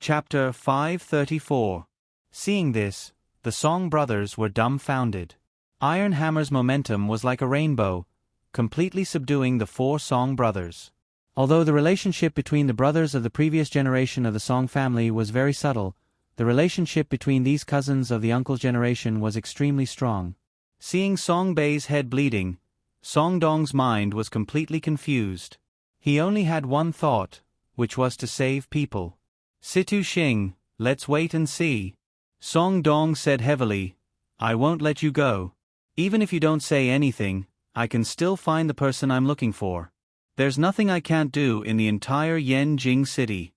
Chapter 534. Seeing this, the Song brothers were dumbfounded. Iron Hammer's momentum was like a rainbow, completely subduing the 4 Song brothers. Although the relationship between the brothers of the previous generation of the Song family was very subtle, the relationship between these cousins of the uncle's generation was extremely strong. Seeing Song Bei's head bleeding, Song Dong's mind was completely confused. He only had one thought, which was to save people. Situ Xing, let's wait and see. Song Dong said heavily, I won't let you go. Even if you don't say anything, I can still find the person I'm looking for. There's nothing I can't do in the entire Yanjing city.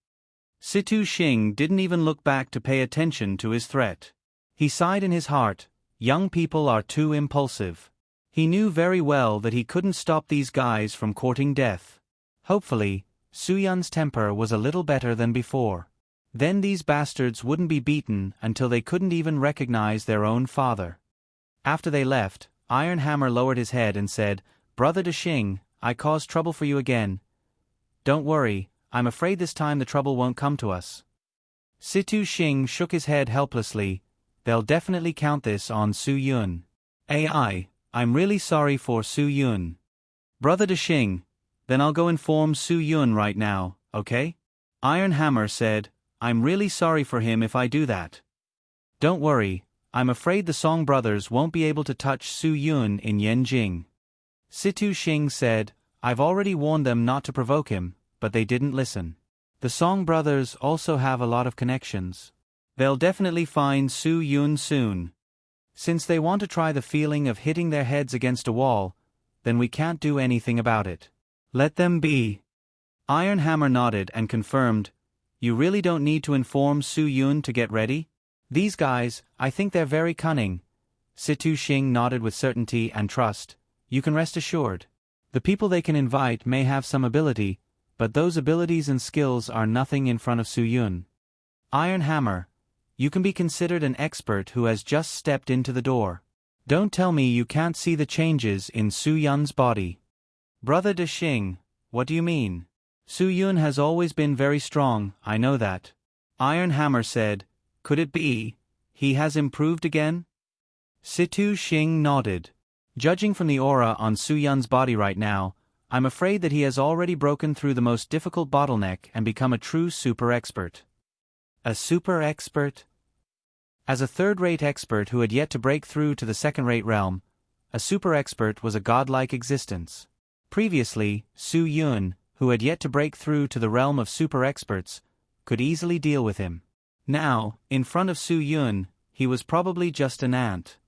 Situ Xing didn't even look back to pay attention to his threat. He sighed in his heart, young people are too impulsive. He knew very well that he couldn't stop these guys from courting death. Hopefully, Su Yun's temper was a little better than before. Then these bastards wouldn't be beaten until they couldn't even recognize their own father. After they left, Iron Hammer lowered his head and said, Brother De Xing, I caused trouble for you again. Don't worry, I'm afraid this time the trouble won't come to us. Situ Xing shook his head helplessly. They'll definitely count this on Su Yun. I'm really sorry for Su Yun. Brother De Xing, then I'll go inform Su Yun right now, okay? Iron Hammer said, I'm really sorry for him if I do that. Don't worry, I'm afraid the Song brothers won't be able to touch Su Yun in Yanjing. Situ Xing said, I've already warned them not to provoke him, but they didn't listen. The Song brothers also have a lot of connections. They'll definitely find Su Yun soon. Since they want to try the feeling of hitting their heads against a wall, then we can't do anything about it. Let them be. Iron Hammer nodded and confirmed, You really don't need to inform Su Yun to get ready? These guys, I think they're very cunning. Situ Xing nodded with certainty and trust. You can rest assured. The people they can invite may have some ability, but those abilities and skills are nothing in front of Su Yun. Iron Hammer, you can be considered an expert who has just stepped into the door. Don't tell me you can't see the changes in Su Yun's body. Brother De Xing, what do you mean? Su Yun has always been very strong, I know that. Iron Hammer said, Could it be he has improved again? Situ Xing nodded. Judging from the aura on Su Yun's body right now, I'm afraid that he has already broken through the most difficult bottleneck and become a true super expert. A super expert? As a third-rate expert who had yet to break through to the second-rate realm, a super expert was a godlike existence. Previously, Su Yun, who had yet to break through to the realm of super experts, could easily deal with him. Now, in front of Su Yun, he was probably just an ant.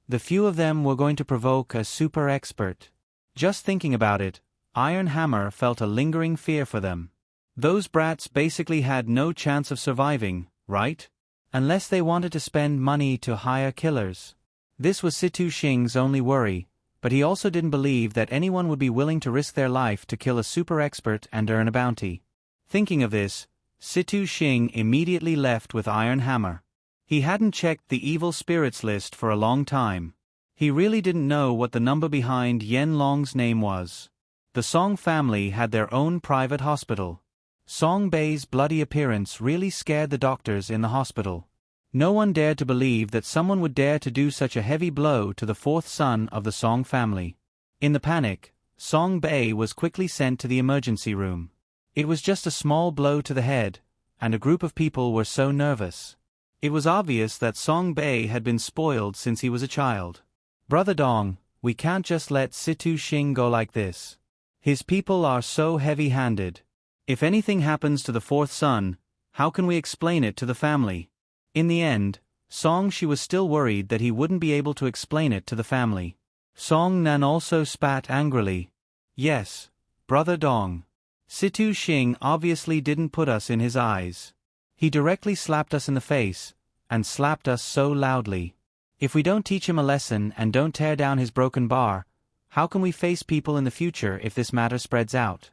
The few of them were going to provoke a super expert. Just thinking about it, Iron Hammer felt a lingering fear for them. Those brats basically had no chance of surviving, right? Unless they wanted to spend money to hire killers. This was Situ Xing's only worry, but he also didn't believe that anyone would be willing to risk their life to kill a super expert and earn a bounty. Thinking of this, Situ Xing immediately left with Iron Hammer. He hadn't checked the evil spirits list for a long time. He really didn't know what the number behind Yen Long's name was. The Song family had their own private hospital. Song Bei's bloody appearance really scared the doctors in the hospital. No one dared to believe that someone would dare to do such a heavy blow to the 4th son of the Song family. In the panic, Song Bei was quickly sent to the emergency room. It was just a small blow to the head, and a group of people were so nervous. It was obvious that Song Bei had been spoiled since he was a child. Brother Dong, we can't just let Situ Xing go like this. His people are so heavy-handed. If anything happens to the 4th son, how can we explain it to the family? In the end, Song Shi was still worried that he wouldn't be able to explain it to the family. Song Nan also spat angrily. Yes, Brother Dong. Situ Xing obviously didn't put us in his eyes. He directly slapped us in the face, and slapped us so loudly. If we don't teach him a lesson and don't tear down his broken bar, how can we face people in the future if this matter spreads out?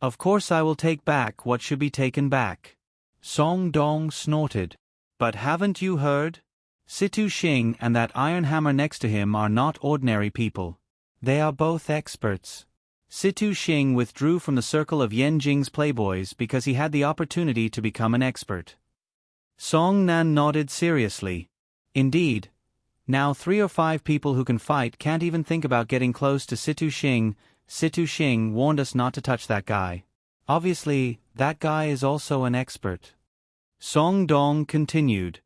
Of course I will take back what should be taken back. Song Dong snorted. But haven't you heard? Situ Xing and that Iron Hammer next to him are not ordinary people. They are both experts. Situ Xing withdrew from the circle of Yan Jing's playboys because he had the opportunity to become an expert. Song Nan nodded seriously. Indeed. Now 3 or 5 people who can fight can't even think about getting close to Situ Xing. Situ Xing warned us not to touch that guy. Obviously, that guy is also an expert. Song Dong continued.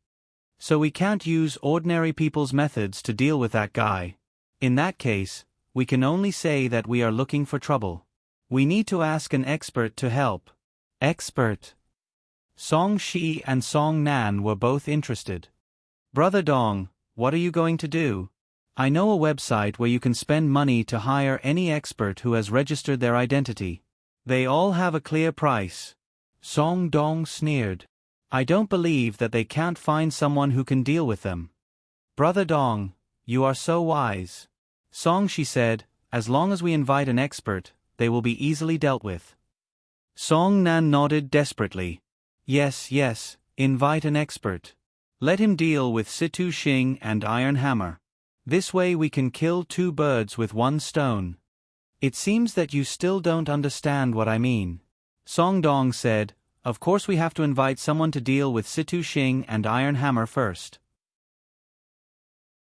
So we can't use ordinary people's methods to deal with that guy. In that case, we can only say that we are looking for trouble. We need to ask an expert to help. Expert. Song Shi and Song Nan were both interested. Brother Dong, what are you going to do? I know a website where you can spend money to hire any expert who has registered their identity. They all have a clear price. Song Dong sneered. I don't believe that they can't find someone who can deal with them. Brother Dong, you are so wise. Song Shi said, as long as we invite an expert, they will be easily dealt with. Song Nan nodded desperately. Yes, yes, invite an expert. Let him deal with Situ Xing and Iron Hammer. This way we can kill 2 birds with 1 stone. It seems that you still don't understand what I mean. Song Dong said, of course we have to invite someone to deal with Situ Xing and Iron Hammer first.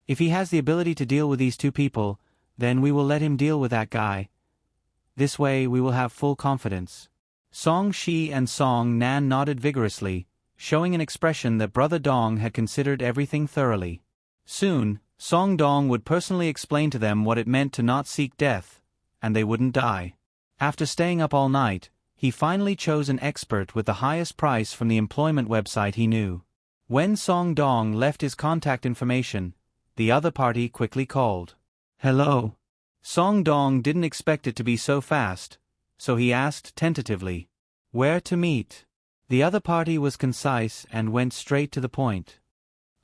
If he has the ability to deal with these 2 people, then we will let him deal with that guy. This way we will have full confidence. Song Shi and Song Nan nodded vigorously, showing an expression that Brother Dong had considered everything thoroughly. Soon, Song Dong would personally explain to them what it meant to not seek death, and they wouldn't die. After staying up all night, he finally chose an expert with the highest price from the employment website he knew. When Song Dong left his contact information, the other party quickly called. Hello. Song Dong didn't expect it to be so fast, so he asked tentatively, where to meet? The other party was concise and went straight to the point.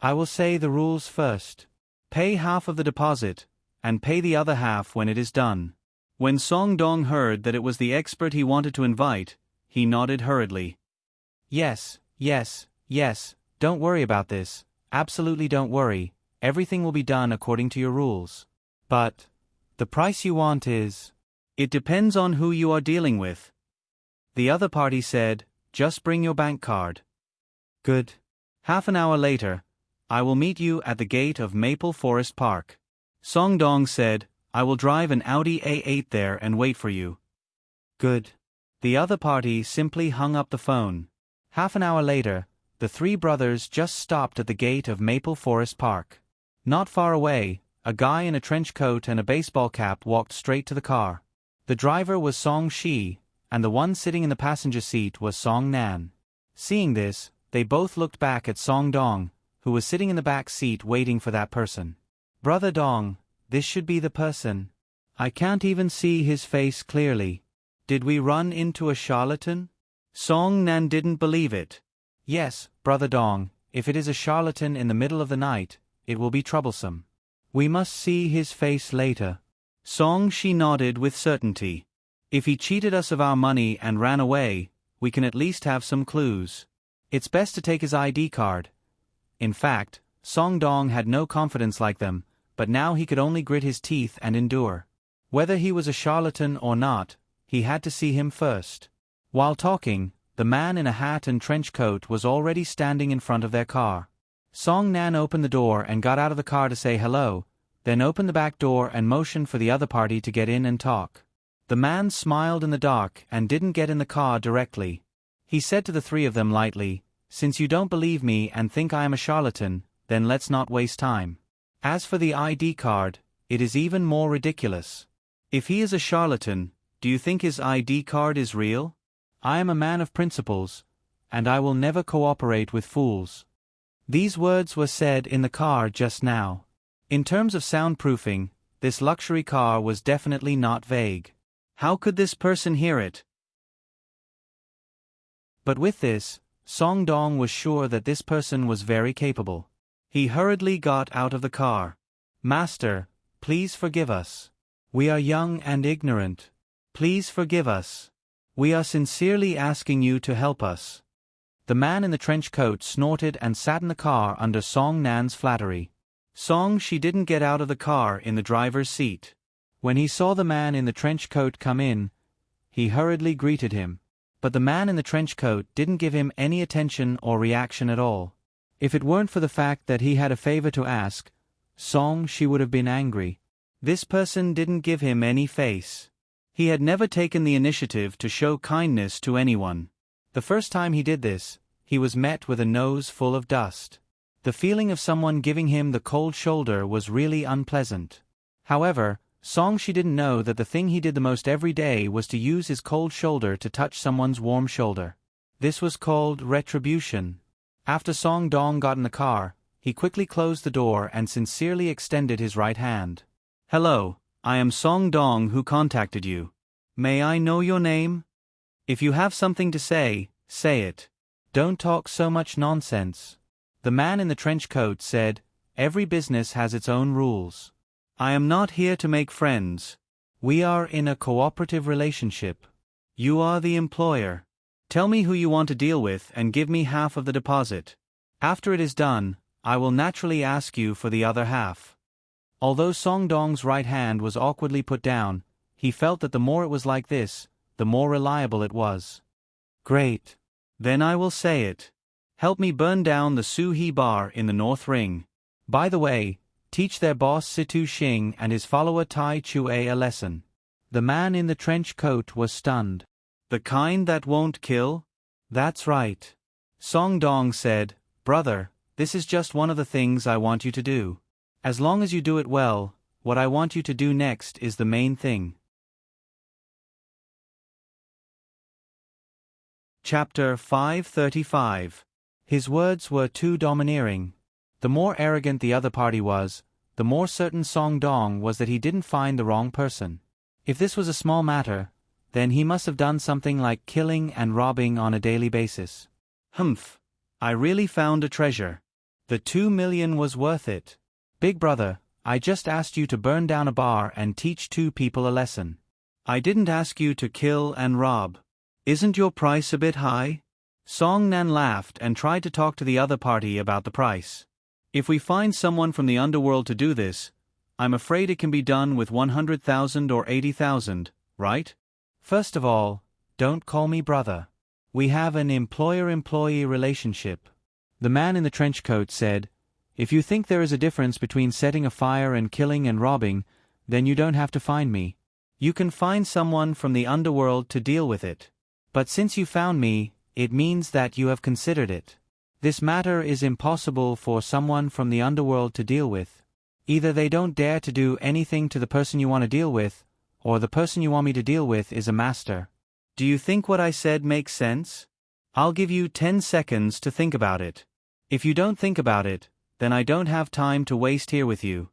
I will say the rules first. Pay half of the deposit, and pay the other half when it is done. When Song Dong heard that it was the expert he wanted to invite, he nodded hurriedly. Yes, yes, yes, don't worry about this, absolutely don't worry, everything will be done according to your rules. But, the price you want is… It depends on who you are dealing with. The other party said, just bring your bank card. Good. Half an hour later, I will meet you at the gate of Maple Forest Park. Song Dong said, I will drive an Audi A8 there and wait for you. Good. The other party simply hung up the phone. Half an hour later, the 3 brothers just stopped at the gate of Maple Forest Park. Not far away, a guy in a trench coat and a baseball cap walked straight to the car. The driver was Song Shi, and the one sitting in the passenger seat was Song Nan. Seeing this, they both looked back at Song Dong, who was sitting in the back seat waiting for that person. Brother Dong, this should be the person. I can't even see his face clearly. Did we run into a charlatan? Song Nan didn't believe it. Yes, Brother Dong, if it is a charlatan in the middle of the night, it will be troublesome. We must see his face later. Song Shi nodded with certainty. If he cheated us of our money and ran away, we can at least have some clues. It's best to take his ID card. In fact, Song Dong had no confidence like them, but now he could only grit his teeth and endure. Whether he was a charlatan or not, he had to see him first. While talking, the man in a hat and trench coat was already standing in front of their car. Song Nan opened the door and got out of the car to say hello, then opened the back door and motioned for the other party to get in and talk. The man smiled in the dark and didn't get in the car directly. He said to the 3 of them lightly, since you don't believe me and think I am a charlatan, then let's not waste time. As for the ID card, it is even more ridiculous. If he is a charlatan, do you think his ID card is real? I am a man of principles, and I will never cooperate with fools. These words were said in the car just now. In terms of soundproofing, this luxury car was definitely not vague. How could this person hear it? But with this, Song Dong was sure that this person was very capable. He hurriedly got out of the car. Master, please forgive us. We are young and ignorant. Please forgive us. We are sincerely asking you to help us. The man in the trench coat snorted and sat in the car under Song Nan's flattery. Song Shi didn't get out of the car in the driver's seat. When he saw the man in the trench coat come in, he hurriedly greeted him. But the man in the trench coat didn't give him any attention or reaction at all. If it weren't for the fact that he had a favor to ask, Song she would have been angry. This person didn't give him any face. He had never taken the initiative to show kindness to anyone. The first time he did this, he was met with a nose full of dust. The feeling of someone giving him the cold shoulder was really unpleasant. However, Song she didn't know that the thing he did the most every day was to use his cold shoulder to touch someone's warm shoulder. This was called retribution. After Song Dong got in the car, he quickly closed the door and sincerely extended his right hand. "Hello, I am Song Dong who contacted you. May I know your name? If you have something to say it. Don't talk so much nonsense." The man in the trench coat said, "Every business has its own rules. I am not here to make friends. We are in a cooperative relationship. You are the employer. Tell me who you want to deal with and give me half of the deposit. After it is done, I will naturally ask you for the other half." Although Song Dong's right hand was awkwardly put down, he felt that the more it was like this, the more reliable it was. "Great. Then I will say it. Help me burn down the Su He bar in the North Ring. By the way, teach their boss Situ Xing and his follower Tai Chue a lesson." The man in the trench coat was stunned. "The kind that won't kill?" "That's right." Song Dong said, "Brother, this is just one of the things I want you to do. As long as you do it well, what I want you to do next is the main thing." Chapter 535. His words were too domineering. The more arrogant the other party was, the more certain Song Dong was that he didn't find the wrong person. If this was a small matter, then he must have done something like killing and robbing on a daily basis. "Humph. I really found a treasure. The 2 million was worth it. Big brother, I just asked you to burn down a bar and teach 2 people a lesson. I didn't ask you to kill and rob. Isn't your price a bit high?" Song Nan laughed and tried to talk to the other party about the price. "If we find someone from the underworld to do this, I'm afraid it can be done with 100,000 or 80,000, right? First of all, don't call me brother. We have an employer-employee relationship." The man in the trench coat said, "If you think there is a difference between setting a fire and killing and robbing, then you don't have to find me. You can find someone from the underworld to deal with it. But since you found me, it means that you have considered it. This matter is impossible for someone from the underworld to deal with. Either they don't dare to do anything to the person you want to deal with, or the person you want me to deal with is a master. Do you think what I said makes sense? I'll give you 10 seconds to think about it. If you don't think about it, then I don't have time to waste here with you.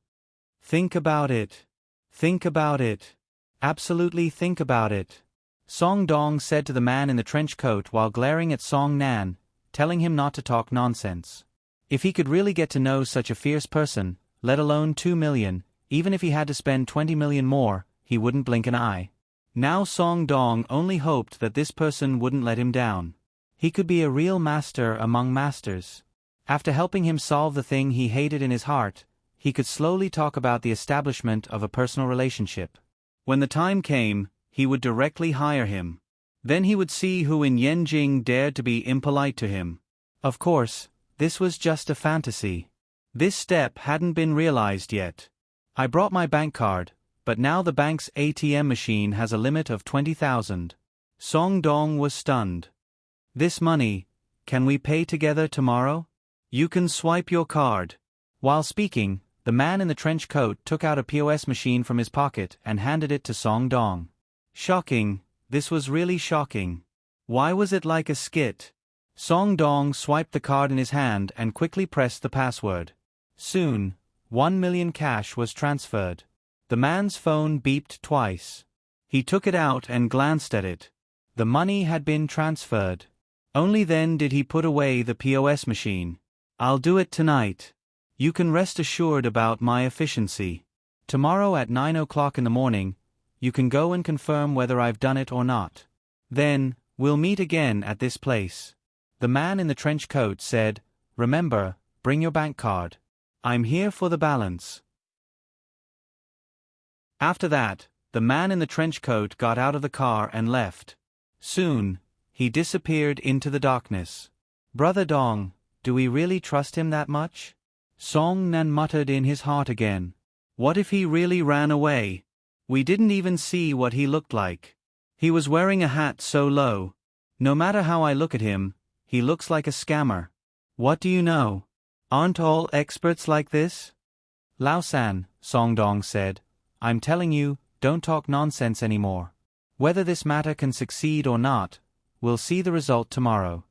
Think about it. Think about it. Absolutely think about it." Song Dong said to the man in the trench coat while glaring at Song Nan, telling him not to talk nonsense. If he could really get to know such a fierce person, let alone 2 million, even if he had to spend 20 million more, he wouldn't blink an eye. Now Song Dong only hoped that this person wouldn't let him down. He could be a real master among masters. After helping him solve the thing he hated in his heart, he could slowly talk about the establishment of a personal relationship. When the time came, he would directly hire him. Then he would see who in Yenjing dared to be impolite to him. Of course, this was just a fantasy. This step hadn't been realized yet. I brought my bank card, but now the bank's ATM machine has a limit of 20,000. Song Dong was stunned. "This money, can we pay together tomorrow? You can swipe your card." While speaking, the man in the trench coat took out a POS machine from his pocket and handed it to Song Dong. Shocking, this was really shocking. Why was it like a skit? Song Dong swiped the card in his hand and quickly pressed the password. Soon, 1 million cash was transferred. The man's phone beeped twice. He took it out and glanced at it. The money had been transferred. Only then did he put away the POS machine. "I'll do it tonight. You can rest assured about my efficiency. Tomorrow at 9 o'clock in the morning, you can go and confirm whether I've done it or not. Then, we'll meet again at this place." The man in the trench coat said, "Remember, bring your bank card. I'm here for the balance." After that, the man in the trench coat got out of the car and left. Soon, he disappeared into the darkness. Brother Dong, do we really trust him that much? Song Nan muttered in his heart again. What if he really ran away? We didn't even see what he looked like. He was wearing a hat so low. No matter how I look at him, he looks like a scammer. What do you know? Aren't all experts like this? Lao San, Song Dong said, I'm telling you, don't talk nonsense anymore. Whether this matter can succeed or not, we'll see the result tomorrow.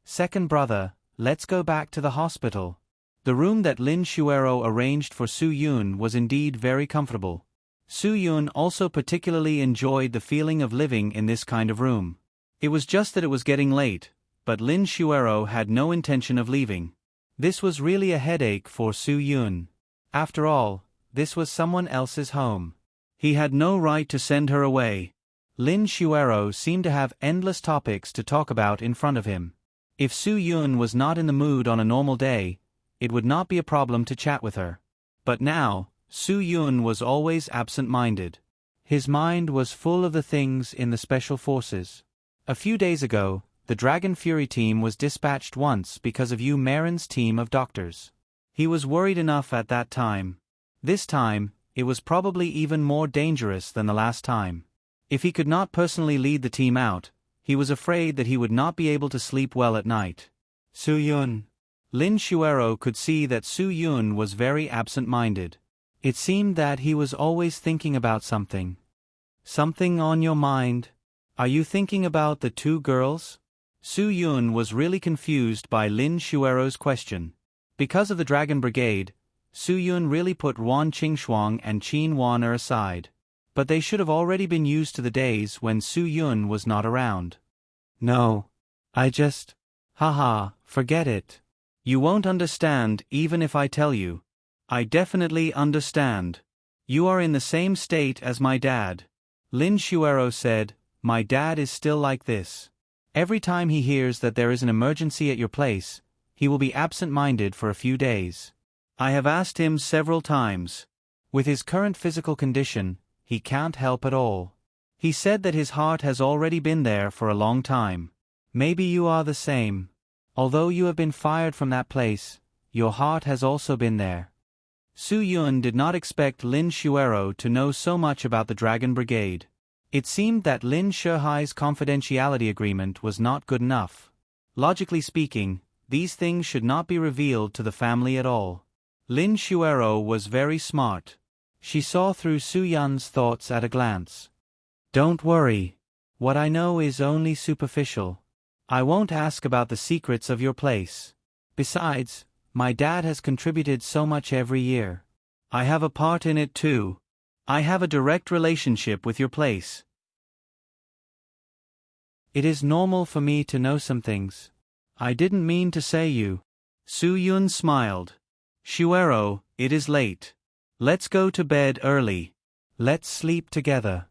Second brother, let's go back to the hospital. The room that Lin Shuero arranged for Su Yun was indeed very comfortable. Su Yun also particularly enjoyed the feeling of living in this kind of room. It was just that it was getting late, but Lin Shuero had no intention of leaving. This was really a headache for Su Yun. After all, this was someone else's home. He had no right to send her away. Lin Shuero seemed to have endless topics to talk about in front of him. If Su Yun was not in the mood on a normal day, it would not be a problem to chat with her. But now, Su Yun was always absent-minded. His mind was full of the things in the special forces. A few days ago, the Dragon Fury team was dispatched once because of Yu Marin's team of doctors. He was worried enough at that time. This time, it was probably even more dangerous than the last time. If he could not personally lead the team out, he was afraid that he would not be able to sleep well at night. Su Yun. Lin Shuero could see that Su Yun was very absent-minded. It seemed that he was always thinking about something. Something on your mind? Are you thinking about the two girls? Su Yun was really confused by Lin Shuero's question. Because of the Dragon Brigade, Su Yun really put Wan Qingshuang and Qin Waner aside. But they should have already been used to the days when Su Yun was not around. No. Haha, forget it. You won't understand even if I tell you. I definitely understand. You are in the same state as my dad. Lin Shuero said, my dad is still like this. Every time he hears that there is an emergency at your place, he will be absent-minded for a few days. I have asked him several times. With his current physical condition, he can't help at all. He said that his heart has already been there for a long time. Maybe you are the same. Although you have been fired from that place, your heart has also been there. Su Yun did not expect Lin Shuero to know so much about the Dragon Brigade. It seemed that Lin Shihai's confidentiality agreement was not good enough. Logically speaking, these things should not be revealed to the family at all. Lin Shuero was very smart. She saw through Su Yun's thoughts at a glance. Don't worry. What I know is only superficial. I won't ask about the secrets of your place. Besides, my dad has contributed so much every year. I have a part in it too. I have a direct relationship with your place. It is normal for me to know some things. I didn't mean to say you. Su Yun smiled. Shuero, it is late. Let's go to bed early. Let's sleep together.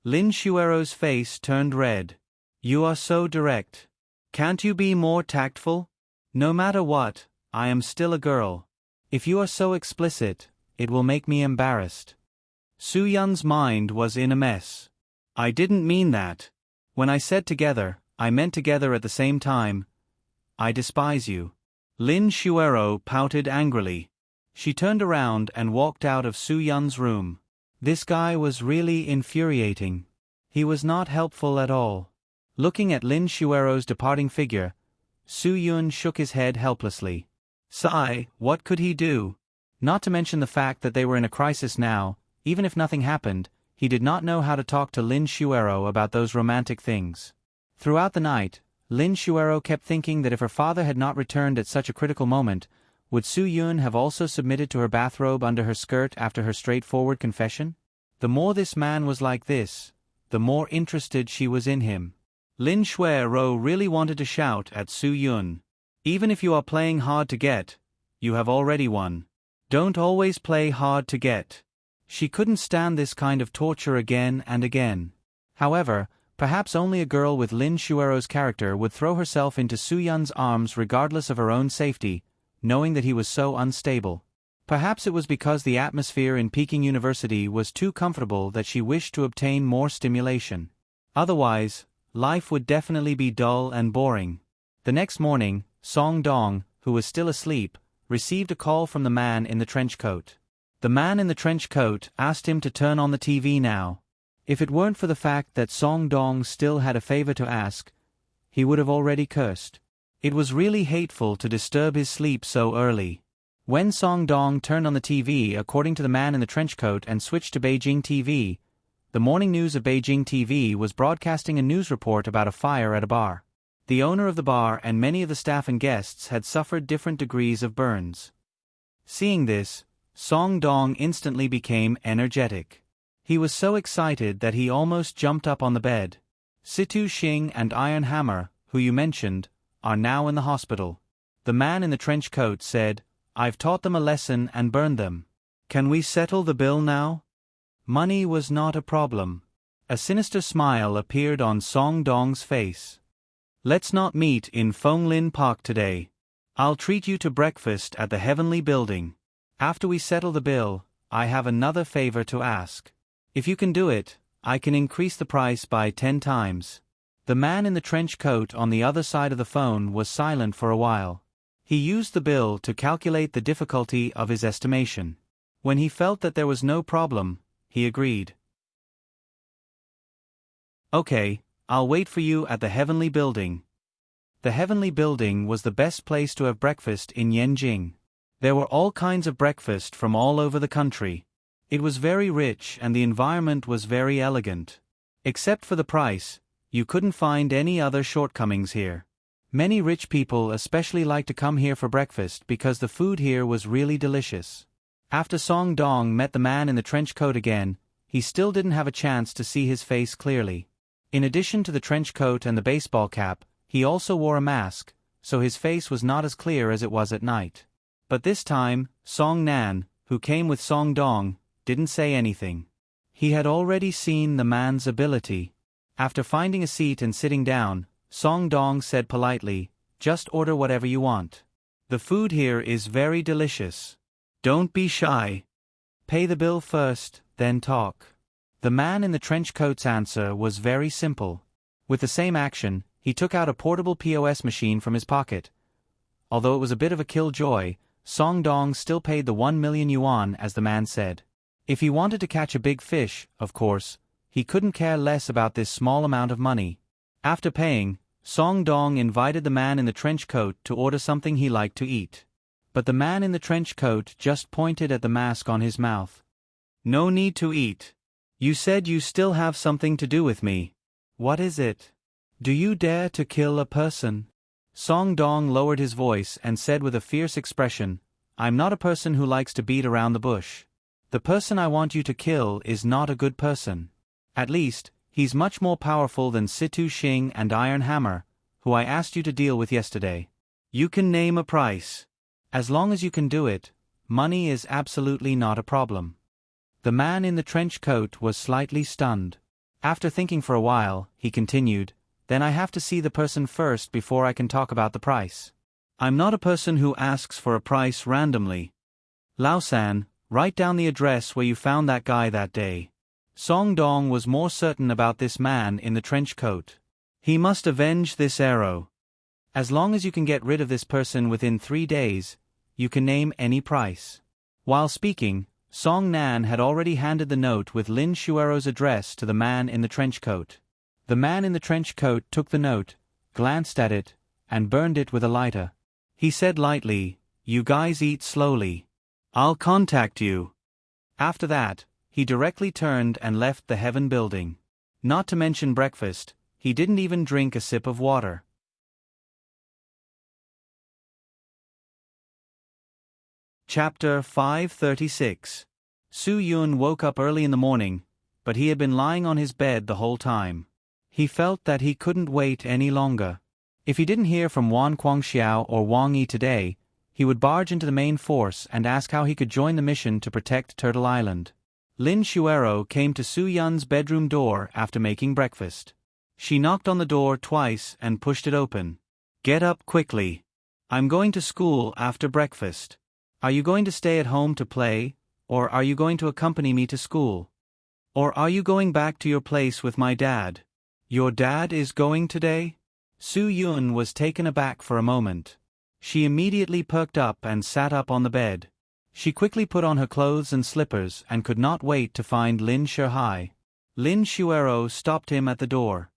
Lin Shuero's face turned red. You are so direct. Can't you be more tactful? No matter what, I am still a girl. If you are so explicit, it will make me embarrassed. Su Yun's mind was in a mess. I didn't mean that. When I said together, I meant together at the same time. I despise you. Lin Shuero pouted angrily. She turned around and walked out of Su Yun's room. This guy was really infuriating. He was not helpful at all. Looking at Lin Shuero's departing figure, Su Yun shook his head helplessly. Sigh, what could he do? Not to mention the fact that they were in a crisis now. Even if nothing happened, he did not know how to talk to Lin Shuero about those romantic things. Throughout the night, Lin Shuero kept thinking that if her father had not returned at such a critical moment, would Su Yun have also submitted to her bathrobe under her skirt after her straightforward confession? The more this man was like this, the more interested she was in him. Lin Shuero really wanted to shout at Su Yun. Even if you are playing hard to get, you have already won. Don't always play hard to get. She couldn't stand this kind of torture again and again. However, perhaps only a girl with Lin Shuero's character would throw herself into Su Yun's arms regardless of her own safety, knowing that he was so unstable. Perhaps it was because the atmosphere in Peking University was too comfortable that she wished to obtain more stimulation. Otherwise, life would definitely be dull and boring. The next morning, Song Dong, who was still asleep, received a call from the man in the trench coat. The man in the trench coat asked him to turn on the TV now. If it weren't for the fact that Song Dong still had a favor to ask, he would have already cursed. It was really hateful to disturb his sleep so early. When Song Dong turned on the TV according to the man in the trench coat and switched to Beijing TV, the morning news of Beijing TV was broadcasting a news report about a fire at a bar. The owner of the bar and many of the staff and guests had suffered different degrees of burns. Seeing this, Song Dong instantly became energetic. He was so excited that he almost jumped up on the bed. Situ Xing and Iron Hammer, who you mentioned, are now in the hospital. The man in the trench coat said, "I've taught them a lesson and burned them. Can we settle the bill now?" Money was not a problem. A sinister smile appeared on Song Dong's face. "Let's not meet in Fenglin Park today. I'll treat you to breakfast at the Heavenly Building. After we settle the bill, I have another favor to ask. If you can do it, I can increase the price by 10 times. The man in the trench coat on the other side of the phone was silent for a while. He used the bill to calculate the difficulty of his estimation. When he felt that there was no problem, he agreed. "Okay, I'll wait for you at the Heavenly Building." The Heavenly Building was the best place to have breakfast in Yanjing. There were all kinds of breakfast from all over the country. It was very rich and the environment was very elegant. Except for the price, you couldn't find any other shortcomings here. Many rich people especially like to come here for breakfast because the food here was really delicious. After Song Dong met the man in the trench coat again, he still didn't have a chance to see his face clearly. In addition to the trench coat and the baseball cap, he also wore a mask, so his face was not as clear as it was at night. But this time, Song Nan, who came with Song Dong, didn't say anything. He had already seen the man's ability. After finding a seat and sitting down, Song Dong said politely, "Just order whatever you want. The food here is very delicious. Don't be shy. Pay the bill first, then talk." The man in the trench coat's answer was very simple. With the same action, he took out a portable POS machine from his pocket. Although it was a bit of a killjoy, Song Dong still paid the 1 million yuan as the man said. If he wanted to catch a big fish, of course, he couldn't care less about this small amount of money. After paying, Song Dong invited the man in the trench coat to order something he liked to eat. But the man in the trench coat just pointed at the mask on his mouth. "No need to eat. You said you still have something to do with me. What is it? Do you dare to kill a person?" Song Dong lowered his voice and said with a fierce expression, "I'm not a person who likes to beat around the bush. The person I want you to kill is not a good person. At least, he's much more powerful than Situ Xing and Iron Hammer, who I asked you to deal with yesterday. You can name a price. As long as you can do it, money is absolutely not a problem." The man in the trench coat was slightly stunned. After thinking for a while, he continued, "Then I have to see the person first before I can talk about the price. I'm not a person who asks for a price randomly. Lao-san, write down the address where you found that guy that day." Song Dong was more certain about this man in the trench coat. He must avenge this arrow. As long as you can get rid of this person within 3 days, you can name any price. While speaking, Song Nan had already handed the note with Lin Shuero's address to the man in the trench coat. The man in the trench coat took the note, glanced at it, and burned it with a lighter. He said lightly, "You guys eat slowly. I'll contact you." After that, he directly turned and left the Heaven Building. Not to mention breakfast, he didn't even drink a sip of water. Chapter 536. Su Yun woke up early in the morning, but he had been lying on his bed the whole time. He felt that he couldn't wait any longer. If he didn't hear from Wan Guangxiao or Wang Yi today, he would barge into the main force and ask how he could join the mission to protect Turtle Island. Lin Shuero came to Su Yun's bedroom door after making breakfast. She knocked on the door twice and pushed it open. "Get up quickly. I'm going to school after breakfast." Are you going to stay at home to play, or are you going to accompany me to school? Or are you going back to your place with my dad? Your dad is going today? Su Yun was taken aback for a moment. She immediately perked up and sat up on the bed. She quickly put on her clothes and slippers and could not wait to find Lin Shihai. Lin Shuero stopped him at the door.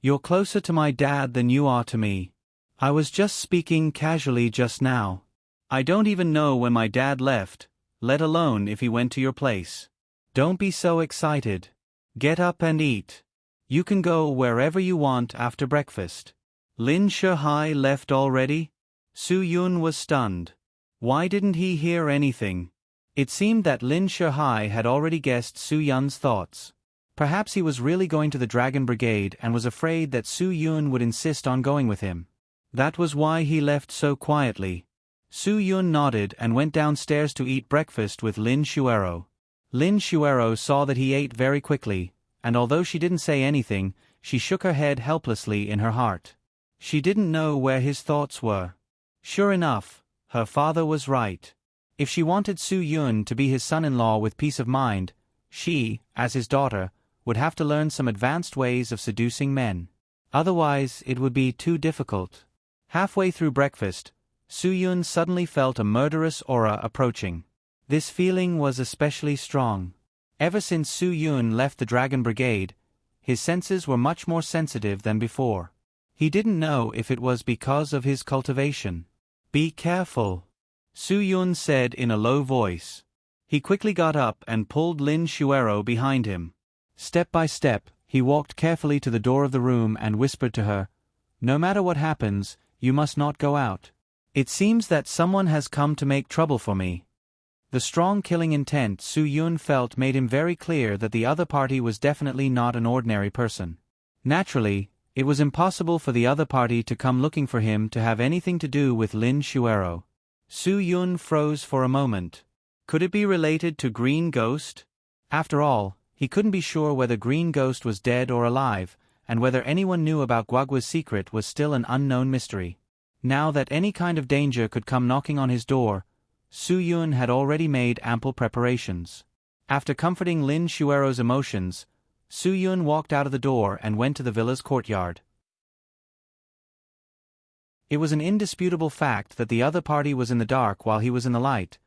You're closer to my dad than you are to me. I was just speaking casually just now. I don't even know when my dad left, let alone if he went to your place. Don't be so excited. Get up and eat. You can go wherever you want after breakfast. Lin Shihai left already? Su Yun was stunned. Why didn't he hear anything? It seemed that Lin Shihai had already guessed Su Yun's thoughts. Perhaps he was really going to the Dragon Brigade and was afraid that Su Yun would insist on going with him. That was why he left so quietly. Su Yun nodded and went downstairs to eat breakfast with Lin Shuero. Lin Shuero saw that he ate very quickly, and although she didn't say anything, she shook her head helplessly in her heart. She didn't know where his thoughts were. Sure enough, her father was right. If she wanted Su Yun to be his son-in-law with peace of mind, she, as his daughter, would have to learn some advanced ways of seducing men. Otherwise, it would be too difficult. Halfway through breakfast, Su Yun suddenly felt a murderous aura approaching. This feeling was especially strong. Ever since Su Yun left the Dragon Brigade, his senses were much more sensitive than before. He didn't know if it was because of his cultivation. Be careful, Su Yun said in a low voice. He quickly got up and pulled Lin Shuero behind him. Step by step, he walked carefully to the door of the room and whispered to her, "No matter what happens, you must not go out. It seems that someone has come to make trouble for me." The strong killing intent Su Yun felt made him very clear that the other party was definitely not an ordinary person. Naturally, it was impossible for the other party to come looking for him to have anything to do with Lin Shuero. Su Yun froze for a moment. Could it be related to Green Ghost? After all, he couldn't be sure whether Green Ghost was dead or alive, and whether anyone knew about Guagua's secret was still an unknown mystery. Now that any kind of danger could come knocking on his door, Su Yun had already made ample preparations. After comforting Lin Shuero's emotions, Su Yun walked out of the door and went to the villa's courtyard. It was an indisputable fact that the other party was in the dark while he was in the light,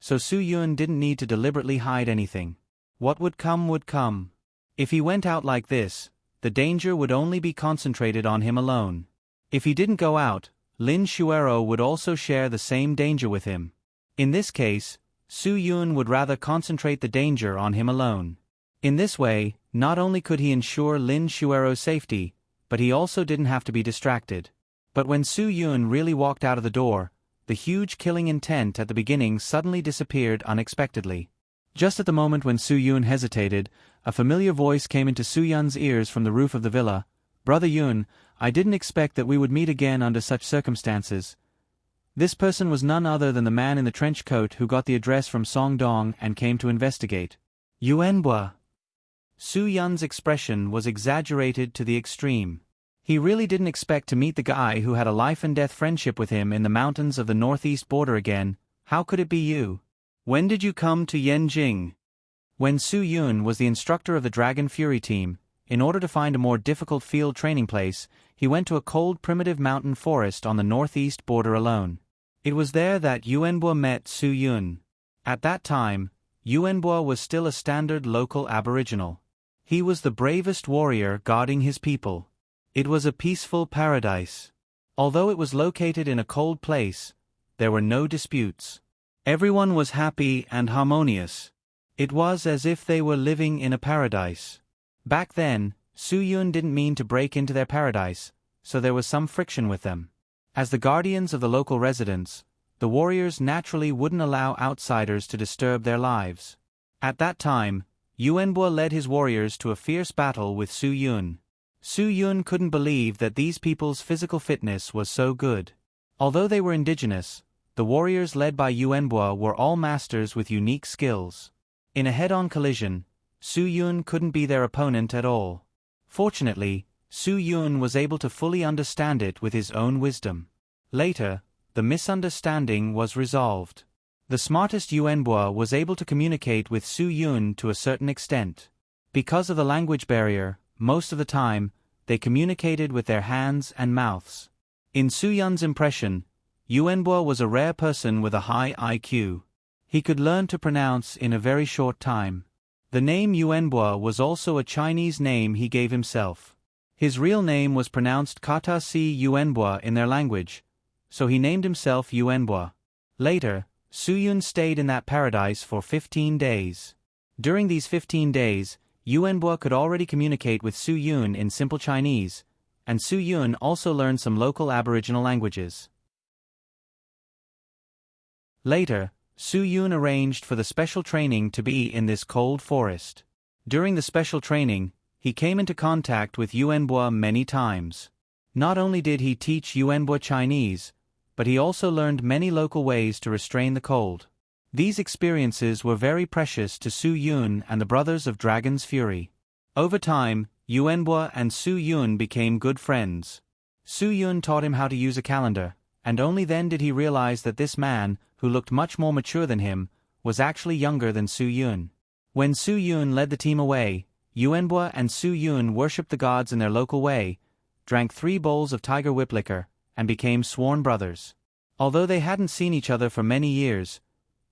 so Su Yun didn't need to deliberately hide anything. What would come would come. If he went out like this, the danger would only be concentrated on him alone. If he didn't go out, Lin Shuero would also share the same danger with him. In this case, Su Yun would rather concentrate the danger on him alone. In this way, not only could he ensure Lin Shuero's safety, but he also didn't have to be distracted. But when Su Yun really walked out of the door, the huge killing intent at the beginning suddenly disappeared unexpectedly. Just at the moment when Su Yun hesitated, a familiar voice came into Su Yun's ears from the roof of the villa. "Brother Yun, I didn't expect that we would meet again under such circumstances." This person was none other than the man in the trench coat who got the address from Song Dong and came to investigate. Yuanbua. Su Yun's expression was exaggerated to the extreme. He really didn't expect to meet the guy who had a life-and-death friendship with him in the mountains of the northeast border again. How could it be you? When did you come to Yanjing? When Su Yun was the instructor of the Dragon Fury team, in order to find a more difficult field training place, he went to a cold primitive mountain forest on the northeast border alone. It was there that Yuanbua met Su Yun. At that time, Yuanbua was still a standard local aboriginal. He was the bravest warrior guarding his people. It was a peaceful paradise. Although it was located in a cold place, there were no disputes. Everyone was happy and harmonious. It was as if they were living in a paradise. Back then, Su Yun didn't mean to break into their paradise, so there was some friction with them. As the guardians of the local residents, the warriors naturally wouldn't allow outsiders to disturb their lives. At that time, Yuanbua led his warriors to a fierce battle with Su Yun. Su Yun couldn't believe that these people's physical fitness was so good. Although they were indigenous, the warriors led by Yuanbua were all masters with unique skills. In a head-on collision, Su Yun couldn't be their opponent at all. Fortunately, Su Yun was able to fully understand it with his own wisdom. Later, the misunderstanding was resolved. The smartest Yuanbo was able to communicate with Su Yun to a certain extent. Because of the language barrier, most of the time, they communicated with their hands and mouths. In Su Yun's impression, Yuanbo was a rare person with a high IQ. He could learn to pronounce in a very short time. The name Yuanbo was also a Chinese name he gave himself. His real name was pronounced Kata Si Yuanbo in their language, so he named himself Yuanbo. Later, Su Yun stayed in that paradise for 15 days. During these 15 days, Yuanbo could already communicate with Su Yun in simple Chinese, and Su Yun also learned some local Aboriginal languages. Later, Su Yun arranged for the special training to be in this cold forest. During the special training, he came into contact with Yuanbo many times. Not only did he teach Yuanbo Chinese, but he also learned many local ways to restrain the cold. These experiences were very precious to Su Yun and the brothers of Dragon's Fury. Over time, Yuanbo and Su Yun became good friends. Su Yun taught him how to use a calendar, and only then did he realize that this man, who looked much more mature than him, was actually younger than Su Yun. When Su Yun led the team away, Yuanbo and Su Yun worshipped the gods in their local way, drank 3 bowls of tiger whip liquor, and became sworn brothers. Although they hadn't seen each other for many years,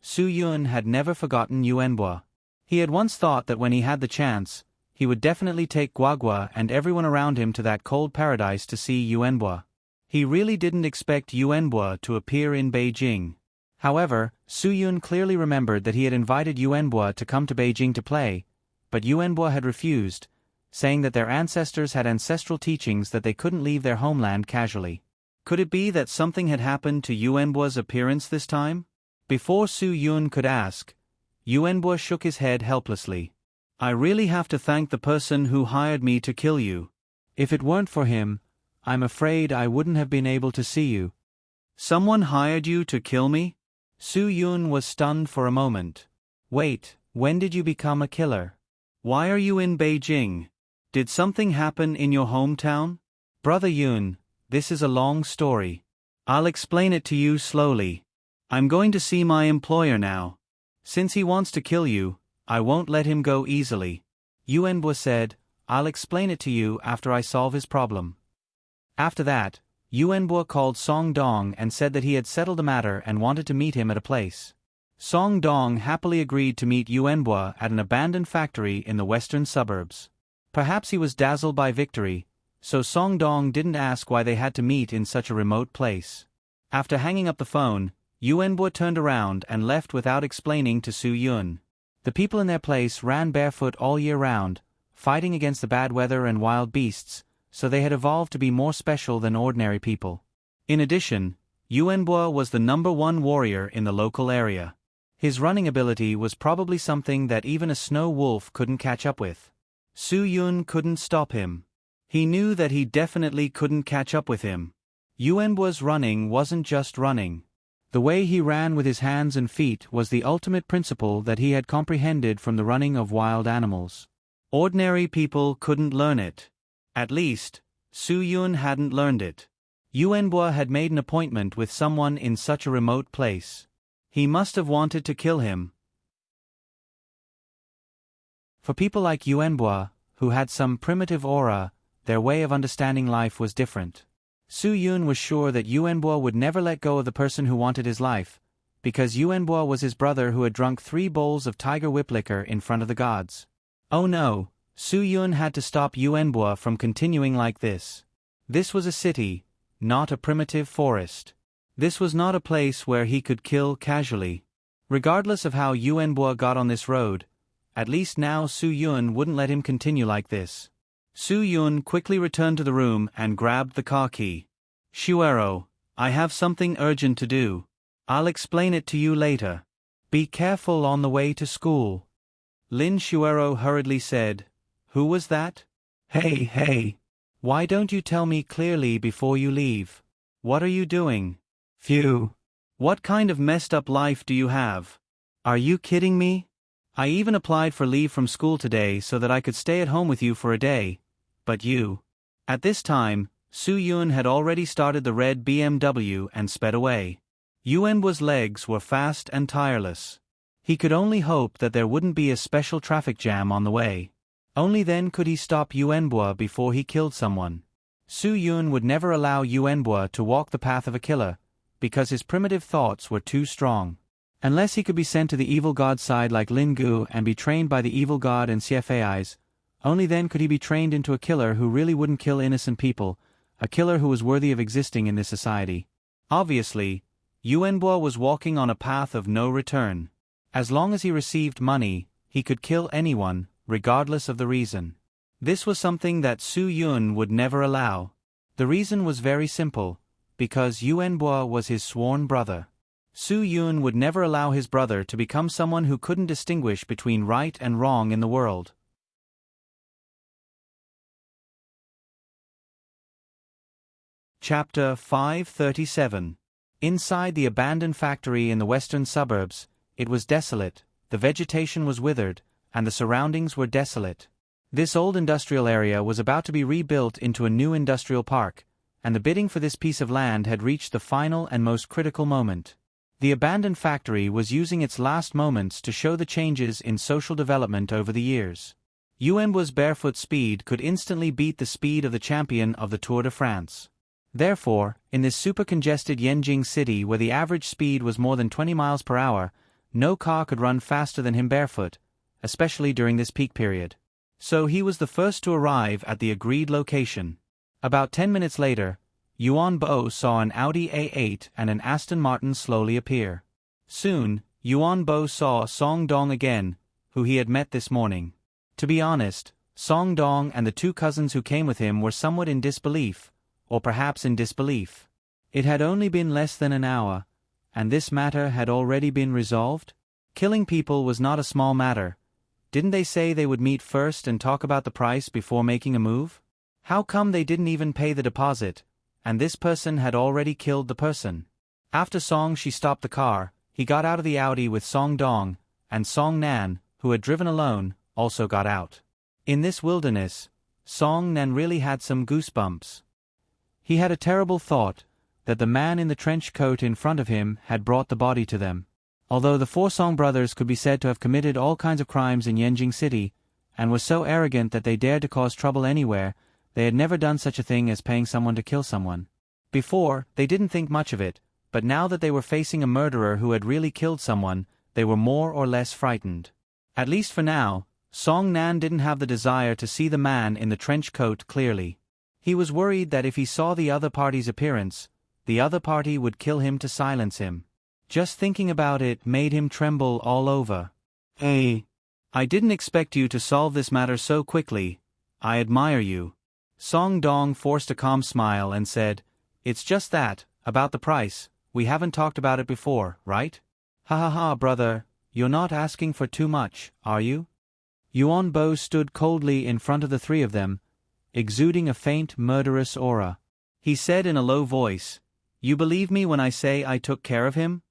Su Yun had never forgotten Yuanbo. He had once thought that when he had the chance, he would definitely take Guagua and everyone around him to that cold paradise to see Yuanbo. He really didn't expect Yuanbo to appear in Beijing. However, Su Yun clearly remembered that he had invited Yuanbo to come to Beijing to play, but Yuanbo had refused, saying that their ancestors had ancestral teachings that they couldn't leave their homeland casually. Could it be that something had happened to Yuanbo's appearance this time? Before Su Yun could ask, Yuanbo shook his head helplessly. I really have to thank the person who hired me to kill you. If it weren't for him, I'm afraid I wouldn't have been able to see you. Someone hired you to kill me? Su Yun was stunned for a moment. Wait, when did you become a killer? Why are you in Beijing? Did something happen in your hometown? Brother Yun, this is a long story. I'll explain it to you slowly. I'm going to see my employer now. Since he wants to kill you, I won't let him go easily. Yuanbo said, I'll explain it to you after I solve his problem. After that, Yuanbo called Song Dong and said that he had settled the matter and wanted to meet him at a place. Song Dong happily agreed to meet Yuanbo at an abandoned factory in the western suburbs. Perhaps he was dazzled by victory, so Song Dong didn't ask why they had to meet in such a remote place. After hanging up the phone, Yuanbo turned around and left without explaining to Su Yun. The people in their place ran barefoot all year round, fighting against the bad weather and wild beasts, so they had evolved to be more special than ordinary people. In addition, Yuanbo was the #1 warrior in the local area. His running ability was probably something that even a snow wolf couldn't catch up with. Su Yun couldn't stop him. He knew that he definitely couldn't catch up with him. Yuanbo's running wasn't just running. The way he ran with his hands and feet was the ultimate principle that he had comprehended from the running of wild animals. Ordinary people couldn't learn it. At least, Su Yun hadn't learned it. Yuanbo had made an appointment with someone in such a remote place. He must have wanted to kill him. For people like Yuanbo, who had some primitive aura, their way of understanding life was different. Su Yun was sure that Yuanbo would never let go of the person who wanted his life, because Yuanbo was his brother who had drunk 3 bowls of tiger whip liquor in front of the gods. Oh no, Su Yun had to stop Yuanbo from continuing like this. This was a city, not a primitive forest. This was not a place where he could kill casually. Regardless of how Yuanbo got on this road, at least now Su Yun wouldn't let him continue like this. Su Yun quickly returned to the room and grabbed the car key. Shuero, I have something urgent to do. I'll explain it to you later. Be careful on the way to school. Lin Shuero hurriedly said. Who was that? Hey. Why don't you tell me clearly before you leave? What are you doing? Phew. What kind of messed up life do you have? Are you kidding me? I even applied for leave from school today so that I could stay at home with you for a day. But you. At this time, Su Yun had already started the red BMW and sped away. Yuanbua's legs were fast and tireless. He could only hope that there wouldn't be a special traffic jam on the way. Only then could he stop Yuanbua before he killed someone. Su Yun would never allow Yuanbua to walk the path of a killer, because his primitive thoughts were too strong. Unless he could be sent to the evil god's side like Lin Gu and be trained by the evil god and Xiefei's, only then could he be trained into a killer who really wouldn't kill innocent people, a killer who was worthy of existing in this society. Obviously, Yuanbua was walking on a path of no return. As long as he received money, he could kill anyone, regardless of the reason. This was something that Su Yun would never allow. The reason was very simple, because Yuanbua was his sworn brother. Su Yun would never allow his brother to become someone who couldn't distinguish between right and wrong in the world. Chapter 537. Inside the abandoned factory in the western suburbs, it was desolate, the vegetation was withered, and the surroundings were desolate. This old industrial area was about to be rebuilt into a new industrial park, and the bidding for this piece of land had reached the final and most critical moment. The abandoned factory was using its last moments to show the changes in social development over the years. Yuanbua's barefoot speed could instantly beat the speed of the champion of the Tour de France. Therefore, in this super-congested Yanjing city where the average speed was more than 20 miles per hour, no car could run faster than him barefoot, especially during this peak period. So he was the first to arrive at the agreed location. About 10 minutes later, Yuanbo saw an Audi A8 and an Aston Martin slowly appear. Soon, Yuanbo saw Song Dong again, who he had met this morning. To be honest, Song Dong and the two cousins who came with him were somewhat in disbelief, or perhaps in disbelief. It had only been less than an hour, and this matter had already been resolved? Killing people was not a small matter. Didn't they say they would meet first and talk about the price before making a move? How come they didn't even pay the deposit, and this person had already killed the person? After she stopped the car, he got out of the Audi with Song Dong, and Song Nan, who had driven alone, also got out. In this wilderness, Song Nan really had some goosebumps. He had a terrible thought, that the man in the trench coat in front of him had brought the body to them. Although the four Song brothers could be said to have committed all kinds of crimes in Yanjing City, and were so arrogant that they dared to cause trouble anywhere, they had never done such a thing as paying someone to kill someone. Before, they didn't think much of it, but now that they were facing a murderer who had really killed someone, they were more or less frightened. At least for now, Song Nan didn't have the desire to see the man in the trench coat clearly. He was worried that if he saw the other party's appearance, the other party would kill him to silence him. Just thinking about it made him tremble all over. Hey, I didn't expect you to solve this matter so quickly. I admire you. Song Dong forced a calm smile and said, "It's just that, about the price, we haven't talked about it before, right? Ha ha ha, brother, you're not asking for too much, are you?" Yuanbo stood coldly in front of the three of them, exuding a faint murderous aura. He said in a low voice, "You believe me when I say I took care of him?"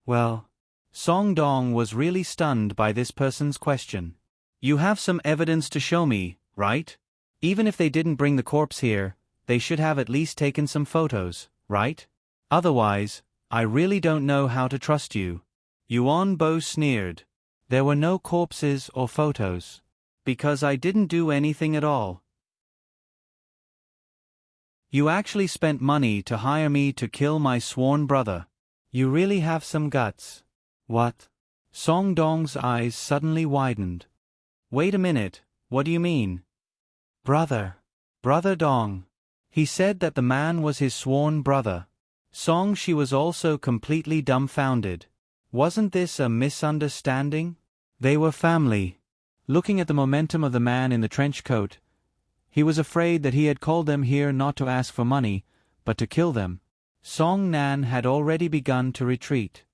Well, Song Dong was really stunned by this person's question. "You have some evidence to show me, right? Even if they didn't bring the corpse here, they should have at least taken some photos, right? Otherwise, I really don't know how to trust you." Yuanbo sneered. "There were no corpses or photos. Because I didn't do anything at all. You actually spent money to hire me to kill my sworn brother. You really have some guts." "What?" Song Dong's eyes suddenly widened. "Wait a minute, what do you mean?" Brother Dong. He said that the man was his sworn brother. She was also completely dumbfounded. Wasn't this a misunderstanding? They were family. Looking at the momentum of the man in the trench coat, he was afraid that he had called them here not to ask for money, but to kill them. Song Nan had already begun to retreat.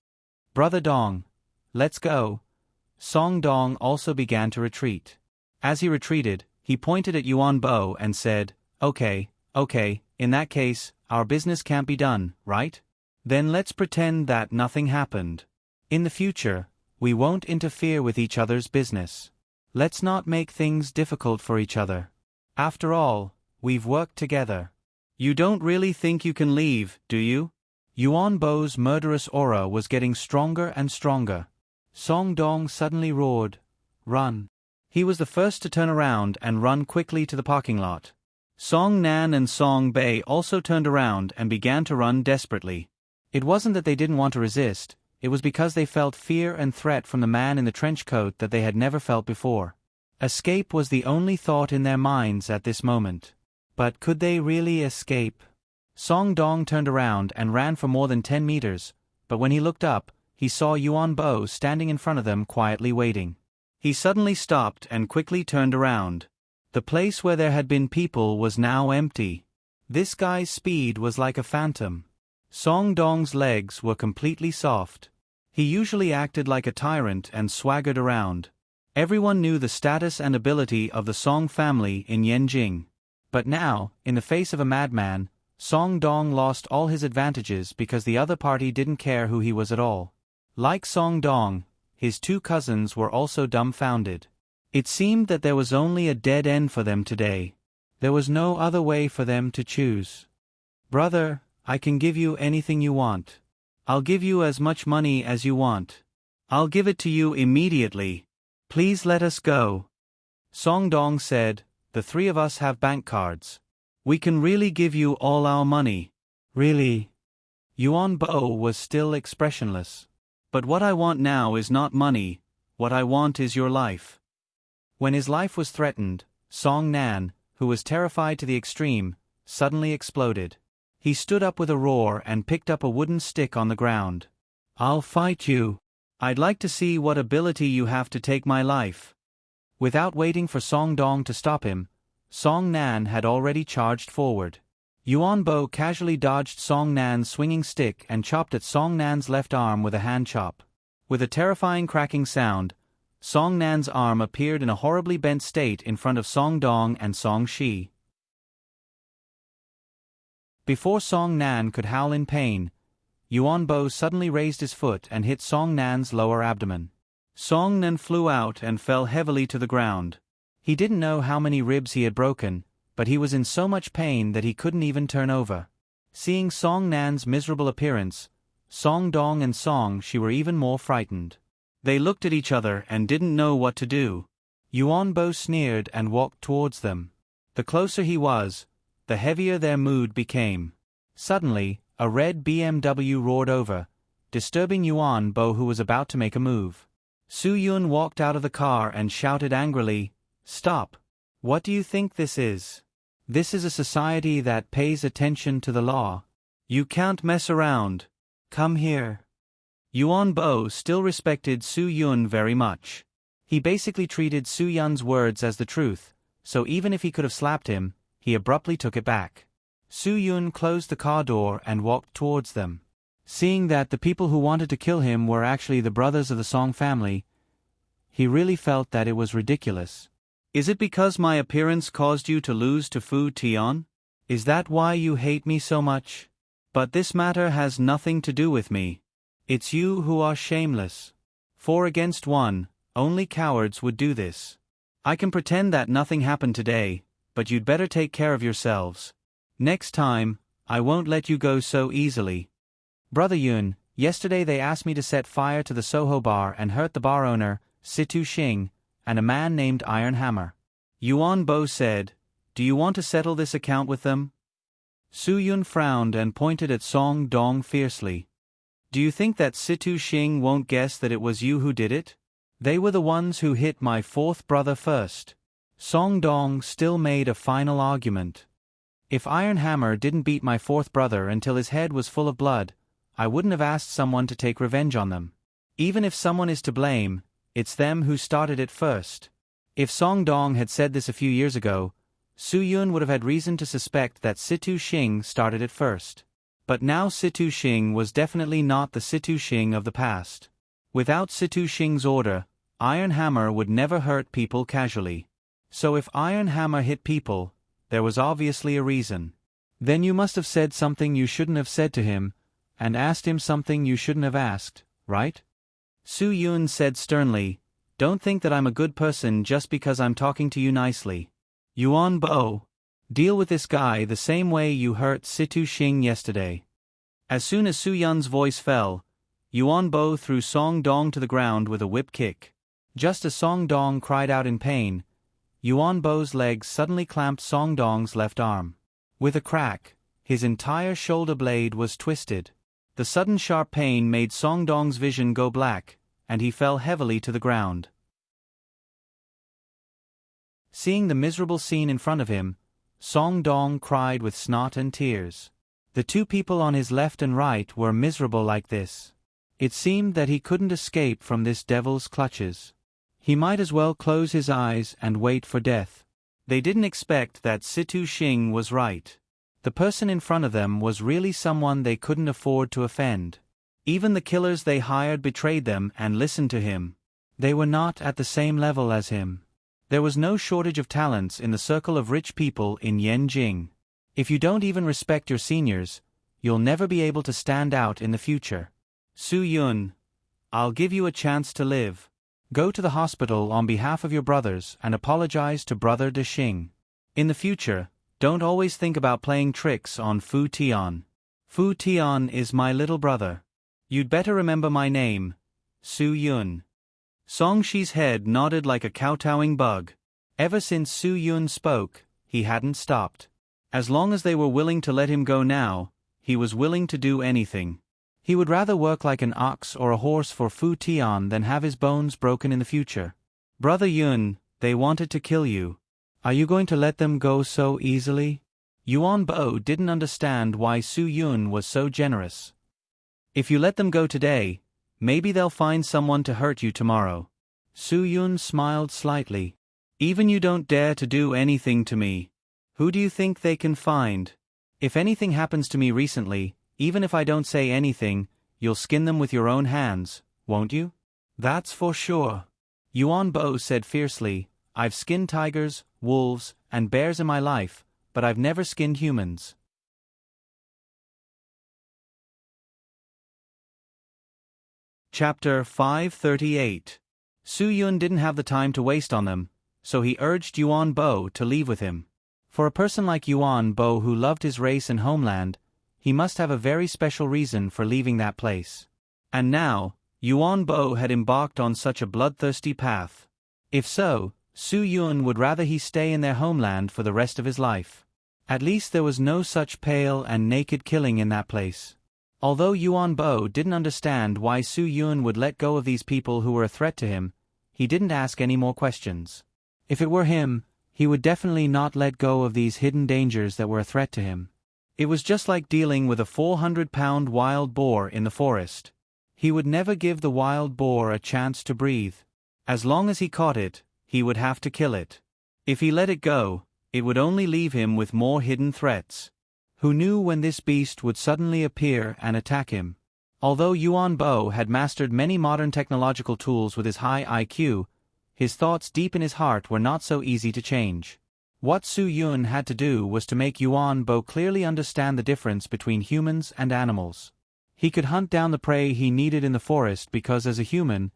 "Brother Dong, let's go." Song Dong also began to retreat. As he retreated, he pointed at Yuanbo and said, Okay, in that case, our business can't be done, right? Then let's pretend that nothing happened. In the future, we won't interfere with each other's business. Let's not make things difficult for each other. After all, we've worked together. You don't really think you can leave, do you?" Yuan Bo's murderous aura was getting stronger and stronger. Song Dong suddenly roared, "Run!" He was the first to turn around and run quickly to the parking lot. Song Nan and Song Bei also turned around and began to run desperately. It wasn't that they didn't want to resist, it was because they felt fear and threat from the man in the trench coat that they had never felt before. Escape was the only thought in their minds at this moment. But could they really escape? Song Dong turned around and ran for more than 10 meters, but when he looked up, he saw Yuan Bo standing in front of them quietly waiting. He suddenly stopped and quickly turned around. The place where there had been people was now empty. This guy's speed was like a phantom. Song Dong's legs were completely soft. He usually acted like a tyrant and swaggered around. Everyone knew the status and ability of the Song family in Yanjing. But now, in the face of a madman, Song Dong lost all his advantages because the other party didn't care who he was at all. Like Song Dong, his two cousins were also dumbfounded. It seemed that there was only a dead end for them today. There was no other way for them to choose. "Brother, I can give you anything you want. I'll give you as much money as you want. I'll give it to you immediately. Please let us go." Song Dong said, "The three of us have bank cards. We can really give you all our money." "Really?" Yuan Bo was still expressionless. "But what I want now is not money, what I want is your life." When his life was threatened, Song Nan, who was terrified to the extreme, suddenly exploded. He stood up with a roar and picked up a wooden stick on the ground. "I'll fight you. I'd like to see what ability you have to take my life." Without waiting for Song Dong to stop him, Song Nan had already charged forward. Yuan Bo casually dodged Song Nan's swinging stick and chopped at Song Nan's left arm with a hand chop. With a terrifying cracking sound, Song Nan's arm appeared in a horribly bent state in front of Song Dong and Song Shi. Before Song Nan could howl in pain, Yuan Bo suddenly raised his foot and hit Song Nan's lower abdomen. Song Nan flew out and fell heavily to the ground. He didn't know how many ribs he had broken, but he was in so much pain that he couldn't even turn over. Seeing Song Nan's miserable appearance, Song Dong and Song Shi were even more frightened. They looked at each other and didn't know what to do. Yuan Bo sneered and walked towards them. The closer he was, the heavier their mood became. Suddenly, a red BMW roared over, disturbing Yuan Bo, who was about to make a move. Su Yun walked out of the car and shouted angrily, "Stop! What do you think this is? This is a society that pays attention to the law. You can't mess around. Come here." Yuan Bo still respected Su Yun very much. He basically treated Su Yun's words as the truth, so even if he could have slapped him, he abruptly took it back. Su Yun closed the car door and walked towards them. Seeing that the people who wanted to kill him were actually the brothers of the Song family, he really felt that it was ridiculous. "Is it because my appearance caused you to lose to Fu Tian? Is that why you hate me so much? But this matter has nothing to do with me. It's you who are shameless. 4 against 1, only cowards would do this. I can pretend that nothing happened today, but you'd better take care of yourselves. Next time, I won't let you go so easily." "Brother Yun, yesterday they asked me to set fire to the Soho bar and hurt the bar owner, Situ Xing, and a man named Iron Hammer." Yuan Bo said, "Do you want to settle this account with them?" Su Yun frowned and pointed at Song Dong fiercely. "Do you think that Situ Xing won't guess that it was you who did it? They were the ones who hit my fourth brother first." Song Dong still made a final argument. "If Iron Hammer didn't beat my fourth brother until his head was full of blood, I wouldn't have asked someone to take revenge on them. Even if someone is to blame, it's them who started it first." If Song Dong had said this a few years ago, Su Yun would have had reason to suspect that Situ Xing started it first. But now Situ Xing was definitely not the Situ Xing of the past. Without Situ Xing's order, Iron Hammer would never hurt people casually. So if Iron Hammer hit people, there was obviously a reason. Then you must have said something you shouldn't have said to him, and asked him something you shouldn't have asked, right? Su Yun said sternly, "Don't think that I'm a good person just because I'm talking to you nicely. Yuan Bo, deal with this guy the same way you hurt Situ Xing yesterday." As soon as Su Yun's voice fell, Yuan Bo threw Song Dong to the ground with a whip kick. Just as Song Dong cried out in pain, Yuan Bo's legs suddenly clamped Song Dong's left arm. With a crack, his entire shoulder blade was twisted. The sudden sharp pain made Song Dong's vision go black, and he fell heavily to the ground. Seeing the miserable scene in front of him, Song Dong cried with snot and tears. The two people on his left and right were miserable like this. It seemed that he couldn't escape from this devil's clutches. He might as well close his eyes and wait for death. They didn't expect that Situ Xing was right. The person in front of them was really someone they couldn't afford to offend. Even the killers they hired betrayed them and listened to him. They were not at the same level as him. There was no shortage of talents in the circle of rich people in Yanjing. If you don't even respect your seniors, you'll never be able to stand out in the future. Su Yun, I'll give you a chance to live. Go to the hospital on behalf of your brothers and apologize to Brother De Xing. In the future, don't always think about playing tricks on Fu Tian. Fu Tian is my little brother. You'd better remember my name, Su Yun. Song Shi's head nodded like a kowtowing bug. Ever since Su Yun spoke, he hadn't stopped. As long as they were willing to let him go now, he was willing to do anything. He would rather work like an ox or a horse for Fu Tian than have his bones broken in the future. Brother Yun, they wanted to kill you. Are you going to let them go so easily? Yuan Bo didn't understand why Su Yun was so generous. If you let them go today, maybe they'll find someone to hurt you tomorrow. Su Yun smiled slightly. Even you don't dare to do anything to me. Who do you think they can find? If anything happens to me recently, even if I don't say anything, you'll skin them with your own hands, won't you? That's for sure. Yuan Bo said fiercely, I've skinned tigers, wolves, and bears in my life, but I've never skinned humans. Chapter 538. Su Yun didn't have the time to waste on them, so he urged Yuan Bo to leave with him. For a person like Yuan Bo who loved his race and homeland, he must have a very special reason for leaving that place. And now, Yuan Bo had embarked on such a bloodthirsty path. If so, Su Yun would rather he stay in their homeland for the rest of his life. At least there was no such pale and naked killing in that place. Although Yuan Bo didn't understand why Su Yun would let go of these people who were a threat to him, he didn't ask any more questions. If it were him, he would definitely not let go of these hidden dangers that were a threat to him. It was just like dealing with a 400-pound wild boar in the forest. He would never give the wild boar a chance to breathe. As long as he caught it, he would have to kill it. If he let it go, it would only leave him with more hidden threats. Who knew when this beast would suddenly appear and attack him? Although Yuan Bo had mastered many modern technological tools with his high IQ, his thoughts deep in his heart were not so easy to change. What Su Yun had to do was to make Yuan Bo clearly understand the difference between humans and animals. He could hunt down the prey he needed in the forest because as a human,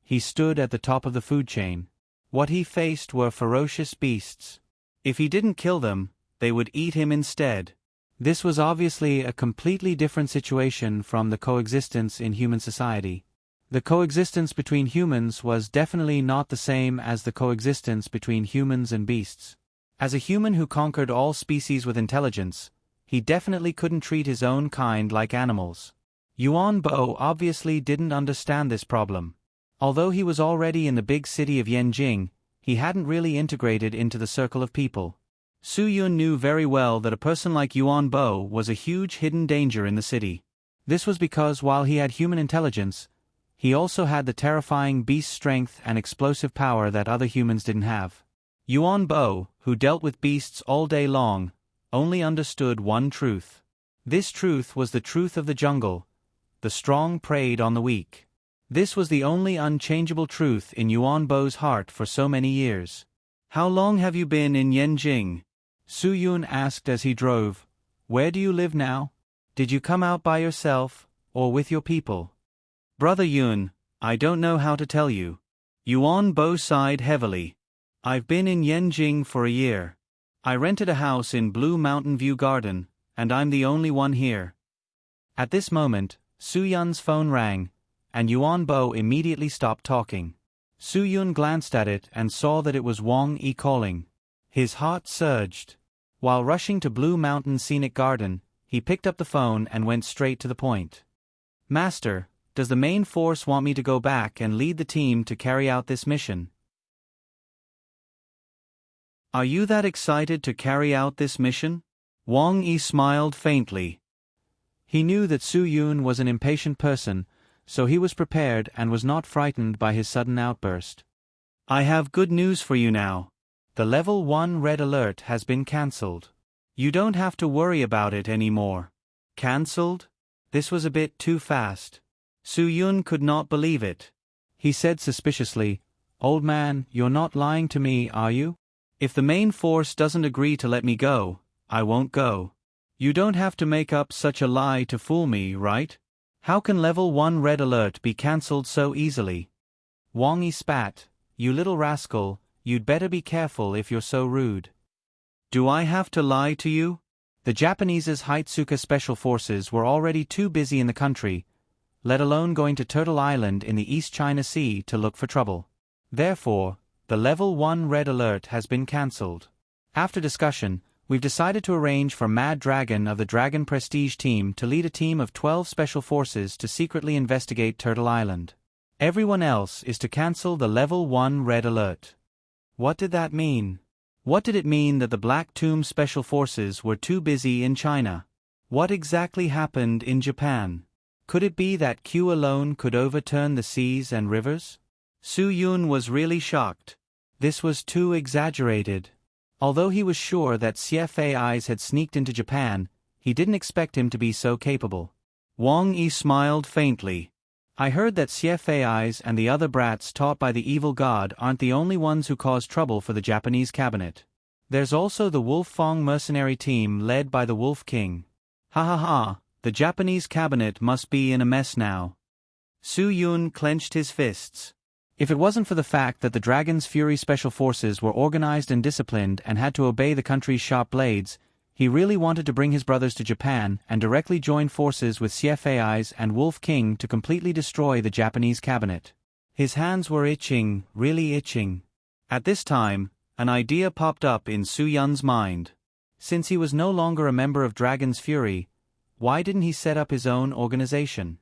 he stood at the top of the food chain. What he faced were ferocious beasts. If he didn't kill them, they would eat him instead. This was obviously a completely different situation from the coexistence in human society. The coexistence between humans was definitely not the same as the coexistence between humans and beasts. As a human who conquered all species with intelligence, he definitely couldn't treat his own kind like animals. Yuan Bo obviously didn't understand this problem. Although he was already in the big city of Yanjing, he hadn't really integrated into the circle of people. Su Yun knew very well that a person like Yuan Bo was a huge hidden danger in the city. This was because while he had human intelligence, he also had the terrifying beast strength and explosive power that other humans didn't have. Yuan Bo, who dealt with beasts all day long, only understood one truth. This truth was the truth of the jungle. The strong preyed on the weak. This was the only unchangeable truth in Yuan Bo's heart for so many years. How long have you been in Yanjing? Su Yun asked as he drove. Where do you live now? Did you come out by yourself, or with your people? Brother Yun, I don't know how to tell you. Yuan Bo sighed heavily. I've been in Yanjing for a year. I rented a house in Blue Mountain View Garden, and I'm the only one here. At this moment, Su Yun's phone rang, and Yuan Bo immediately stopped talking. Su Yun glanced at it and saw that it was Wang Yi calling. His heart surged. While rushing to Blue Mountain Scenic Garden, he picked up the phone and went straight to the point. Master, does the main force want me to go back and lead the team to carry out this mission? Are you that excited to carry out this mission? Wang Yi smiled faintly. He knew that Su Yun was an impatient person, so he was prepared and was not frightened by his sudden outburst. I have good news for you now. The Level 1 red alert has been cancelled. You don't have to worry about it anymore. Cancelled? This was a bit too fast. Su Yun could not believe it. He said suspiciously, Old man, you're not lying to me, are you? If the main force doesn't agree to let me go, I won't go. You don't have to make up such a lie to fool me, right? How can Level 1 red alert be cancelled so easily? Wang Yi spat, You little rascal, you'd better be careful if you're so rude. Do I have to lie to you? The Japanese's Hitsuka Special Forces were already too busy in the country, let alone going to Turtle Island in the East China Sea to look for trouble. Therefore, the Level 1 red alert has been cancelled. After discussion, we've decided to arrange for Mad Dragon of the Dragon Prestige team to lead a team of 12 special forces to secretly investigate Turtle Island. Everyone else is to cancel the Level 1 red alert. What did that mean? What did it mean that the Black Tomb Special Forces were too busy in China? What exactly happened in Japan? Could it be that Q alone could overturn the seas and rivers? Su Yun was really shocked. This was too exaggerated. Although he was sure that CFAIs had sneaked into Japan, he didn't expect him to be so capable. Wang Yi smiled faintly. I heard that CFAIs and the other brats taught by the evil god aren't the only ones who cause trouble for the Japanese cabinet. There's also the Wolf Fong mercenary team led by the Wolf King. Ha ha ha, the Japanese cabinet must be in a mess now. Su Yun clenched his fists. If it wasn't for the fact that the Dragon's Fury Special Forces were organized and disciplined and had to obey the country's sharp blades, he really wanted to bring his brothers to Japan and directly join forces with CFAIs and Wolf King to completely destroy the Japanese cabinet. His hands were itching, really itching. At this time, an idea popped up in Su Yun's mind. Since he was no longer a member of Dragon's Fury, why didn't he set up his own organization?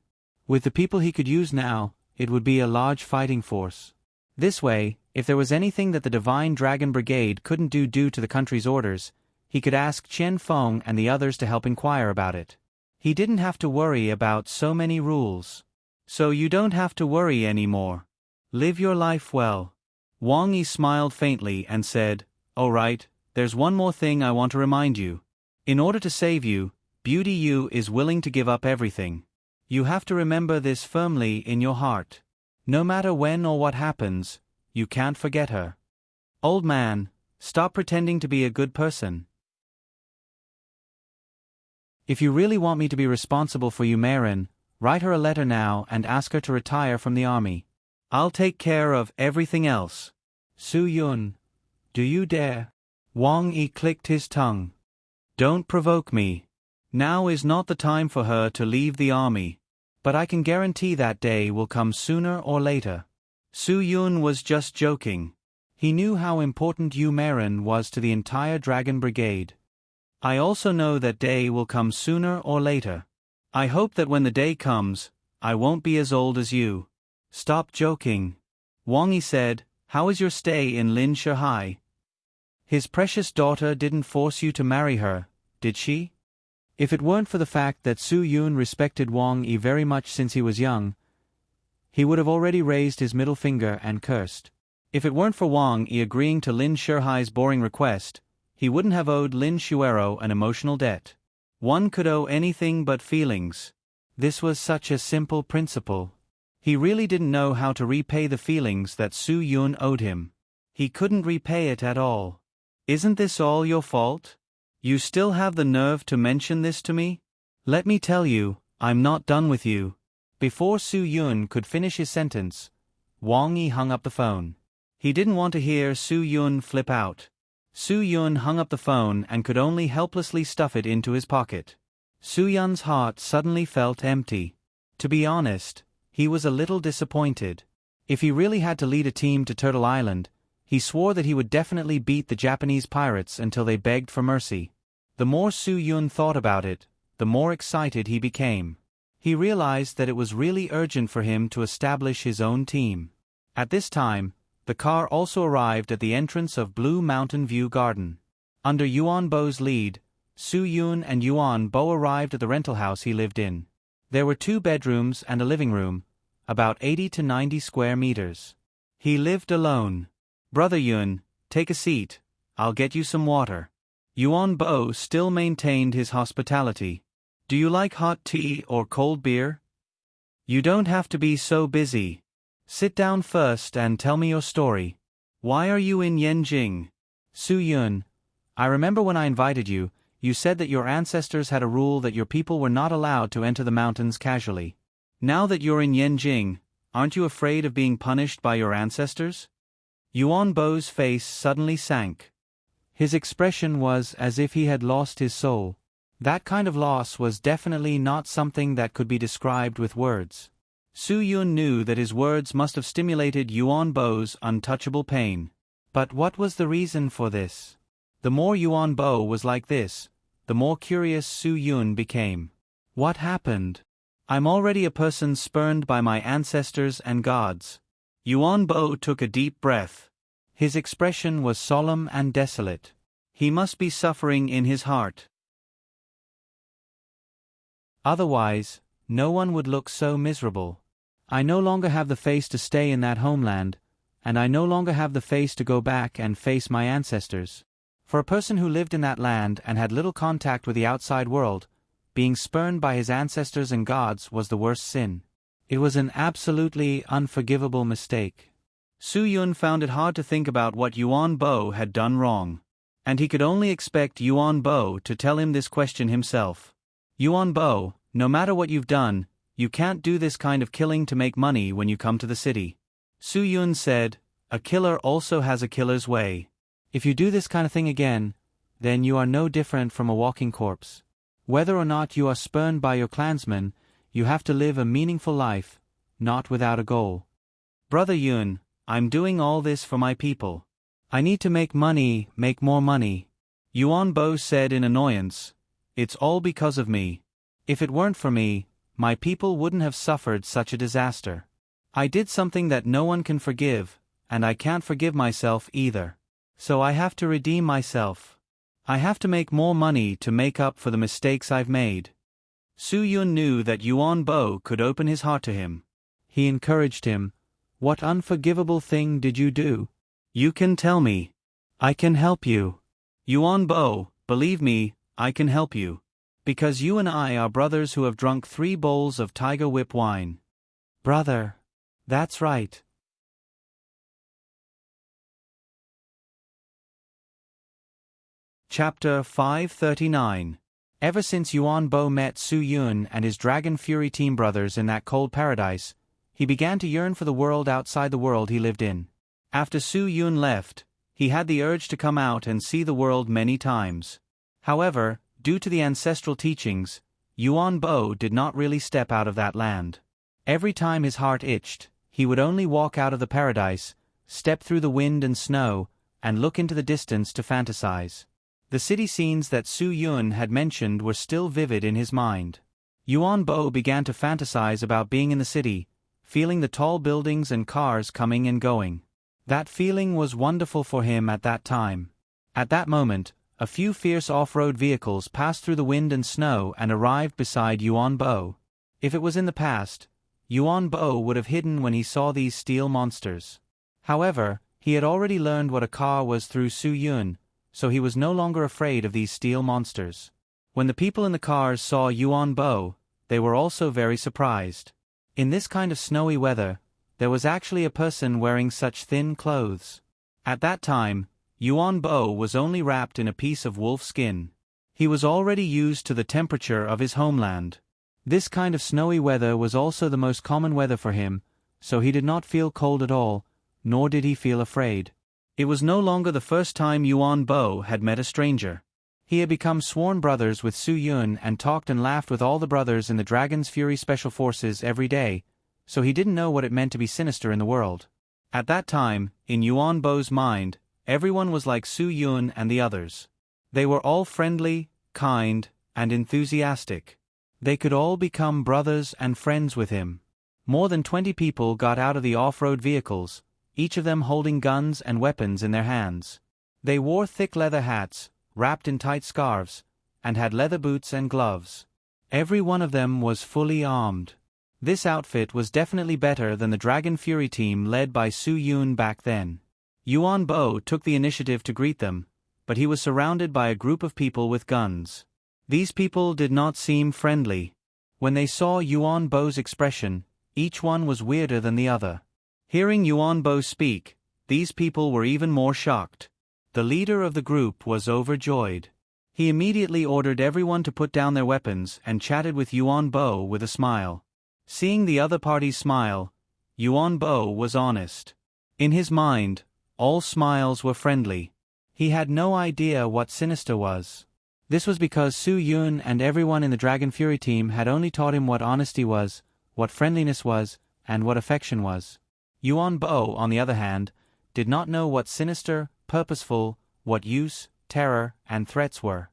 With the people he could use now, it would be a large fighting force. This way, if there was anything that the Divine Dragon Brigade couldn't do due to the country's orders, he could ask Chen Feng and the others to help inquire about it. He didn't have to worry about so many rules. So you don't have to worry anymore. Live your life well. Wang Yi smiled faintly and said, All right, there's one more thing I want to remind you. In order to save you, Beauty Yu is willing to give up everything. You have to remember this firmly in your heart. No matter when or what happens, you can't forget her. Old man, stop pretending to be a good person. If you really want me to be responsible for you, Marin, write her a letter now and ask her to retire from the army. I'll take care of everything else. Su Yun, do you dare? Wang Yi clicked his tongue. Don't provoke me. Now is not the time for her to leave the army. But I can guarantee that day will come sooner or later. Su Yun was just joking. He knew how important Yu Marin was to the entire Dragon Brigade. I also know that day will come sooner or later. I hope that when the day comes, I won't be as old as you. Stop joking. Wang Yi said, How is your stay in Lin Shihai? His precious daughter didn't force you to marry her, did she? If it weren't for the fact that Su Yun respected Wang Yi very much since he was young, he would have already raised his middle finger and cursed. If it weren't for Wang Yi agreeing to Lin Shihai's boring request, he wouldn't have owed Lin Shuero an emotional debt. One could owe anything but feelings. This was such a simple principle. He really didn't know how to repay the feelings that Su Yun owed him. He couldn't repay it at all. Isn't this all your fault? You still have the nerve to mention this to me? Let me tell you, I'm not done with you. Before Su Yun could finish his sentence, Wang Yi hung up the phone. He didn't want to hear Su Yun flip out. Su Yun hung up the phone and could only helplessly stuff it into his pocket. Su Yun's heart suddenly felt empty. To be honest, he was a little disappointed. If he really had to lead a team to Turtle Island, he swore that he would definitely beat the Japanese pirates until they begged for mercy. The more Su Yun thought about it, the more excited he became. He realized that it was really urgent for him to establish his own team. At this time, the car also arrived at the entrance of Blue Mountain View Garden. Under Yuan Bo's lead, Su Yun and Yuan Bo arrived at the rental house he lived in. There were 2 bedrooms and a living room, about 80 to 90 square meters. He lived alone. "Brother Yun, take a seat, I'll get you some water." Yuan Bo still maintained his hospitality. "Do you like hot tea or cold beer? You don't have to be so busy. Sit down first and tell me your story. Why are you in Yenjing?" "Su Yun, I remember when I invited you, you said that your ancestors had a rule that your people were not allowed to enter the mountains casually. Now that you're in Yenjing, aren't you afraid of being punished by your ancestors?" Yuan Bo's face suddenly sank. His expression was as if he had lost his soul. That kind of loss was definitely not something that could be described with words. Su Yun knew that his words must have stimulated Yuan Bo's untouchable pain. But what was the reason for this? The more Yuan Bo was like this, the more curious Su Yun became. What happened? "I'm already a person spurned by my ancestors and gods." Yuan Bo took a deep breath. His expression was solemn and desolate. He must be suffering in his heart. Otherwise, no one would look so miserable. "I no longer have the face to stay in that homeland, and I no longer have the face to go back and face my ancestors." For a person who lived in that land and had little contact with the outside world, being spurned by his ancestors and gods was the worst sin. It was an absolutely unforgivable mistake. Su Yun found it hard to think about what Yuan Bo had done wrong. And he could only expect Yuan Bo to tell him this question himself. "Yuan Bo, no matter what you've done, you can't do this kind of killing to make money when you come to the city." Su Yun said, "A killer also has a killer's way. If you do this kind of thing again, then you are no different from a walking corpse. Whether or not you are spurned by your clansmen, you have to live a meaningful life, not without a goal." "Brother Yun, I'm doing all this for my people. I need to make money, make more money." Yuan Bo said in annoyance, "It's all because of me. If it weren't for me, my people wouldn't have suffered such a disaster. I did something that no one can forgive, and I can't forgive myself either. So I have to redeem myself. I have to make more money to make up for the mistakes I've made." Su Yun knew that Yuan Bo could open his heart to him. He encouraged him. "What unforgivable thing did you do? You can tell me. I can help you." "Yuan Bo, believe me, I can help you. Because you and I are brothers who have drunk 3 bowls of Tiger Whip wine." "Brother. That's right." Chapter 539. Ever since Yuan Bo met Su Yun and his Dragon Fury team brothers in that cold paradise, he began to yearn for the world outside the world he lived in. After Su Yun left, he had the urge to come out and see the world many times. However, due to the ancestral teachings, Yuan Bo did not really step out of that land. Every time his heart itched, he would only walk out of the paradise, step through the wind and snow, and look into the distance to fantasize. The city scenes that Su Yun had mentioned were still vivid in his mind. Yuan Bo began to fantasize about being in the city, feeling the tall buildings and cars coming and going. That feeling was wonderful for him at that time. At that moment, a few fierce off-road vehicles passed through the wind and snow and arrived beside Yuan Bo. If it was in the past, Yuan Bo would have hidden when he saw these steel monsters. However, he had already learned what a car was through Su Yun, so he was no longer afraid of these steel monsters. When the people in the cars saw Yuan Bo, they were also very surprised. In this kind of snowy weather, there was actually a person wearing such thin clothes. At that time, Yuan Bo was only wrapped in a piece of wolf skin. He was already used to the temperature of his homeland. This kind of snowy weather was also the most common weather for him, so he did not feel cold at all, nor did he feel afraid. It was no longer the first time Yuan Bo had met a stranger. He had become sworn brothers with Su Yun and talked and laughed with all the brothers in the Dragon's Fury Special Forces every day, so he didn't know what it meant to be sinister in the world. At that time, in Yuan Bo's mind, everyone was like Su Yun and the others. They were all friendly, kind, and enthusiastic. They could all become brothers and friends with him. More than 20 people got out of the off-road vehicles, each of them holding guns and weapons in their hands. They wore thick leather hats, wrapped in tight scarves, and had leather boots and gloves. Every one of them was fully armed. This outfit was definitely better than the Dragon Fury team led by Su Yun back then. Yuan Bo took the initiative to greet them, but he was surrounded by a group of people with guns. These people did not seem friendly. When they saw Yuan Bo's expression, each one was weirder than the other. Hearing Yuan Bo speak, these people were even more shocked. The leader of the group was overjoyed. He immediately ordered everyone to put down their weapons and chatted with Yuan Bo with a smile. Seeing the other parties smile, Yuan Bo was honest. In his mind, all smiles were friendly. He had no idea what sinister was. This was because Su Yun and everyone in the Dragon Fury team had only taught him what honesty was, what friendliness was, and what affection was. Yuan Bo, on the other hand, did not know what sinister, purposeful, what use, terror, and threats were.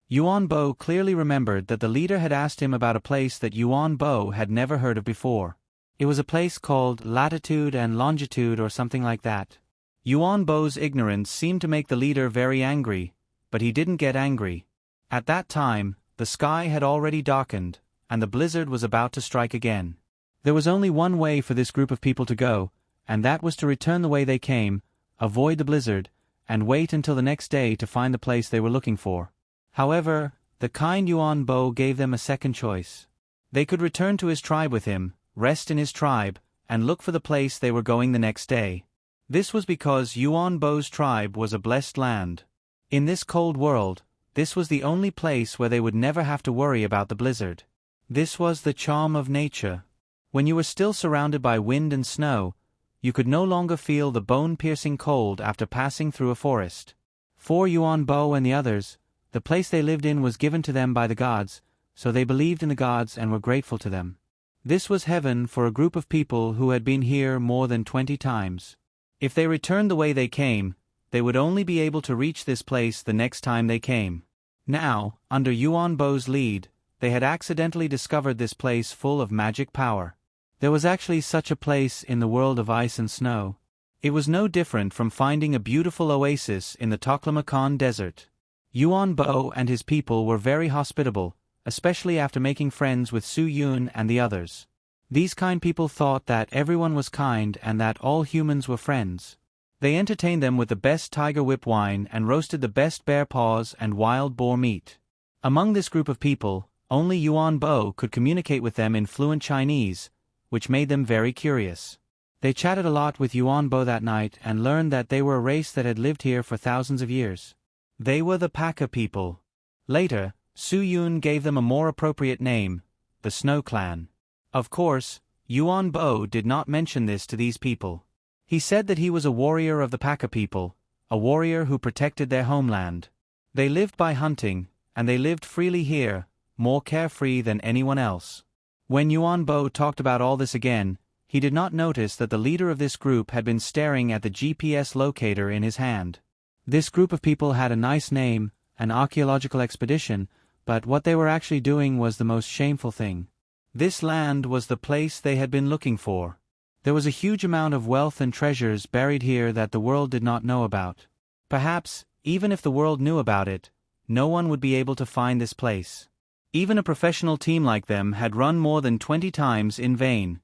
Yuan Bo clearly remembered that the leader had asked him about a place that Yuan Bo had never heard of before. It was a place called Latitude and Longitude or something like that. Yuan Bo's ignorance seemed to make the leader very angry, but he didn't get angry. At that time, the sky had already darkened, and the blizzard was about to strike again. There was only one way for this group of people to go, and that was to return the way they came, avoid the blizzard, and wait until the next day to find the place they were looking for. However, the kind Yuan Bo gave them a second choice. They could return to his tribe with him, rest in his tribe, and look for the place they were going the next day. This was because Yuan Bo's tribe was a blessed land. In this cold world, this was the only place where they would never have to worry about the blizzard. This was the charm of nature. When you were still surrounded by wind and snow, you could no longer feel the bone-piercing cold after passing through a forest. For Yuan Bo and the others, the place they lived in was given to them by the gods, so they believed in the gods and were grateful to them. This was heaven for a group of people who had been here more than 20 times. If they returned the way they came, they would only be able to reach this place the next time they came. Now, under Yuan Bo's lead, they had accidentally discovered this place full of magic power. There was actually such a place in the world of ice and snow. It was no different from finding a beautiful oasis in the Taklamakan desert. Yuan Bo and his people were very hospitable, especially after making friends with Su Yun and the others. These kind people thought that everyone was kind and that all humans were friends. They entertained them with the best tiger whip wine and roasted the best bear paws and wild boar meat. Among this group of people, only Yuan Bo could communicate with them in fluent Chinese, which made them very curious. They chatted a lot with Yuan Bo that night and learned that they were a race that had lived here for thousands of years. They were the Paka people. Later, Su Yun gave them a more appropriate name, the Snow Clan. Of course, Yuan Bo did not mention this to these people. He said that he was a warrior of the Paka people, a warrior who protected their homeland. They lived by hunting, and they lived freely here, more carefree than anyone else. When Yuan Bo talked about all this again, he did not notice that the leader of this group had been staring at the GPS locator in his hand. This group of people had a nice name, an archaeological expedition, but what they were actually doing was the most shameful thing. This land was the place they had been looking for. There was a huge amount of wealth and treasures buried here that the world did not know about. Perhaps, even if the world knew about it, no one would be able to find this place. Even a professional team like them had run more than 20 times in vain.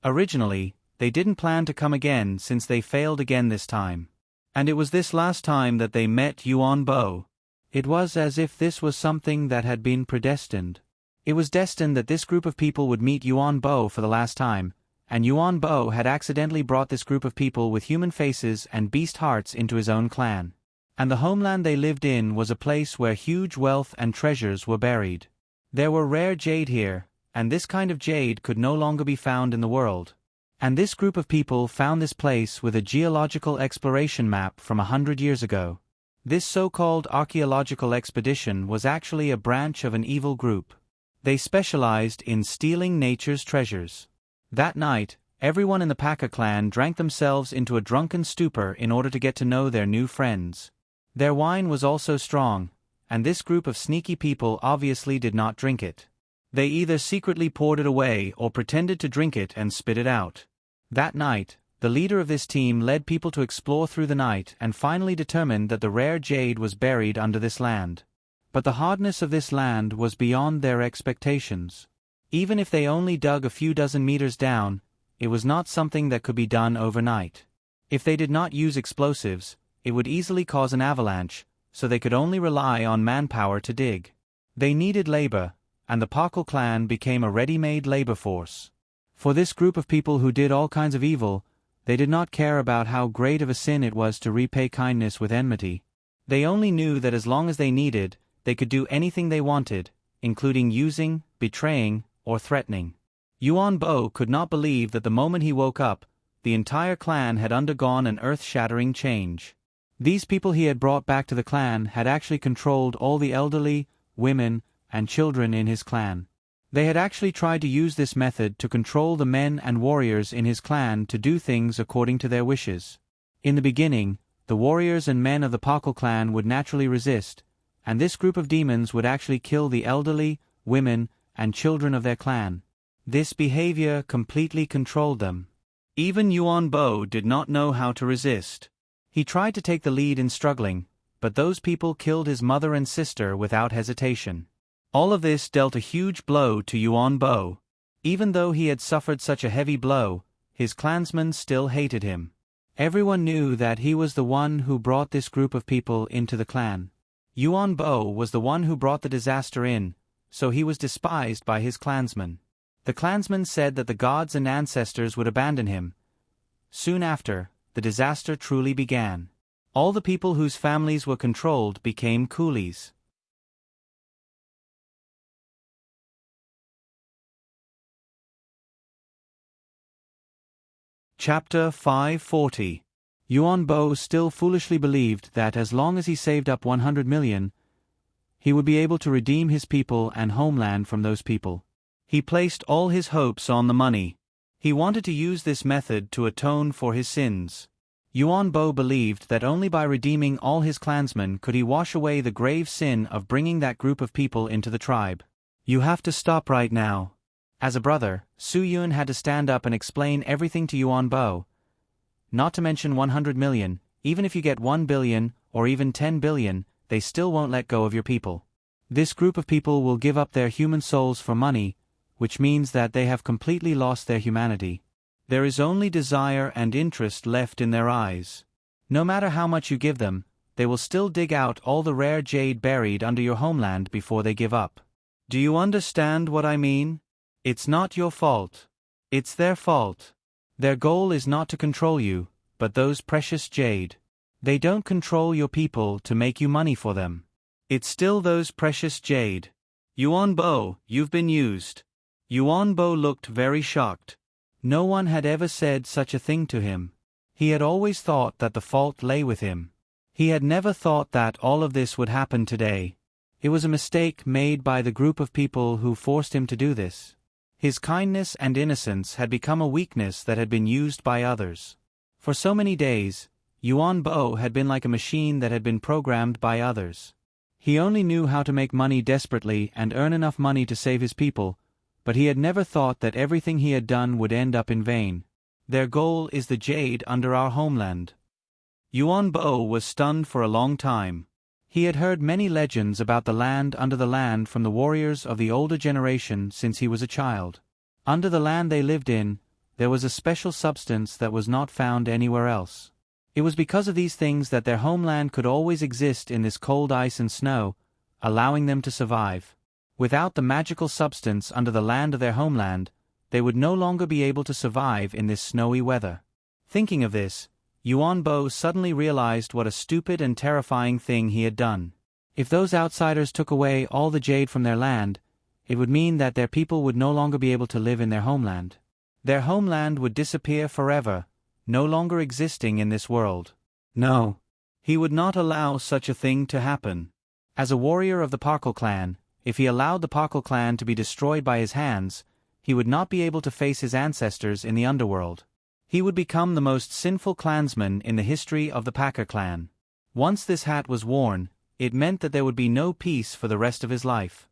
Originally, they didn't plan to come again since they failed again this time. And it was this last time that they met Yuan Bo. It was as if this was something that had been predestined. It was destined that this group of people would meet Yuan Bo for the last time, and Yuan Bo had accidentally brought this group of people with human faces and beast hearts into his own clan. And the homeland they lived in was a place where huge wealth and treasures were buried. There were rare jade here, and this kind of jade could no longer be found in the world. And this group of people found this place with a geological exploration map from 100 years ago. This so-called archaeological expedition was actually a branch of an evil group. They specialized in stealing nature's treasures. That night, everyone in the Paka clan drank themselves into a drunken stupor in order to get to know their new friends. Their wine was also strong, and this group of sneaky people obviously did not drink it. They either secretly poured it away or pretended to drink it and spit it out. That night, the leader of this team led people to explore through the night and finally determined that the rare jade was buried under this land. But the hardness of this land was beyond their expectations. Even if they only dug a few dozen meters down, it was not something that could be done overnight. If they did not use explosives, it would easily cause an avalanche, so they could only rely on manpower to dig. They needed labor, and the Pakal clan became a ready-made labor force. For this group of people who did all kinds of evil, they did not care about how great of a sin it was to repay kindness with enmity. They only knew that as long as they needed, they could do anything they wanted, including using, betraying, or threatening. Yuan Bo could not believe that the moment he woke up, the entire clan had undergone an earth-shattering change. These people he had brought back to the clan had actually controlled all the elderly, women, and children in his clan. They had actually tried to use this method to control the men and warriors in his clan to do things according to their wishes. In the beginning, the warriors and men of the Pakal clan would naturally resist, and this group of demons would actually kill the elderly, women, and children of their clan. This behavior completely controlled them. Even Yuan Bo did not know how to resist. He tried to take the lead in struggling, but those people killed his mother and sister without hesitation. All of this dealt a huge blow to Yuan Bo. Even though he had suffered such a heavy blow, his clansmen still hated him. Everyone knew that he was the one who brought this group of people into the clan. Yuan Bo was the one who brought the disaster in, so he was despised by his clansmen. The clansmen said that the gods and ancestors would abandon him. Soon after, the disaster truly began. All the people whose families were controlled became coolies. Chapter 540. Yuan Bo still foolishly believed that as long as he saved up 100 million, he would be able to redeem his people and homeland from those people. He placed all his hopes on the money. He wanted to use this method to atone for his sins. Yuan Bo believed that only by redeeming all his clansmen could he wash away the grave sin of bringing that group of people into the tribe. "You have to stop right now." As a brother, Su Yun had to stand up and explain everything to Yuan Bo. Not to mention 100 million, even if you get 1 billion, or even 10 billion, they still won't let go of your people. This group of people will give up their human souls for money, which means that they have completely lost their humanity. There is only desire and interest left in their eyes. No matter how much you give them, they will still dig out all the rare jade buried under your homeland before they give up. Do you understand what I mean? It's not your fault. It's their fault. Their goal is not to control you, but those precious jade. They don't control your people to make you money for them. It's still those precious jade. Yuan Bo, you've been used. Yuan Bo looked very shocked. No one had ever said such a thing to him. He had always thought that the fault lay with him. He had never thought that all of this would happen today. It was a mistake made by the group of people who forced him to do this. His kindness and innocence had become a weakness that had been used by others. For so many days, Yuan Bo had been like a machine that had been programmed by others. He only knew how to make money desperately and earn enough money to save his people, but he had never thought that everything he had done would end up in vain. Their goal is the jade under our homeland. Yuan Bo was stunned for a long time. He had heard many legends about the land under the land from the warriors of the older generation since he was a child. Under the land they lived in, there was a special substance that was not found anywhere else. It was because of these things that their homeland could always exist in this cold ice and snow, allowing them to survive. Without the magical substance under the land of their homeland, they would no longer be able to survive in this snowy weather. Thinking of this, Yuan Bo suddenly realized what a stupid and terrifying thing he had done. If those outsiders took away all the jade from their land, it would mean that their people would no longer be able to live in their homeland. Their homeland would disappear forever, no longer existing in this world. No. He would not allow such a thing to happen. As a warrior of the Parkle clan, if he allowed the Parkle clan to be destroyed by his hands, he would not be able to face his ancestors in the underworld. He would become the most sinful clansman in the history of the Packer clan. Once this hat was worn, it meant that there would be no peace for the rest of his life.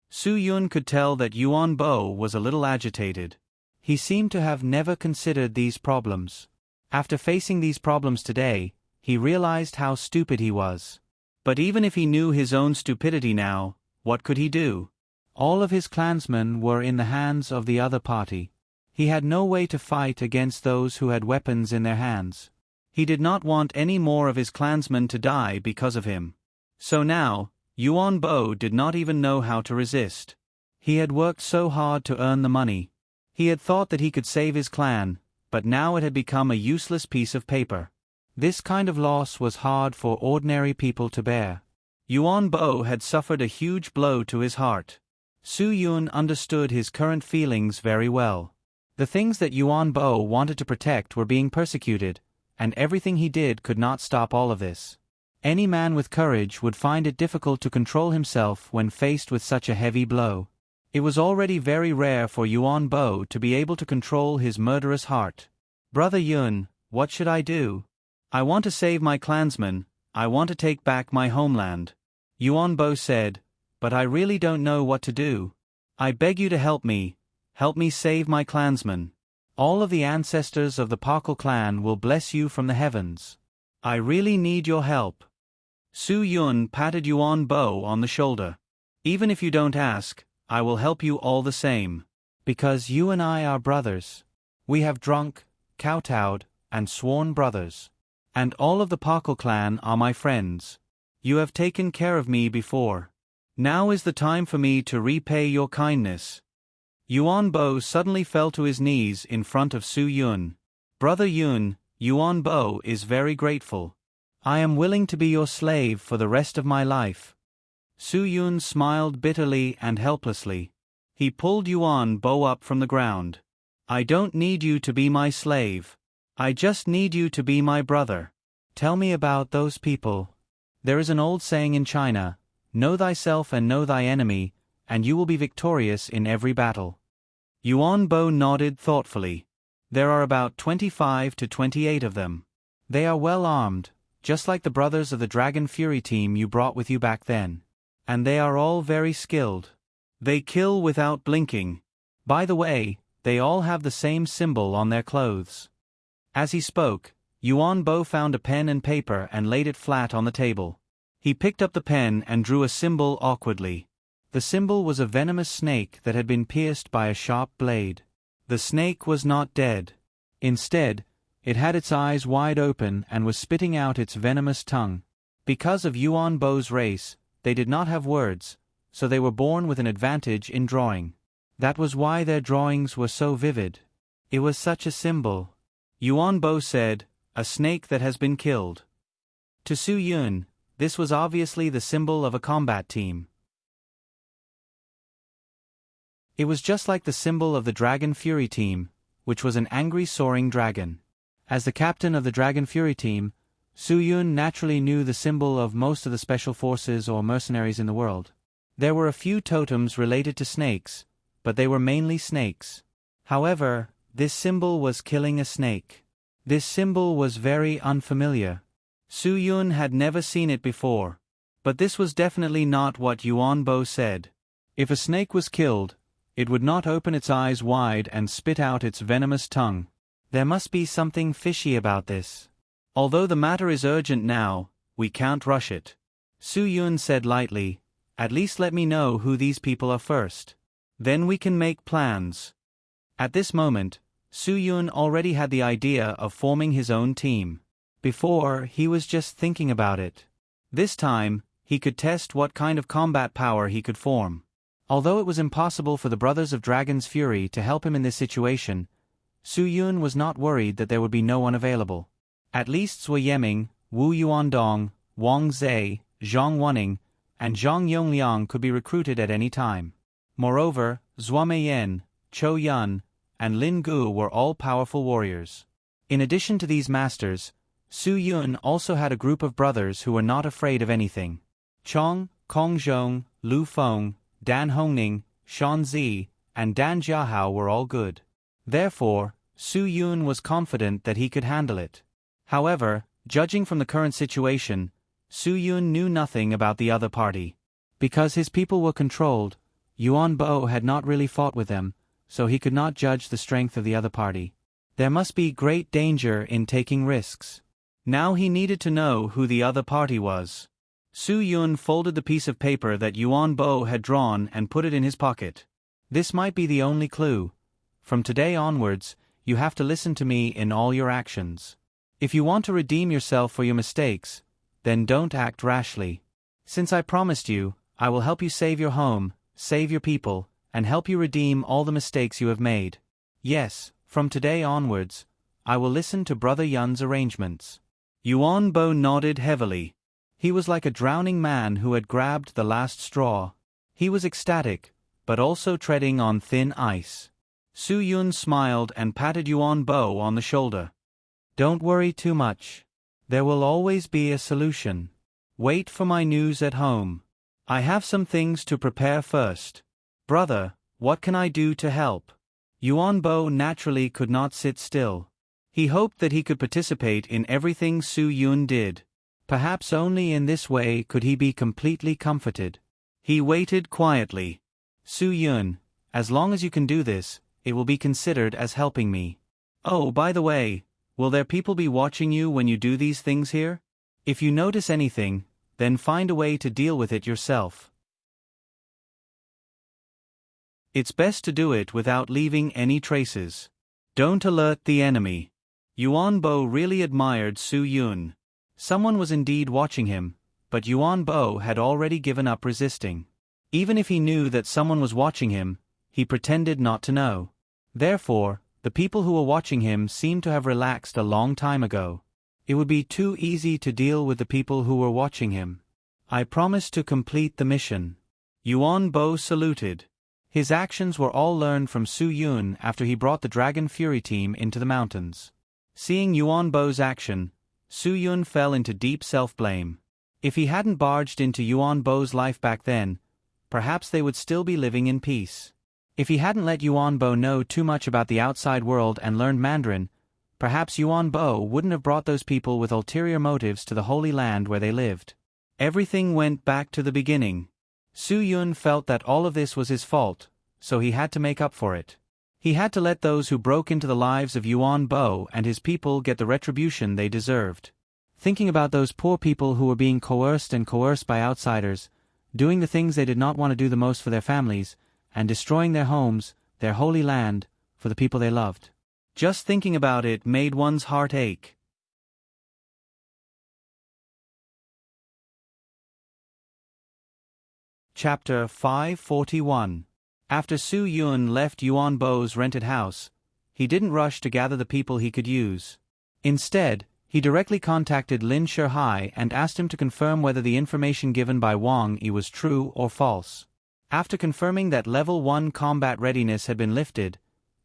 Su Yun could tell that Yuan Bo was a little agitated. He seemed to have never considered these problems. After facing these problems today, he realized how stupid he was. But even if he knew his own stupidity now, what could he do? All of his clansmen were in the hands of the other party. He had no way to fight against those who had weapons in their hands. He did not want any more of his clansmen to die because of him. So now, Yuan Bo did not even know how to resist. He had worked so hard to earn the money. He had thought that he could save his clan, but now it had become a useless piece of paper. This kind of loss was hard for ordinary people to bear. Yuan Bo had suffered a huge blow to his heart. Su Yun understood his current feelings very well. The things that Yuan Bo wanted to protect were being persecuted, and everything he did could not stop all of this. Any man with courage would find it difficult to control himself when faced with such a heavy blow. It was already very rare for Yuan Bo to be able to control his murderous heart. "Brother Yun, what should I do? I want to save my clansmen, I want to take back my homeland," Yuan Bo said, "but I really don't know what to do. I beg you to help me save my clansmen. All of the ancestors of the Parkle clan will bless you from the heavens. I really need your help." Su Yun patted Yuan Bo on the shoulder. "Even if you don't ask, I will help you all the same. Because you and I are brothers. We have drunk, kowtowed, and sworn brothers. And all of the Parkle clan are my friends. You have taken care of me before. Now is the time for me to repay your kindness." Yuan Bo suddenly fell to his knees in front of Su Yun. "Brother Yun, Yuan Bo is very grateful. I am willing to be your slave for the rest of my life." Su Yun smiled bitterly and helplessly. He pulled Yuan Bo up from the ground. "I don't need you to be my slave. I just need you to be my brother. Tell me about those people. There is an old saying in China, 'Know thyself and know thy enemy, and you will be victorious in every battle.'" Yuan Bo nodded thoughtfully. "There are about 25 to 28 of them. They are well armed, just like the brothers of the Dragon Fury team you brought with you back then. And they are all very skilled. They kill without blinking. By the way, they all have the same symbol on their clothes." As he spoke, Yuan Bo found a pen and paper and laid it flat on the table. He picked up the pen and drew a symbol awkwardly. The symbol was a venomous snake that had been pierced by a sharp blade. The snake was not dead. Instead, it had its eyes wide open and was spitting out its venomous tongue. Because of Yuan Bo's race, they did not have words, so they were born with an advantage in drawing. That was why their drawings were so vivid. It was such a symbol. Yuan Bo said, "A snake that has been killed." To Su Yun, this was obviously the symbol of a combat team. It was just like the symbol of the Dragon Fury team, which was an angry soaring dragon. As the captain of the Dragon Fury team, Su Yun naturally knew the symbol of most of the special forces or mercenaries in the world. There were a few totems related to snakes, but they were mainly snakes. However, this symbol was killing a snake. This symbol was very unfamiliar. Su Yun had never seen it before. But this was definitely not what Yuan Bo said. If a snake was killed, it would not open its eyes wide and spit out its venomous tongue. There must be something fishy about this. Although the matter is urgent now, we can't rush it. Su Yun said lightly, "At least let me know who these people are first. Then we can make plans." At this moment, Su Yun already had the idea of forming his own team. Before, he was just thinking about it. This time, he could test what kind of combat power he could form. Although it was impossible for the Brothers of Dragon's Fury to help him in this situation, Su Yun was not worried that there would be no one available. At least Zhou Yeming, Wu Yuandong, Wang Zhe, Zhang Wanning, and Zhang Yongliang could be recruited at any time. Moreover, Zhuameyan, Chou Yun, and Lin Gu were all powerful warriors. In addition to these masters, Su Yun also had a group of brothers who were not afraid of anything. Chong, Kong Zhong, Lu Feng, Dan Hongning, Shan Zi, and Dan Jiahao were all good. Therefore, Su Yun was confident that he could handle it. However, judging from the current situation, Su Yun knew nothing about the other party. Because his people were controlled, Yuan Bo had not really fought with them, so he could not judge the strength of the other party. There must be great danger in taking risks. Now he needed to know who the other party was. Su Yun folded the piece of paper that Yuan Bo had drawn and put it in his pocket. This might be the only clue. From today onwards, you have to listen to me in all your actions. If you want to redeem yourself for your mistakes, then don't act rashly. Since I promised you, I will help you save your home, save your people, and help you redeem all the mistakes you have made. Yes, from today onwards, I will listen to Brother Yun's arrangements. Yuan Bo nodded heavily. He was like a drowning man who had grabbed the last straw. He was ecstatic, but also treading on thin ice. Su Yun smiled and patted Yuan Bo on the shoulder. Don't worry too much. There will always be a solution. Wait for my news at home. I have some things to prepare first. Brother, what can I do to help? Yuan Bo naturally could not sit still. He hoped that he could participate in everything Su Yun did. Perhaps only in this way could he be completely comforted. He waited quietly. Su Yun, as long as you can do this, it will be considered as helping me. Oh, by the way, will there people be watching you when you do these things here? If you notice anything, then find a way to deal with it yourself. It's best to do it without leaving any traces. Don't alert the enemy. Yuan Bo really admired Su Yun. Someone was indeed watching him, but Yuan Bo had already given up resisting. Even if he knew that someone was watching him, he pretended not to know. Therefore, the people who were watching him seemed to have relaxed a long time ago. It would be too easy to deal with the people who were watching him. I promised to complete the mission. Yuan Bo saluted. His actions were all learned from Su Yun after he brought the Dragon Fury team into the mountains. Seeing Yuan Bo's action, Su Yun fell into deep self-blame. If he hadn't barged into Yuan Bo's life back then, perhaps they would still be living in peace. If he hadn't let Yuan Bo know too much about the outside world and learned Mandarin, perhaps Yuan Bo wouldn't have brought those people with ulterior motives to the Holy Land where they lived. Everything went back to the beginning. Su Yun felt that all of this was his fault, so he had to make up for it. He had to let those who broke into the lives of Yuan Bo and his people get the retribution they deserved. Thinking about those poor people who were being coerced by outsiders, doing the things they did not want to do the most for their families, and destroying their homes, their holy land, for the people they loved. Just thinking about it made one's heart ache. Chapter 541. After Su Yun left Yuan Bo's rented house, he didn't rush to gather the people he could use. Instead, he directly contacted Lin Shihai and asked him to confirm whether the information given by Wang Yi was true or false. After confirming that Level 1 combat readiness had been lifted,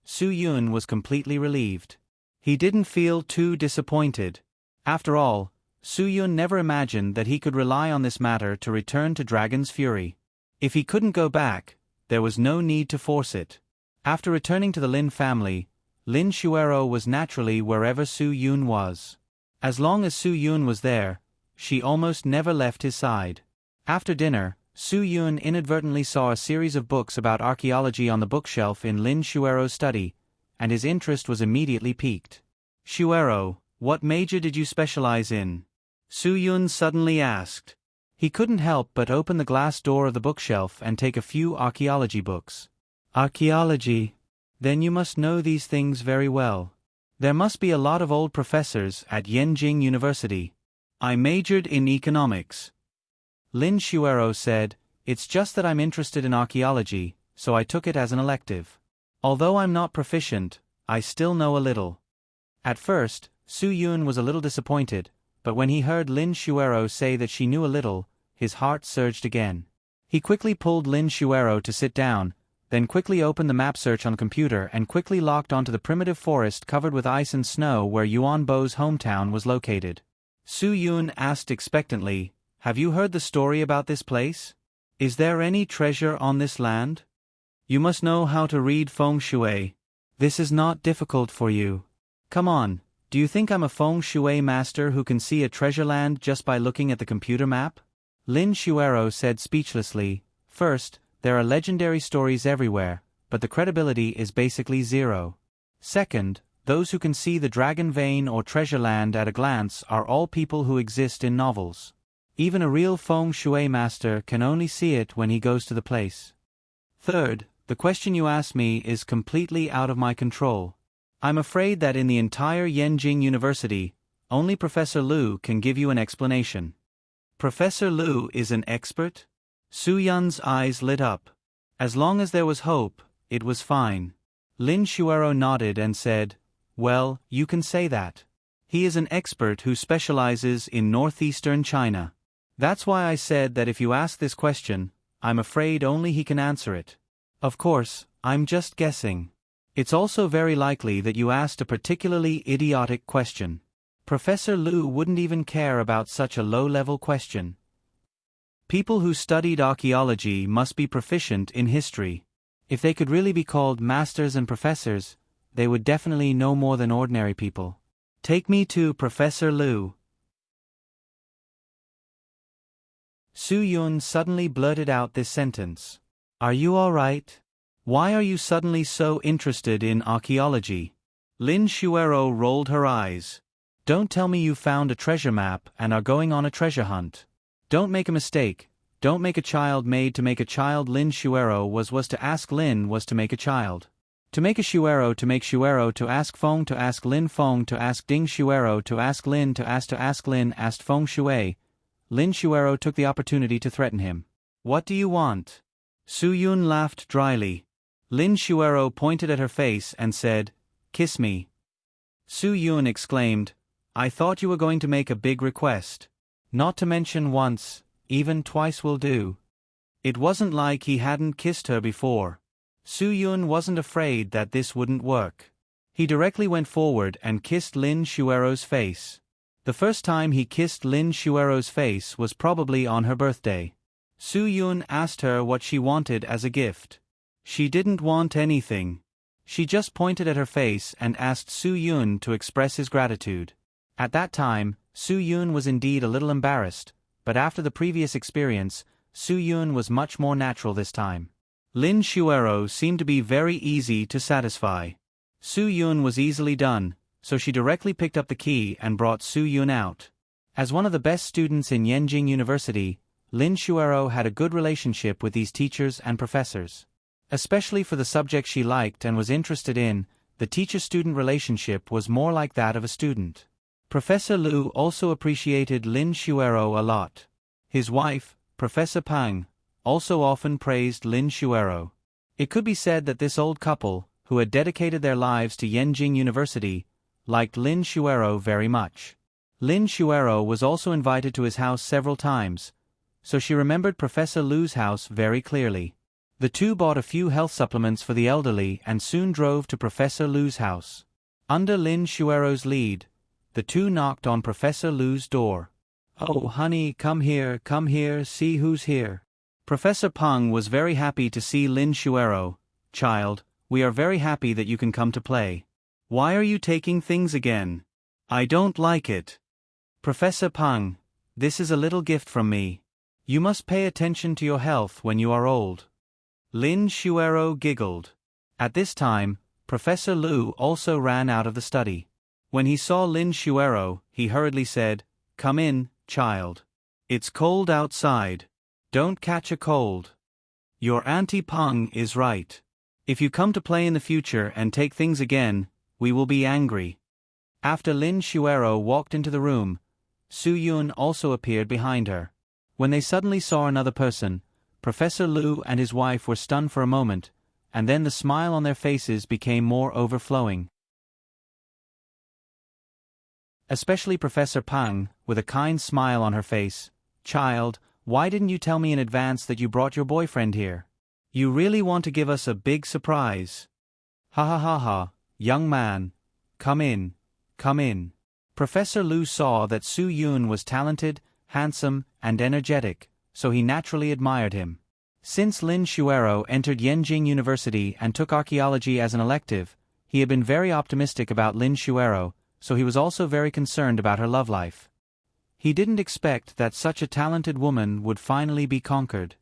Su Yun was completely relieved. He didn't feel too disappointed. After all, Su Yun never imagined that he could rely on this matter to return to Dragon's Fury. If he couldn't go back, there was no need to force it. After returning to the Lin family, Lin Xuero was naturally wherever Su Yun was. As long as Su Yun was there, she almost never left his side. After dinner, Su Yun inadvertently saw a series of books about archaeology on the bookshelf in Lin Xuero's study, and his interest was immediately piqued. Xuero, what major did you specialize in? Su Yun suddenly asked. He couldn't help but open the glass door of the bookshelf and take a few archaeology books. Archaeology? Then you must know these things very well. There must be a lot of old professors at Yenjing University. I majored in economics. Lin Xuero said, it's just that I'm interested in archaeology, so I took it as an elective. Although I'm not proficient, I still know a little. At first, Su Yun was a little disappointed, but when he heard Lin Xuero say that she knew a little, his heart surged again. He quickly pulled Lin Xuero to sit down, then quickly opened the map search on the computer and quickly locked onto the primitive forest covered with ice and snow where Yuan Bo's hometown was located. Su Yun asked expectantly, "Have you heard the story about this place? Is there any treasure on this land? You must know how to read feng shui. This is not difficult for you. Come on, do you think I'm a feng shui master who can see a treasure land just by looking at the computer map?" Lin Xuero said speechlessly, "First, there are legendary stories everywhere, but the credibility is basically zero. Second, those who can see the Dragon Vein or Treasure Land at a glance are all people who exist in novels. Even a real feng shui master can only see it when he goes to the place. Third, the question you asked me is completely out of my control. I'm afraid that in the entire Yenjing University, only Professor Liu can give you an explanation." "Professor Liu is an expert?" Su Yun's eyes lit up. As long as there was hope, it was fine. Lin Xuero nodded and said, "Well, you can say that. He is an expert who specializes in northeastern China. That's why I said that if you ask this question, I'm afraid only he can answer it. Of course, I'm just guessing. It's also very likely that you asked a particularly idiotic question. Professor Liu wouldn't even care about such a low-level question. People who studied archaeology must be proficient in history. If they could really be called masters and professors, they would definitely know more than ordinary people. Take me to Professor Liu." Su Yun suddenly blurted out this sentence. "Are you all right? Why are you suddenly so interested in archaeology?" Lin Xuero rolled her eyes. "Don't tell me you found a treasure map and are going on a treasure hunt. Don't make a mistake. Don't make a child made to make a child." Lin Xuero was to ask Lin was to make a child. To make a Xuero to make Xuero to ask Feng to ask Ding Xuero to ask Lin to ask Lin asked Feng Shui. Lin Xuero took the opportunity to threaten him. "What do you want?" Su Yun laughed dryly. Lin Xuero pointed at her face and said, "Kiss me." Su Yun exclaimed, "I thought you were going to make a big request. Not to mention once, even twice will do." It wasn't like he hadn't kissed her before. Su Yun wasn't afraid that this wouldn't work. He directly went forward and kissed Lin Xuero's face. The first time he kissed Lin Xuero's face was probably on her birthday. Su Yun asked her what she wanted as a gift. She didn't want anything. She just pointed at her face and asked Su Yun to express his gratitude. At that time, Su Yun was indeed a little embarrassed, but after the previous experience, Su Yun was much more natural this time. Lin Xuero seemed to be very easy to satisfy. Su Yun was easily done, so she directly picked up the key and brought Su Yun out. As one of the best students in Yenjing University, Lin Xuero had a good relationship with these teachers and professors. Especially for the subject she liked and was interested in, the teacher-student relationship was more like that of a student. Professor Liu also appreciated Lin Xuero a lot. His wife, Professor Pang, also often praised Lin Xuero. It could be said that this old couple, who had dedicated their lives to Yenjing University, liked Lin Xuero very much. Lin Xuero was also invited to his house several times, so she remembered Professor Liu's house very clearly. The two bought a few health supplements for the elderly and soon drove to Professor Liu's house. Under Lin Xuero's lead, the two knocked on Professor Liu's door. "Oh, honey, come here, see who's here." Professor Peng was very happy to see Lin Xuero. "Child, we are very happy that you can come to play. Why are you taking things again? I don't like it." "Professor Peng, this is a little gift from me. You must pay attention to your health when you are old." Lin Xuero giggled. At this time, Professor Liu also ran out of the study. When he saw Lin Xuero, he hurriedly said, "Come in, child. It's cold outside. Don't catch a cold. Your Auntie Peng is right. If you come to play in the future and take things again, we will be angry." After Lin Xuero walked into the room, Su Yun also appeared behind her. When they suddenly saw another person, Professor Liu and his wife were stunned for a moment, and then the smile on their faces became more overflowing. Especially Professor Pang, with a kind smile on her face. "Child, why didn't you tell me in advance that you brought your boyfriend here? You really want to give us a big surprise? Ha ha ha ha, young man. Come in, come in. Professor Lu saw that Su Yun was talented, handsome, and energetic, so he naturally admired him. Since Lin Xuero entered Yenjing University and took archaeology as an elective, he had been very optimistic about Lin Xuero, so he was also very concerned about her love life. He didn't expect that such a talented woman would finally be conquered.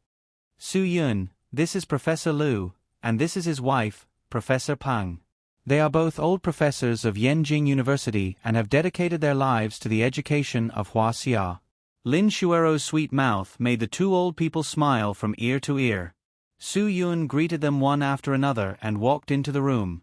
Su Yun, this is Professor Lu, and this is his wife, Professor Pang. They are both old professors of Yenjing University and have dedicated their lives to the education of Huaxia. Lin Xuero's sweet mouth made the two old people smile from ear to ear. Su Yun greeted them one after another and walked into the room.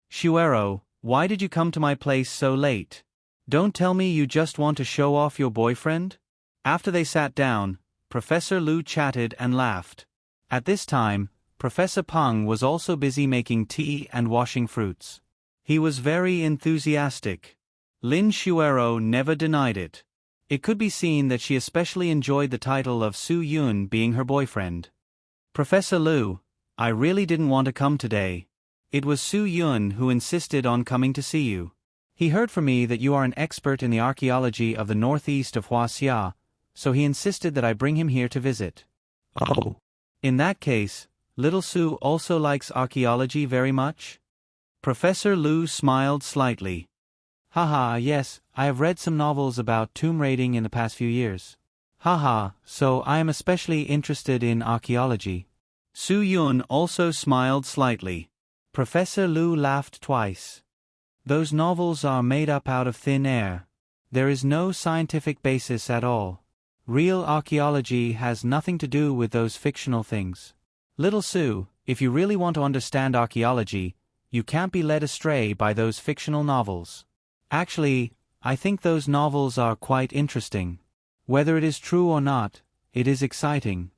Xuero, why did you come to my place so late? Don't tell me you just want to show off your boyfriend? After they sat down, Professor Lu chatted and laughed. At this time, Professor Pang was also busy making tea and washing fruits. He was very enthusiastic. Lin Xuero never denied it. It could be seen that she especially enjoyed the title of Su Yun being her boyfriend. Professor Lu, I really didn't want to come today. It was Su Yun who insisted on coming to see you. He heard from me that you are an expert in the archaeology of the northeast of Huaxia, so he insisted that I bring him here to visit. Oh. In that case, little Su also likes archaeology very much? Professor Lu smiled slightly. Haha, yes, I have read some novels about tomb raiding in the past few years. Haha, so I am especially interested in archaeology. Su Yun also smiled slightly. Professor Lu laughed twice. Those novels are made up out of thin air. There is no scientific basis at all. Real archaeology has nothing to do with those fictional things. Little Su, if you really want to understand archaeology, you can't be led astray by those fictional novels. Actually, I think those novels are quite interesting. Whether it is true or not, it is exciting.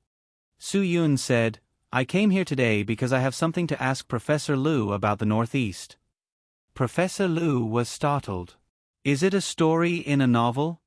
Su Yun said, I came here today because I have something to ask Professor Lu about the Northeast. Professor Lu was startled. Is it a story in a novel?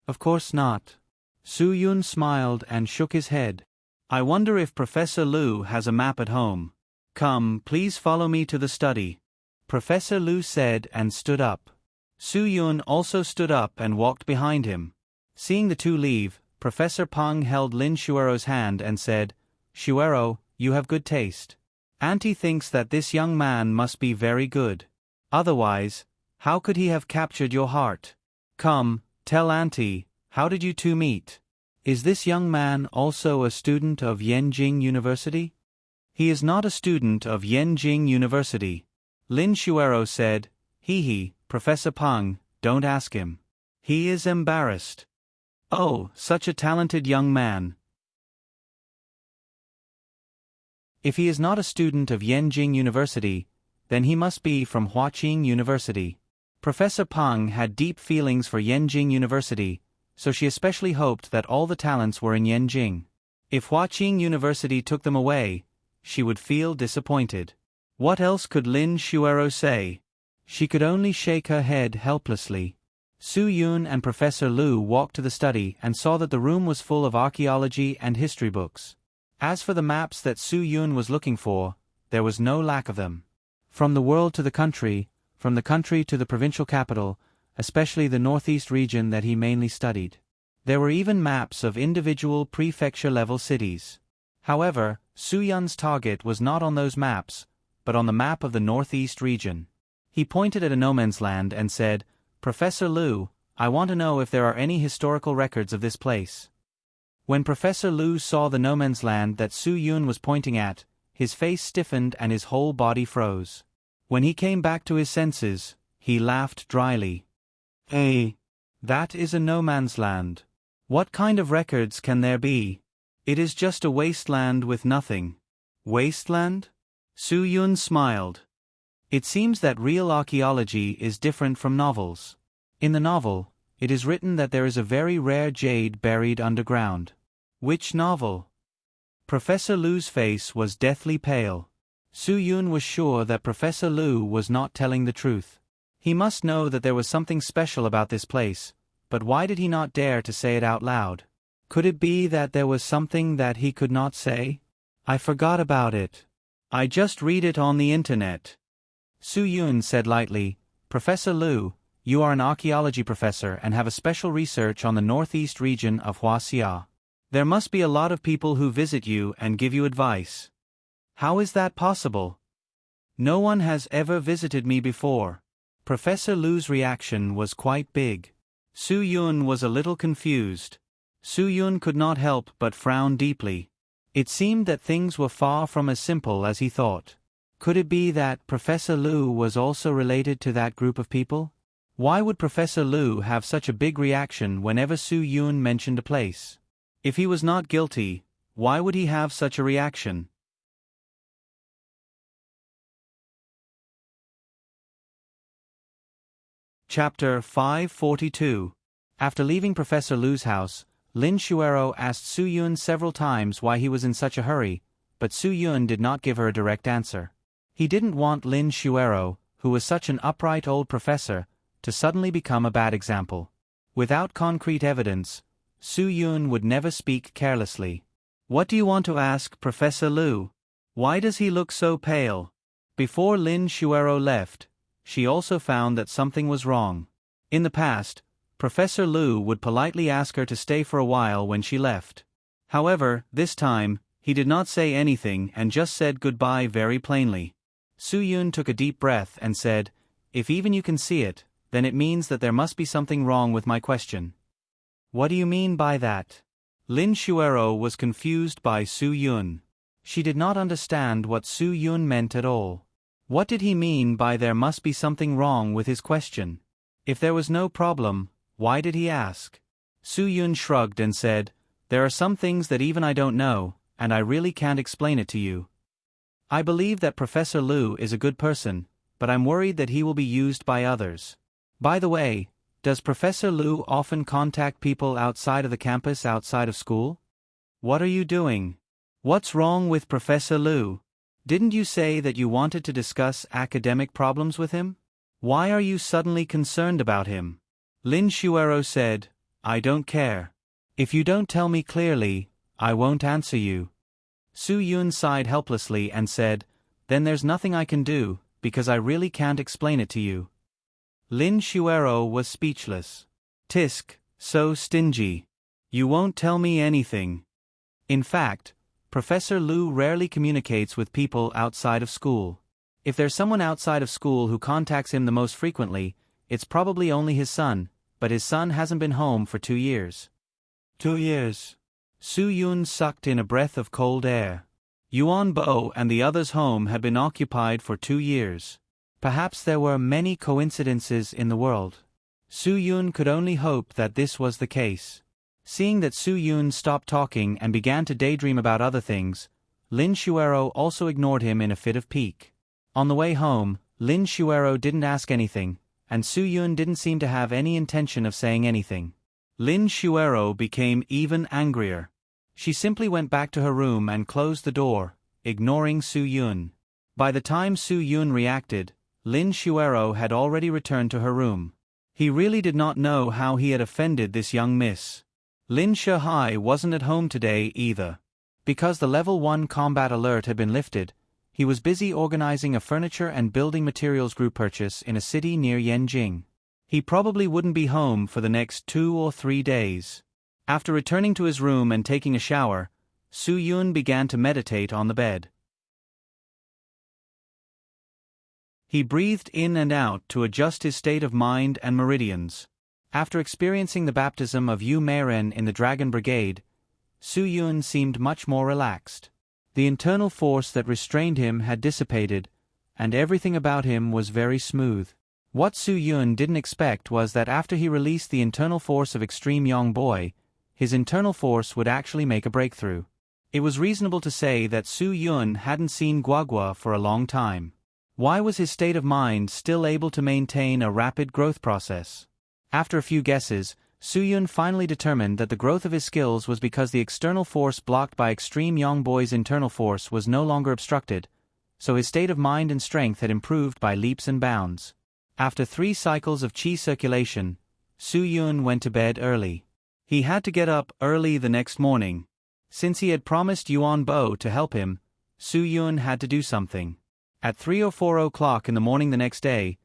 Of course not. Su Yun smiled and shook his head. I wonder if Professor Lu has a map at home. Come, please follow me to the study. Professor Lu said and stood up. Su Yun also stood up and walked behind him. Seeing the two leave, Professor Pang held Lin Xuero's hand and said, Xuero, you have good taste. Auntie thinks that this young man must be very good. Otherwise, how could he have captured your heart? Come, tell Auntie, how did you two meet? Is this young man also a student of Yenjing University? He is not a student of Yenjing University. Lin Xuero said, Hee, Professor Pang, don't ask him. He is embarrassed. Oh, such a talented young man. If he is not a student of Yenjing University, then he must be from Huaqing University. Professor Pang had deep feelings for Yenjing University, so she especially hoped that all the talents were in Yenjing. If Huaqing University took them away, she would feel disappointed. What else could Lin Xuero say? She could only shake her head helplessly. Su Yun and Professor Lu walked to the study and saw that the room was full of archaeology and history books. As for the maps that Su Yun was looking for, there was no lack of them. From the world to the country, from the country to the provincial capital, especially the northeast region that he mainly studied. There were even maps of individual prefecture-level cities. However, Su Yun's target was not on those maps, but on the map of the northeast region. He pointed at a no-man's land and said, Professor Lu, I want to know if there are any historical records of this place. When Professor Lu saw the no-man's land that Su Yun was pointing at, his face stiffened and his whole body froze. When he came back to his senses, he laughed dryly. Hey, that is a no-man's land. What kind of records can there be? It is just a wasteland with nothing. Wasteland? Su Yun smiled. It seems that real archaeology is different from novels. In the novel, it is written that there is a very rare jade buried underground. Which novel? Professor Lu's face was deathly pale. Su Yun was sure that Professor Lu was not telling the truth. He must know that there was something special about this place, but why did he not dare to say it out loud? Could it be that there was something that he could not say? I forgot about it. I just read it on the internet. Su Yun said lightly, Professor Lu, you are an archaeology professor and have a special research on the northeast region of Huaxia. There must be a lot of people who visit you and give you advice. How is that possible? No one has ever visited me before. Professor Lu's reaction was quite big. Su Yun was a little confused. Su Yun could not help but frown deeply. It seemed that things were far from as simple as he thought. Could it be that Professor Lu was also related to that group of people? Why would Professor Lu have such a big reaction whenever Su Yun mentioned a place? If he was not guilty, why would he have such a reaction? Chapter 542. After leaving Professor Lu's house, Lin Xuero asked Su Yun several times why he was in such a hurry, but Su Yun did not give her a direct answer. He didn't want Lin Xuero, who was such an upright old professor, to suddenly become a bad example. Without concrete evidence, Su Yun would never speak carelessly. What do you want to ask Professor Lu? Why does he look so pale? Before Lin Xuero left, she also found that something was wrong. In the past, Professor Lu would politely ask her to stay for a while when she left. However, this time, he did not say anything and just said goodbye very plainly. Su Yun took a deep breath and said, If even you can see it, then it means that there must be something wrong with my question. What do you mean by that? Lin Xuero was confused by Su Yun. She did not understand what Su Yun meant at all. What did he mean by there must be something wrong with his question? If there was no problem, why did he ask? Su Yun shrugged and said, There are some things that even I don't know, and I really can't explain it to you. I believe that Professor Lu is a good person, but I'm worried that he will be used by others. By the way, does Professor Lu often contact people outside of the campus outside of school? What are you doing? What's wrong with Professor Lu? Didn't you say that you wanted to discuss academic problems with him? Why are you suddenly concerned about him? Lin Xuero said, I don't care. If you don't tell me clearly, I won't answer you. Su Yun sighed helplessly and said, Then there's nothing I can do, because I really can't explain it to you. Lin Xuero was speechless. Tisk, so stingy. You won't tell me anything. In fact, Professor Lu rarely communicates with people outside of school. If there's someone outside of school who contacts him the most frequently, it's probably only his son, but his son hasn't been home for 2 years. 2 years. Su Yun sucked in a breath of cold air. Yuan Bo and the others' home had been occupied for 2 years. Perhaps there were many coincidences in the world. Su Yun could only hope that this was the case. Seeing that Su Yun stopped talking and began to daydream about other things, Lin Xuero also ignored him in a fit of pique. On the way home, Lin Xuero didn't ask anything, and Su Yun didn't seem to have any intention of saying anything. Lin Xuero became even angrier. She simply went back to her room and closed the door, ignoring Su Yun. By the time Su Yun reacted, Lin Xuero had already returned to her room. He really did not know how he had offended this young miss. Lin Shihai wasn't at home today either. Because the Level 1 combat alert had been lifted, he was busy organizing a furniture and building materials group purchase in a city near Yanjing. He probably wouldn't be home for the next 2 or 3 days. After returning to his room and taking a shower, Su Yun began to meditate on the bed. He breathed in and out to adjust his state of mind and meridians. After experiencing the baptism of Yu Meiren in the Dragon Brigade, Su Yun seemed much more relaxed. The internal force that restrained him had dissipated, and everything about him was very smooth. What Su Yun didn't expect was that after he released the internal force of Extreme Young Boy, his internal force would actually make a breakthrough. It was reasonable to say that Su Yun hadn't seen Guagua for a long time. Why was his state of mind still able to maintain a rapid growth process? After a few guesses, Su Yun finally determined that the growth of his skills was because the external force blocked by Extreme Young Boy's internal force was no longer obstructed, so his state of mind and strength had improved by leaps and bounds. After 3 cycles of qi circulation, Su Yun went to bed early. He had to get up early the next morning. Since he had promised Yuan Bo to help him, Su Yun had to do something. At 3 or 4 o'clock in the morning the next day,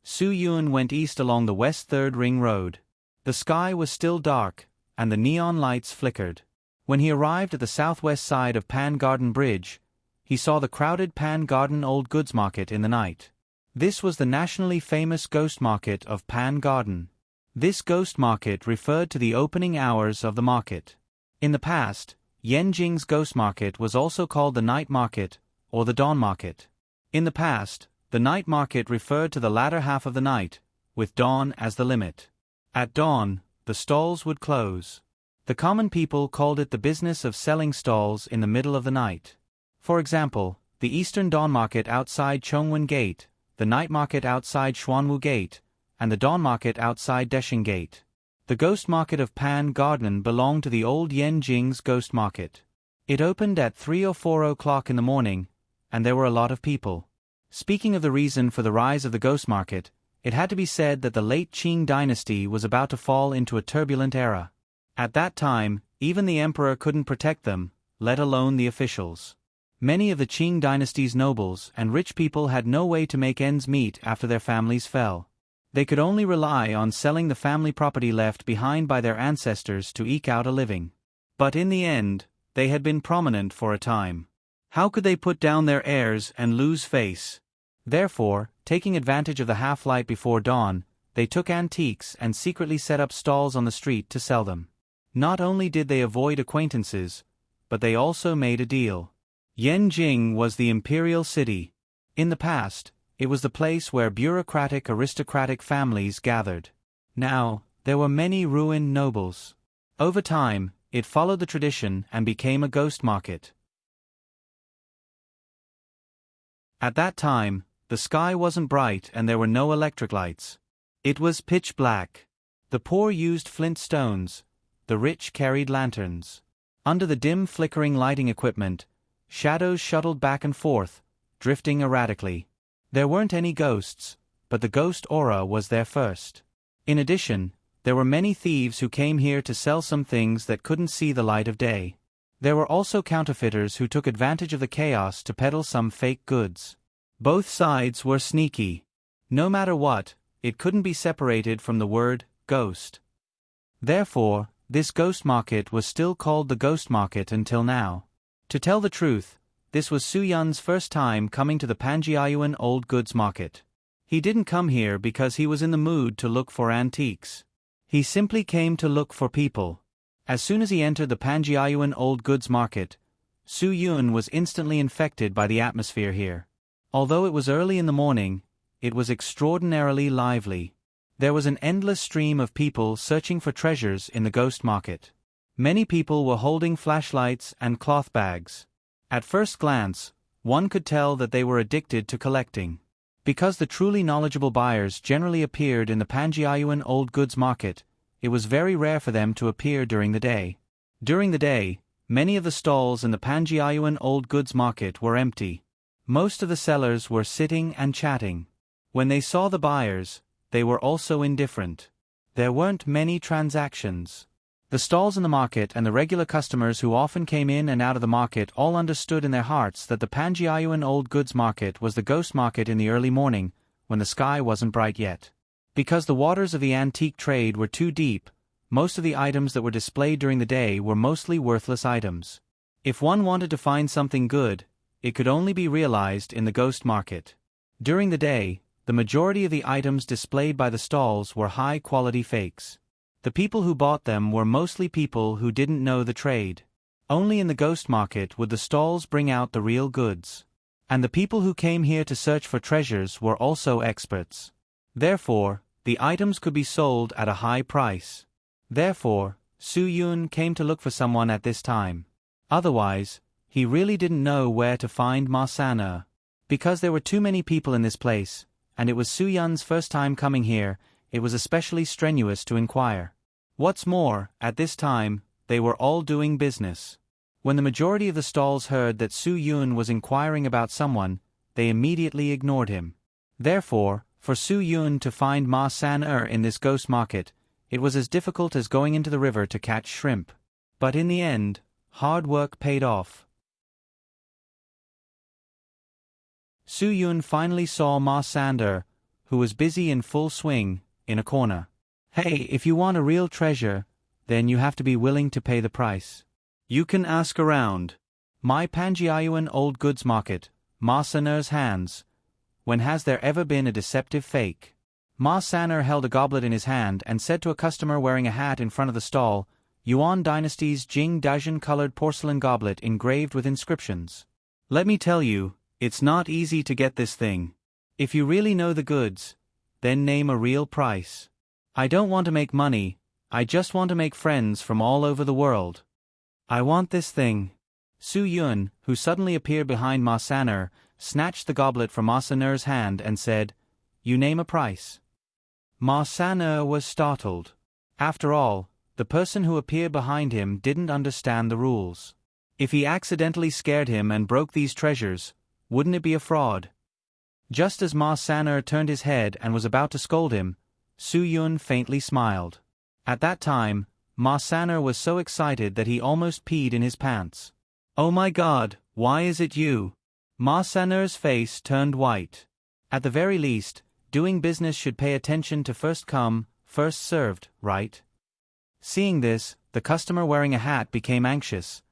Su Yun went east along the West Third Ring Road. The sky was still dark, and the neon lights flickered. When he arrived at the southwest side of Pan Garden Bridge, he saw the crowded Pan Garden Old Goods Market in the night. This was the nationally famous ghost market of Pan Garden. This ghost market referred to the opening hours of the market. In the past, Yanjing's ghost market was also called the night market, or the dawn market. In the past, the night market referred to the latter half of the night, with dawn as the limit. At dawn, the stalls would close. The common people called it the business of selling stalls in the middle of the night. For example, the Eastern Dawn Market outside Chongwen Gate, the night market outside Xuanwu Gate, and the dawn market outside Desheng Gate. The ghost market of Pan Garden belonged to the old Yanjing's ghost market. It opened at 3 or 4 o'clock in the morning, and there were a lot of people. Speaking of the reason for the rise of the ghost market, it had to be said that the late Qing dynasty was about to fall into a turbulent era. At that time, even the emperor couldn't protect them, let alone the officials. Many of the Qing dynasty's nobles and rich people had no way to make ends meet after their families fell. They could only rely on selling the family property left behind by their ancestors to eke out a living. But in the end, they had been prominent for a time. How could they put down their heirs and lose face? Therefore, taking advantage of the half-light before dawn, they took antiques and secretly set up stalls on the street to sell them. Not only did they avoid acquaintances, but they also made a deal. Yanjing was the imperial city. In the past, it was the place where bureaucratic aristocratic families gathered. Now, there were many ruined nobles. Over time, it followed the tradition and became a ghost market. At that time, the sky wasn't bright and there were no electric lights. It was pitch black. The poor used flint stones, the rich carried lanterns. Under the dim flickering lighting equipment, shadows shuttled back and forth, drifting erratically. There weren't any ghosts, but the ghost aura was there first. In addition, there were many thieves who came here to sell some things that couldn't see the light of day. There were also counterfeiters who took advantage of the chaos to peddle some fake goods. Both sides were sneaky. No matter what, it couldn't be separated from the word ghost. Therefore, this ghost market was still called the ghost market until now. To tell the truth, this was Su Yun's first time coming to the Panjiayuan Old Goods Market. He didn't come here because he was in the mood to look for antiques. He simply came to look for people. As soon as he entered the Panjiayuan Old Goods Market, Su Yun was instantly infected by the atmosphere here. Although it was early in the morning, it was extraordinarily lively. There was an endless stream of people searching for treasures in the ghost market. Many people were holding flashlights and cloth bags. At first glance, one could tell that they were addicted to collecting. Because the truly knowledgeable buyers generally appeared in the Panjiayuan Old Goods Market, it was very rare for them to appear during the day. During the day, many of the stalls in the Panjiayuan Old Goods Market were empty. Most of the sellers were sitting and chatting. When they saw the buyers, they were also indifferent. There weren't many transactions. The stalls in the market and the regular customers who often came in and out of the market all understood in their hearts that the Panjiayuan Old Goods Market was the ghost market in the early morning, when the sky wasn't bright yet. Because the waters of the antique trade were too deep, most of the items that were displayed during the day were mostly worthless items. If one wanted to find something good, it could only be realized in the ghost market. During the day, the majority of the items displayed by the stalls were high-quality fakes. The people who bought them were mostly people who didn't know the trade. Only in the ghost market would the stalls bring out the real goods. And the people who came here to search for treasures were also experts. Therefore, the items could be sold at a high price. Therefore, Su Yun came to look for someone at this time. Otherwise, he really didn't know where to find Ma San-er. Because there were too many people in this place, and it was Su Yun's first time coming here, it was especially strenuous to inquire. What's more, at this time, they were all doing business. When the majority of the stalls heard that Su Yun was inquiring about someone, they immediately ignored him. Therefore, for Su Yun to find Ma San-er in this ghost market, it was as difficult as going into the river to catch shrimp. But in the end, Hard work paid off. Su Yun finally saw Ma Sander, who was busy in full swing, in a corner. Hey, if you want a real treasure, then you have to be willing to pay the price. You can ask around. My Panjiayuan old goods market, Ma Sanner's hands. When has there ever been a deceptive fake? Ma Sanner held a goblet in his hand and said to a customer wearing a hat in front of the stall, Yuan Dynasty's Jing Dajin colored porcelain goblet engraved with inscriptions. Let me tell you, it's not easy to get this thing. If you really know the goods, then name a real price. I don't want to make money, I just want to make friends from all over the world. I want this thing. Su Yun, who suddenly appeared behind Ma Sanner, snatched the goblet from Ma Sanner's hand and said, You name a price. Ma Sanner was startled. After all, the person who appeared behind him didn't understand the rules. If he accidentally scared him and broke these treasures, wouldn't it be a fraud? Just as Ma Sanner turned his head and was about to scold him, Su Yun faintly smiled. At that time, Ma Sanner was so excited that he almost peed in his pants. Oh my God, why is it you? Ma Sanner's face turned white. At the very least, doing business should pay attention to first come, first served, right? Seeing this, the customer wearing a hat became anxious.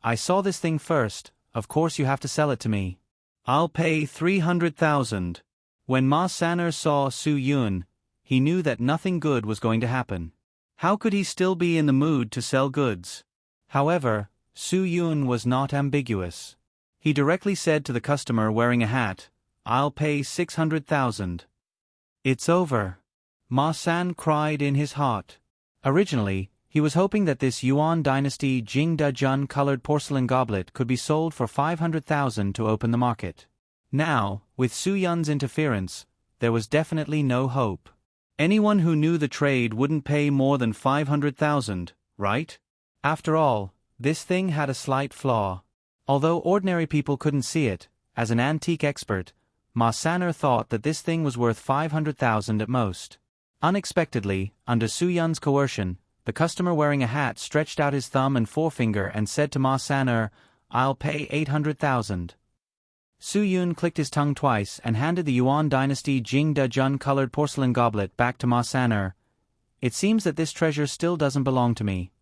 I saw this thing first, of course you have to sell it to me. I'll pay 300,000. When Ma Sanner saw Su Yun, he knew that nothing good was going to happen. How could he still be in the mood to sell goods? However, Su Yun was not ambiguous. He directly said to the customer wearing a hat, I'll pay 600,000. It's over. Ma San cried in his heart. Originally, he was hoping that this Yuan Dynasty Jing Dajun colored porcelain goblet could be sold for 500,000 to open the market. Now, with Su Yun's interference, there was definitely no hope. Anyone who knew the trade wouldn't pay more than 500,000, right? After all, this thing had a slight flaw. Although ordinary people couldn't see it, as an antique expert, Ma Sanner thought that this thing was worth 500,000 at most. Unexpectedly, under Su Yun's coercion, the customer wearing a hat stretched out his thumb and forefinger and said to Ma Sanner, I'll pay 800,000. Su Yun clicked his tongue twice and handed the Yuan Dynasty Jing Dajun colored porcelain goblet back to Ma Sanner. It seems that this treasure still doesn't belong to me.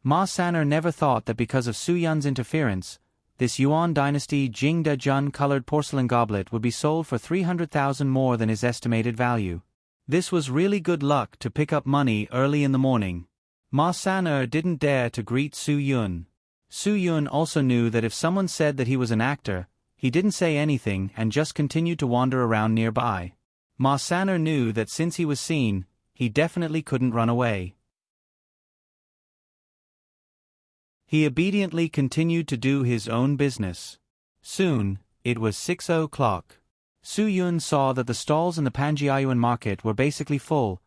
Ma Sanner never thought that because of Su Yun's interference, this Yuan Dynasty Jing Dajun colored porcelain goblet would be sold for 300,000 more than his estimated value. This was really good luck to pick up money early in the morning. Ma Sanner didn't dare to greet Su Yun. Su Yun also knew that if someone said that he was an actor, he didn't say anything and just continued to wander around nearby. Ma Sanner knew that since he was seen, he definitely couldn't run away. He obediently continued to do his own business. Soon, it was 6 o'clock. Su Yun saw that the stalls in the Panjiayuan market were basically full,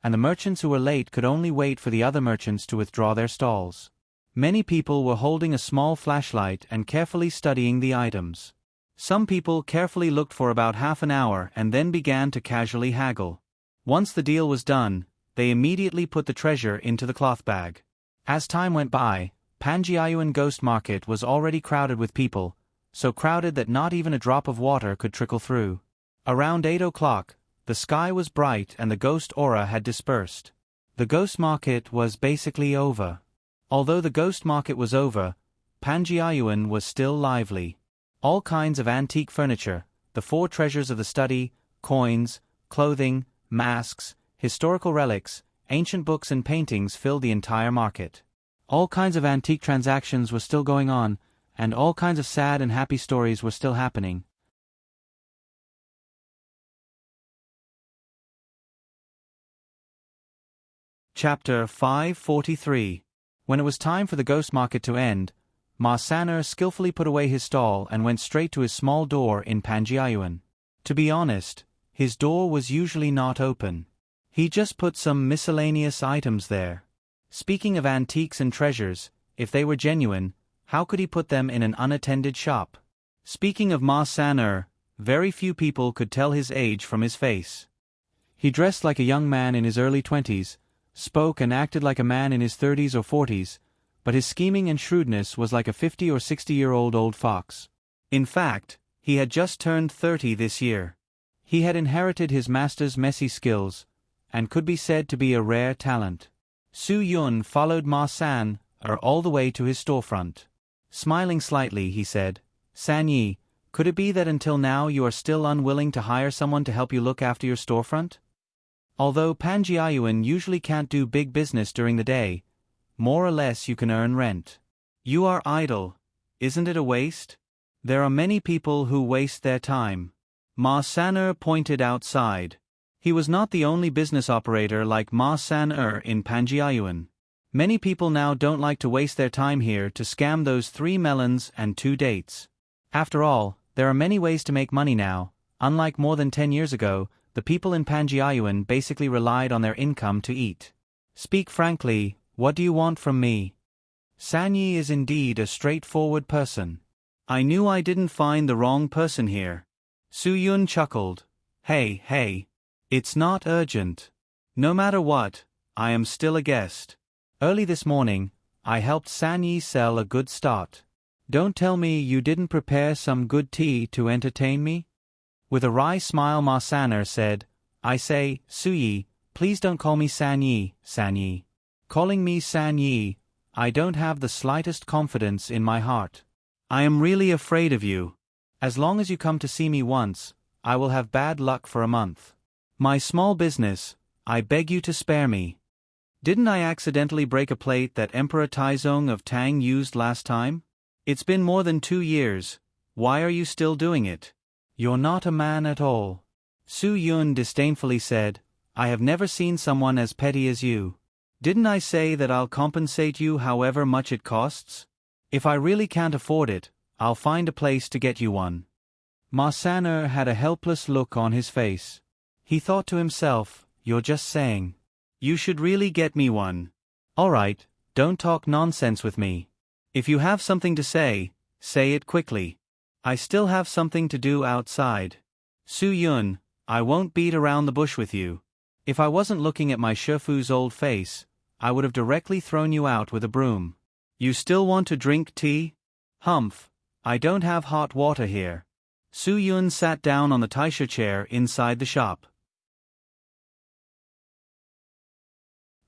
and the merchants who were late could only wait for the other merchants to withdraw their stalls. Many people were holding a small flashlight and carefully studying the items. Some people carefully looked for about half an hour and then began to casually haggle. Once the deal was done, they immediately put the treasure into the cloth bag. As time went by, Panjiayuan Ghost Market was already crowded with people, so crowded that not even a drop of water could trickle through. Around 8 o'clock, the sky was bright and the ghost aura had dispersed. The ghost market was basically over. Although the ghost market was over, Panjiayuan was still lively. All kinds of antique furniture, the 4 treasures of the study, coins, clothing, masks, historical relics, ancient books and paintings filled the entire market. All kinds of antique transactions were still going on, and all kinds of sad and happy stories were still happening. Chapter 543. When it was time for the ghost market to end, Ma Sanner skillfully put away his stall and went straight to his small door in Panjiayuan. To be honest, his door was usually not open. He just put some miscellaneous items there. Speaking of antiques and treasures, if they were genuine, how could he put them in an unattended shop? Speaking of Ma Sanner, very few people could tell his age from his face. He dressed like a young man in his early 20s, spoke and acted like a man in his 30s or 40s, but his scheming and shrewdness was like a 50 or 60-year-old old fox. In fact, he had just turned 30 this year. He had inherited his master's messy skills, and could be said to be a rare talent. Su Yun followed Ma San all the way to his storefront. Smiling slightly, he said, "San Yi, could it be that until now you are still unwilling to hire someone to help you look after your storefront? Although Panjiayuan usually can't do big business during the day, more or less you can earn rent. You are idle. Isn't it a waste? There are many people who waste their time." Ma San pointed outside. He was not the only business operator like Ma San in Panjiayuan. Many people now don't like to waste their time here to scam those 3 melons and 2 dates. After all, there are many ways to make money now. Unlike more than 10 years ago, the people in Panjiayuan basically relied on their income to eat. "Speak frankly, what do you want from me?" San Yi is indeed a straightforward person. "I knew I didn't find the wrong person here." Su Yun chuckled. Hey, it's not urgent. No matter what, I am still a guest. Early this morning, I helped San Yi sell a good start. Don't tell me you didn't prepare some good tea to entertain me?" With a wry smile, Ma San said, "I say, Su Yi, please don't call me San Yi, San Yi. Calling me San Yi, I don't have the slightest confidence in my heart. I am really afraid of you. As long as you come to see me once, I will have bad luck for a month. My small business, I beg you to spare me. Didn't I accidentally break a plate that Emperor Taizong of Tang used last time? It's been more than 2 years. Why are you still doing it? You're not a man at all." Su Yun disdainfully said, "I have never seen someone as petty as you. Didn't I say that I'll compensate you however much it costs? If I really can't afford it, I'll find a place to get you one." Ma San had a helpless look on his face. He thought to himself, "You're just saying. You should really get me one. All right, don't talk nonsense with me. If you have something to say it quickly. I still have something to do outside." "Su Yun, I won't beat around the bush with you. If I wasn't looking at my Shifu's old face, I would have directly thrown you out with a broom. You still want to drink tea? Humph, I don't have hot water here." Su Yun sat down on the taisha chair inside the shop.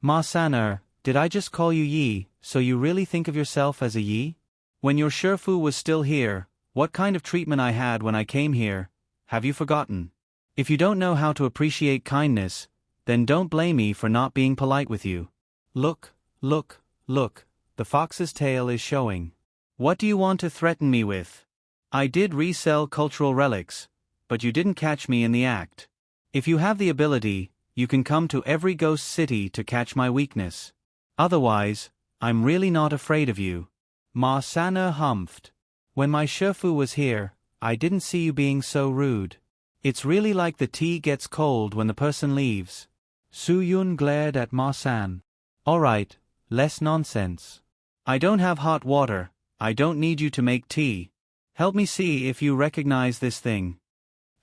"Ma San, did I just call you Yi, so you really think of yourself as a Yi? When your Shifu was still here, what kind of treatment I had when I came here, have you forgotten? If you don't know how to appreciate kindness, then don't blame me for not being polite with you. Look, the fox's tail is showing. What do you want to threaten me with? I did resell cultural relics, but you didn't catch me in the act. If you have the ability, you can come to every ghost city to catch my weakness. Otherwise, I'm really not afraid of you." Ma San humphed. "When my Shifu was here, I didn't see you being so rude. It's really like the tea gets cold when the person leaves." Su Yun glared at Ma San. "All right, less nonsense. I don't have hot water, I don't need you to make tea. Help me see if you recognize this thing."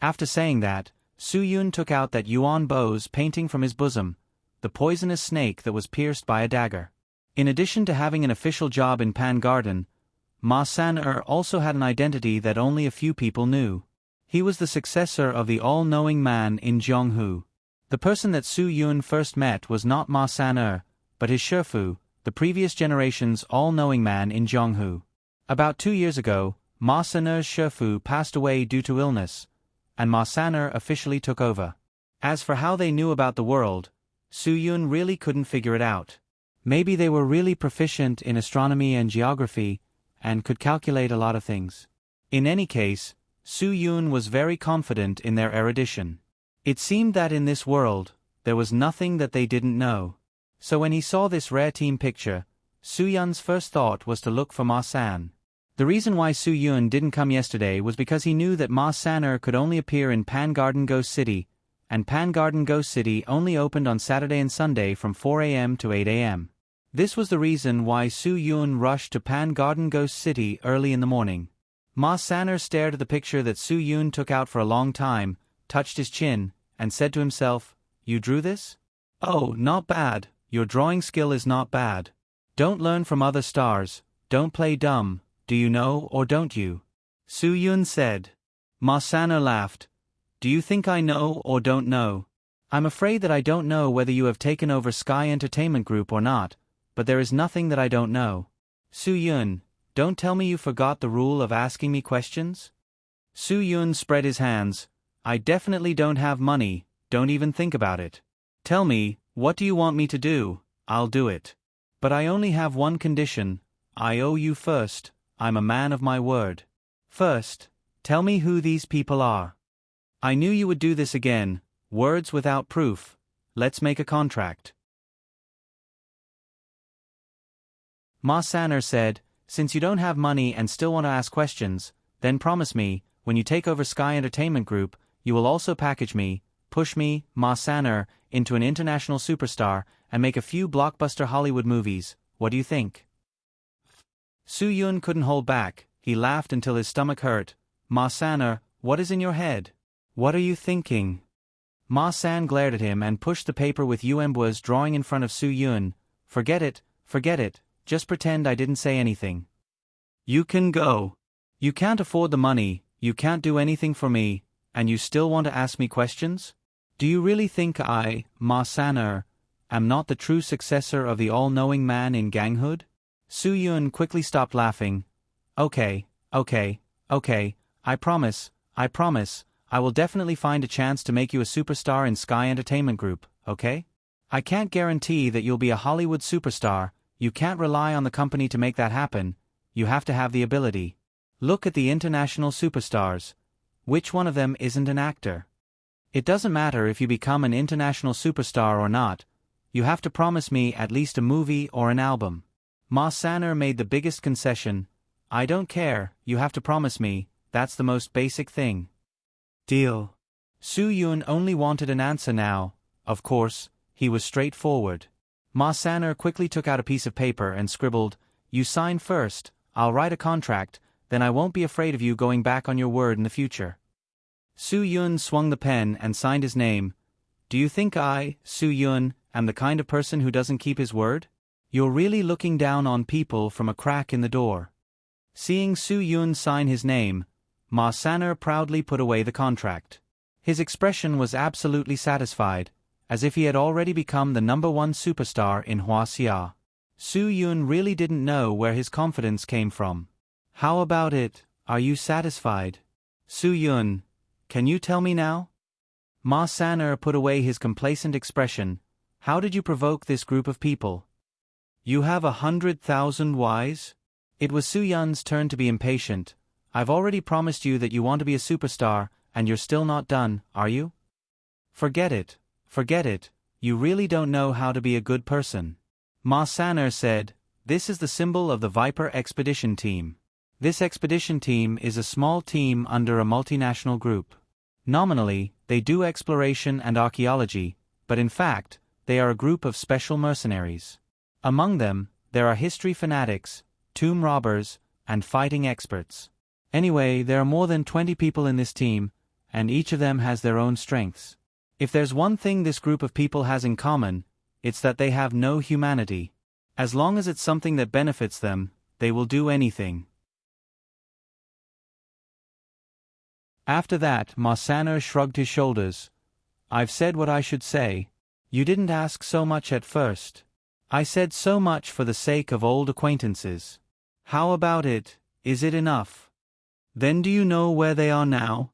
After saying that, Su Yun took out that Yuan Bo's painting from his bosom, the poisonous snake that was pierced by a dagger. In addition to having an official job in Pan Garden, Ma San also had an identity that only a few people knew. He was the successor of the all-knowing man in Zhonghu. The person that Su Yun first met was not Ma San but his Shifu, the previous generation's all-knowing man in Zhonghu. About 2 years ago, Ma San's Shifu passed away due to illness, and Ma San officially took over. As for how they knew about the world, Su Yun really couldn't figure it out. Maybe they were really proficient in astronomy and geography, and could calculate a lot of things. In any case, Su Yun was very confident in their erudition. It seemed that in this world, there was nothing that they didn't know. So when he saw this rare team picture, Su Yun's first thought was to look for Ma San. The reason why Su Yun didn't come yesterday was because he knew that Ma San could only appear in Pan Garden Ghost City, and Pan Garden Ghost City only opened on Saturday and Sunday from 4 a.m. to 8 a.m. This was the reason why Su Yun rushed to Pan Garden Ghost City early in the morning. Ma San stared at the picture that Su Yun took out for a long time, touched his chin, and said to himself, "You drew this? Oh, not bad, your drawing skill is not bad. Don't learn from other stars, don't play dumb, do you know or don't you? Su Yun said. Ma Saner laughed. Do you think I know or don't know? I'm afraid that I don't know whether you have taken over Sky Entertainment Group or not, but there is nothing that I don't know. Su Yun, don't tell me you forgot the rule of asking me questions? Su Yun spread his hands. I definitely don't have money, don't even think about it. Tell me, what do you want me to do? I'll do it. But I only have one condition. I owe you first, I'm a man of my word. First, tell me who these people are. I knew you would do this again, words without proof. Let's make a contract. Ma Saner said, since you don't have money and still want to ask questions, then promise me, when you take over Sky Entertainment Group, you will also package me, push me, Ma Saner, into an international superstar, and make a few blockbuster Hollywood movies. What do you think? Su Yun couldn't hold back, he laughed until his stomach hurt. Ma Saner, what is in your head? What are you thinking? Ma San glared at him and pushed the paper with Yuenbua's drawing in front of Su Yun. Forget it, just pretend I didn't say anything. You can go. You can't afford the money, you can't do anything for me, and you still want to ask me questions? Do you really think I, Ma Saner, am not the true successor of the all-knowing man in ganghood? Su Yun quickly stopped laughing. Okay, I promise, I will definitely find a chance to make you a superstar in Sky Entertainment Group, okay? I can't guarantee that you'll be a Hollywood superstar, you can't rely on the company to make that happen, you have to have the ability. Look at the international superstars. Which one of them isn't an actor? It doesn't matter if you become an international superstar or not, you have to promise me at least a movie or an album. Ma Saner made the biggest concession. I don't care, you have to promise me, that's the most basic thing. Deal. Su Yun only wanted an answer now, of course, he was straightforward. Ma Saner quickly took out a piece of paper and scribbled, you sign first, I'll write a contract, then I won't be afraid of you going back on your word in the future. Su Yun swung the pen and signed his name. Do you think I, Su Yun, am the kind of person who doesn't keep his word? You're really looking down on people from a crack in the door. Seeing Su Yun sign his name, Ma Saner proudly put away the contract. His expression was absolutely satisfied, as if he had already become the #1 superstar in Huaxia. Su Yun really didn't know where his confidence came from. How about it, are you satisfied? Su Yun, can you tell me now? Ma Saner put away his complacent expression. How did you provoke this group of people? You have 100,000 whys? It was Su Yun's turn to be impatient. I've already promised you that you want to be a superstar, and you're still not done, are you? Forget it, you really don't know how to be a good person. Ma Saner said, this is the symbol of the Viper Expedition Team. This expedition team is a small team under a multinational group. Nominally, they do exploration and archaeology, but in fact, they are a group of special mercenaries. Among them, there are history fanatics, tomb robbers, and fighting experts. Anyway, there are more than 20 people in this team, and each of them has their own strengths. If there's one thing this group of people has in common, it's that they have no humanity. As long as it's something that benefits them, they will do anything. After that, Ma Saner shrugged his shoulders. I've said what I should say. You didn't ask so much at first. I said so much for the sake of old acquaintances. How about it, is it enough? Then do you know where they are now?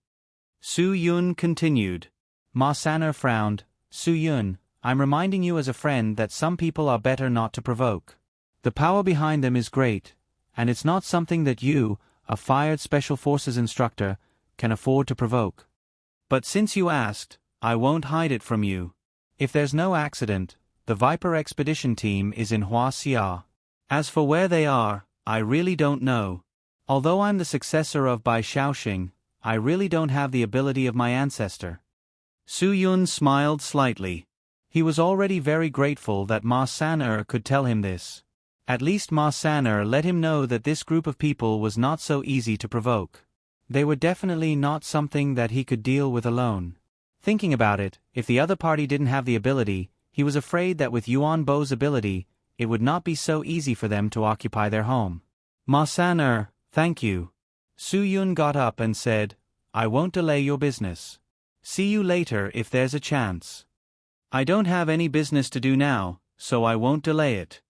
Su Yun continued. Ma Saner frowned. Su Yun, I'm reminding you as a friend that some people are better not to provoke. The power behind them is great, and it's not something that you, a fired Special Forces instructor, can afford to provoke. But since you asked, I won't hide it from you. If there's no accident, the Viper Expedition Team is in Huaxia. As for where they are, I really don't know. Although I'm the successor of Bai Shaoxing, I really don't have the ability of my ancestor. Su Yun smiled slightly. He was already very grateful that Ma Saner could tell him this. At least Ma Saner let him know that this group of people was not so easy to provoke. They were definitely not something that he could deal with alone. Thinking about it, if the other party didn't have the ability, he was afraid that with Yuan Bo's ability, it would not be so easy for them to occupy their home. Ma-san, thank you. Su-yun got up and said, I won't delay your business. See you later if there's a chance. I don't have any business to do now, so I won't delay it.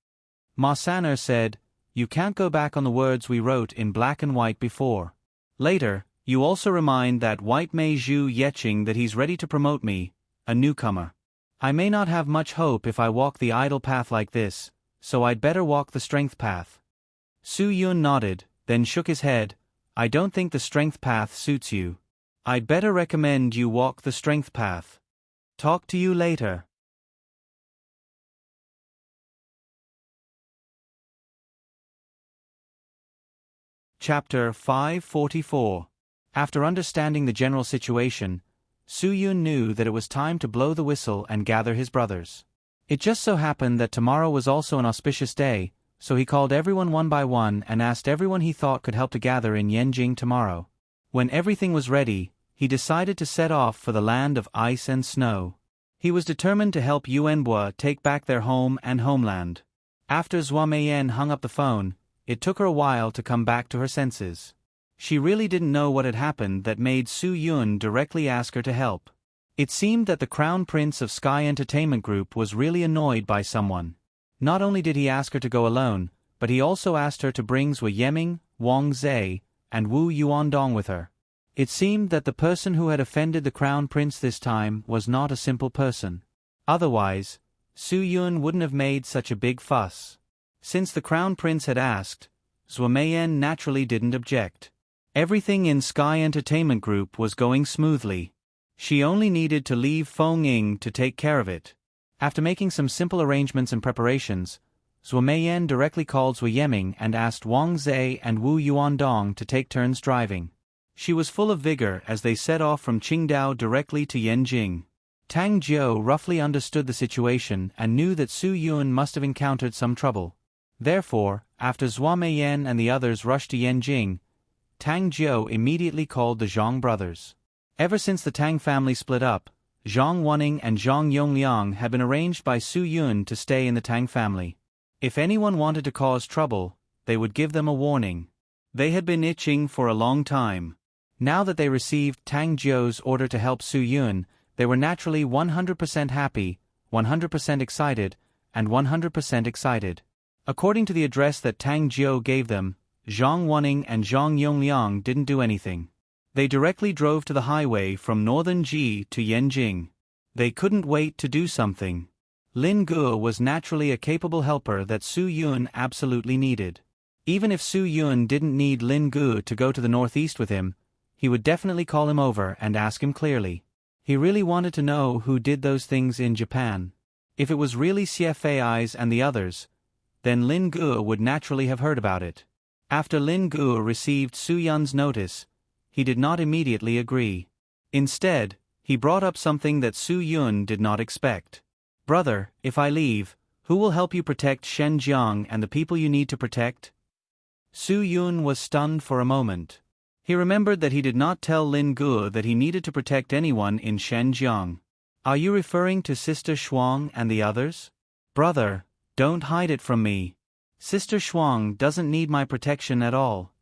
Ma-san said, you can't go back on the words we wrote in black and white before. Later, you also remind that white Mei Zhu Yeqing that he's ready to promote me, a newcomer. I may not have much hope if I walk the idle path like this, so I'd better walk the strength path. Su-yun nodded, then shook his head. I don't think the strength path suits you. I'd better recommend you walk the strength path. Talk to you later. Chapter 544. After understanding the general situation, Su-yun knew that it was time to blow the whistle and gather his brothers. It just so happened that tomorrow was also an auspicious day, so he called everyone one by one and asked everyone he thought could help to gather in Yanjing tomorrow. When everything was ready, he decided to set off for the land of ice and snow. He was determined to help Yuanbo take back their home and homeland. After Zhua Meiyan hung up the phone, it took her a while to come back to her senses. She really didn't know what had happened that made Su-yun directly ask her to help. It seemed that the Crown Prince of Sky Entertainment Group was really annoyed by someone. Not only did he ask her to go alone, but he also asked her to bring Zhou Yeming, Wang Zhe, and Wu Yuandong with her. It seemed that the person who had offended the Crown Prince this time was not a simple person. Otherwise, Su-yun wouldn't have made such a big fuss. Since the Crown Prince had asked, Zhou Meiyan naturally didn't object. Everything in Sky Entertainment Group was going smoothly. She only needed to leave Feng Ying to take care of it. After making some simple arrangements and preparations, Zhou Meiyan directly called Zhou Yeming and asked Wang Zhe and Wu Yuandong to take turns driving. She was full of vigor as they set off from Qingdao directly to Yanjing. Tang Jiu roughly understood the situation and knew that Su-yun must have encountered some trouble. Therefore, after Zhua Meiyan and the others rushed to Yanjing, Tang Jiu immediately called the Zhang brothers. Ever since the Tang family split up, Zhang Wanning and Zhang Yongliang had been arranged by Su-yun to stay in the Tang family. If anyone wanted to cause trouble, they would give them a warning. They had been itching for a long time. Now that they received Tang Jiu's order to help Su-yun, they were naturally 100% happy, 100% excited, and 100% excited. According to the address that Tang Jiu gave them, Zhang Wanning and Zhang Yongliang didn't do anything. They directly drove to the highway from northern Ji to Yanjing. They couldn't wait to do something. Lin Ge was naturally a capable helper that Su-yun absolutely needed. Even if Su-yun didn't need Lin Ge to go to the northeast with him, he would definitely call him over and ask him clearly. He really wanted to know who did those things in Japan. If it was really Xie Fei's and the others, then Lin Ge would naturally have heard about it. After Lin Ge received Su-yun's notice, he did not immediately agree. Instead, he brought up something that Su-yun did not expect. Brother, if I leave, who will help you protect Shenzhen and the people you need to protect? Su-yun was stunned for a moment. He remembered that he did not tell Lin Ge that he needed to protect anyone in Shenzhen. Are you referring to Sister Shuang and the others? Brother, don't hide it from me. Sister Shuang doesn't need my protection at all.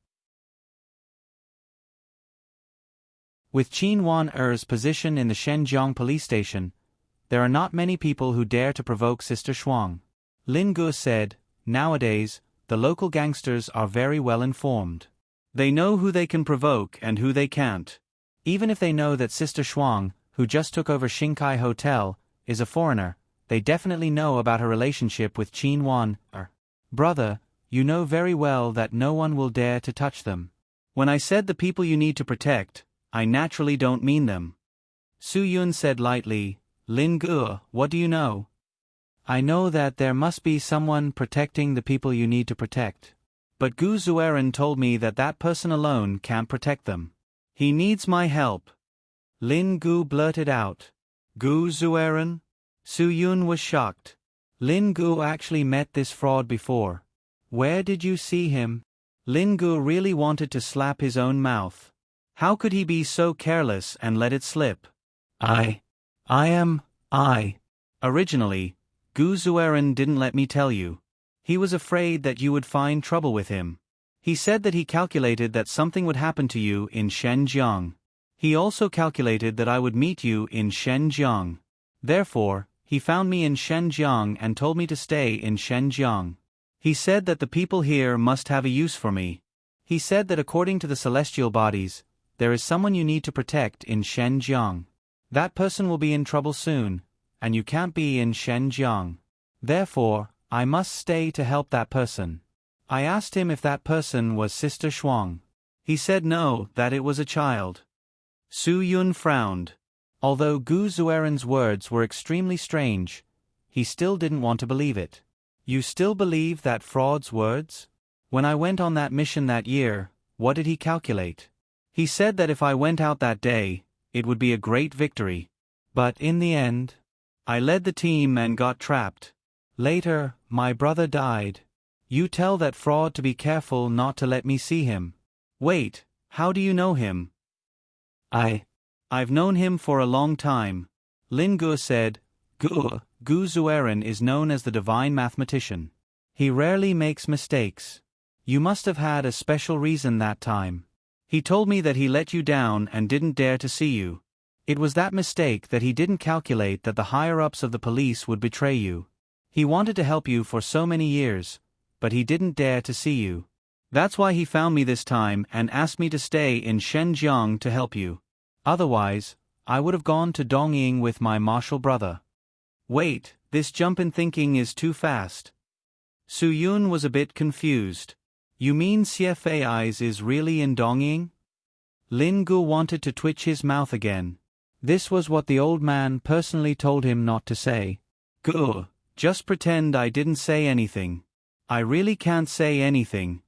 With Qin Wan-er's position in the Shenzhen police station, there are not many people who dare to provoke Sister Shuang. Lin Ge said, nowadays, the local gangsters are very well informed. They know who they can provoke and who they can't. Even if they know that Sister Shuang, who just took over Xinkai Hotel, is a foreigner, they definitely know about her relationship with Qin Wan-er. Brother, you know very well that no one will dare to touch them. When I said the people you need to protect, I naturally don't mean them. Su-yun said lightly, Lin Ge, what do you know? I know that there must be someone protecting the people you need to protect. But Gu Zueran told me that that person alone can't protect them. He needs my help. Lin Gu blurted out. Gu Zueran? Su-yun was shocked. Lin Gu actually met this fraud before. Where did you see him? Lin Gu really wanted to slap his own mouth. How could he be so careless and let it slip? I. Originally, Gu Zueran didn't let me tell you. He was afraid that you would find trouble with him. He said that he calculated that something would happen to you in Shenzhen. He also calculated that I would meet you in Shenzhen. Therefore, he found me in Shenzhen and told me to stay in Shenzhen. He said that the people here must have a use for me. He said that according to the celestial bodies, there is someone you need to protect in Shenzhen. That person will be in trouble soon, and you can't be in Shenzhen. Therefore, I must stay to help that person. I asked him if that person was Sister Shuang. He said no, that it was a child. Su Yun frowned. Although Gu Zueren's words were extremely strange, he still didn't want to believe it. You still believe that fraud's words? When I went on that mission that year, what did he calculate? He said that if I went out that day, it would be a great victory. But in the end, I led the team and got trapped. Later, my brother died. You tell that fraud to be careful not to let me see him. Wait, how do you know him? I've known him for a long time. Lin Gu said. Gu Zueren is known as the divine mathematician. He rarely makes mistakes. You must have had a special reason that time. He told me that he let you down and didn't dare to see you. It was that mistake that he didn't calculate that the higher-ups of the police would betray you. He wanted to help you for so many years, but he didn't dare to see you. That's why he found me this time and asked me to stay in Shenzhen to help you. Otherwise, I would have gone to Dongying with my martial brother. Wait, this jump in thinking is too fast. Su Yun was a bit confused. You mean CFAI's is really in Dongying? Lin Gu wanted to twitch his mouth again. This was what the old man personally told him not to say. Gu, just pretend I didn't say anything. I really can't say anything.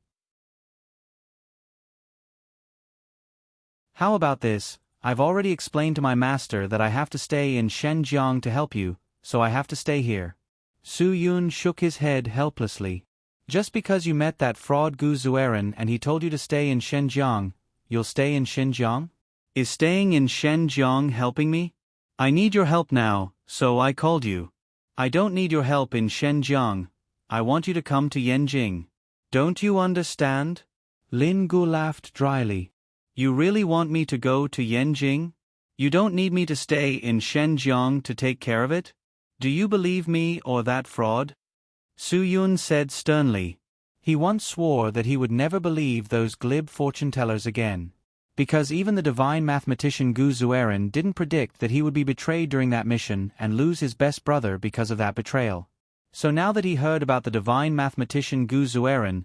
How about this? I've already explained to my master that I have to stay in Shenzhen to help you, so I have to stay here. Su Yun shook his head helplessly. Just because you met that fraud Gu Zueren and he told you to stay in Shenzhen, you'll stay in Shenzhen? Is staying in Shenzhen helping me? I need your help now, so I called you. I don't need your help in Shenzhen. I want you to come to Yanjing. Don't you understand? Lin Gu laughed dryly. You really want me to go to Yanjing? You don't need me to stay in Shenzhen to take care of it? Do you believe me or that fraud? Su Yun said sternly. He once swore that he would never believe those glib fortune-tellers again. Because even the divine mathematician Gu Zueren didn't predict that he would be betrayed during that mission and lose his best brother because of that betrayal. So now that he heard about the divine mathematician Gu Zueren,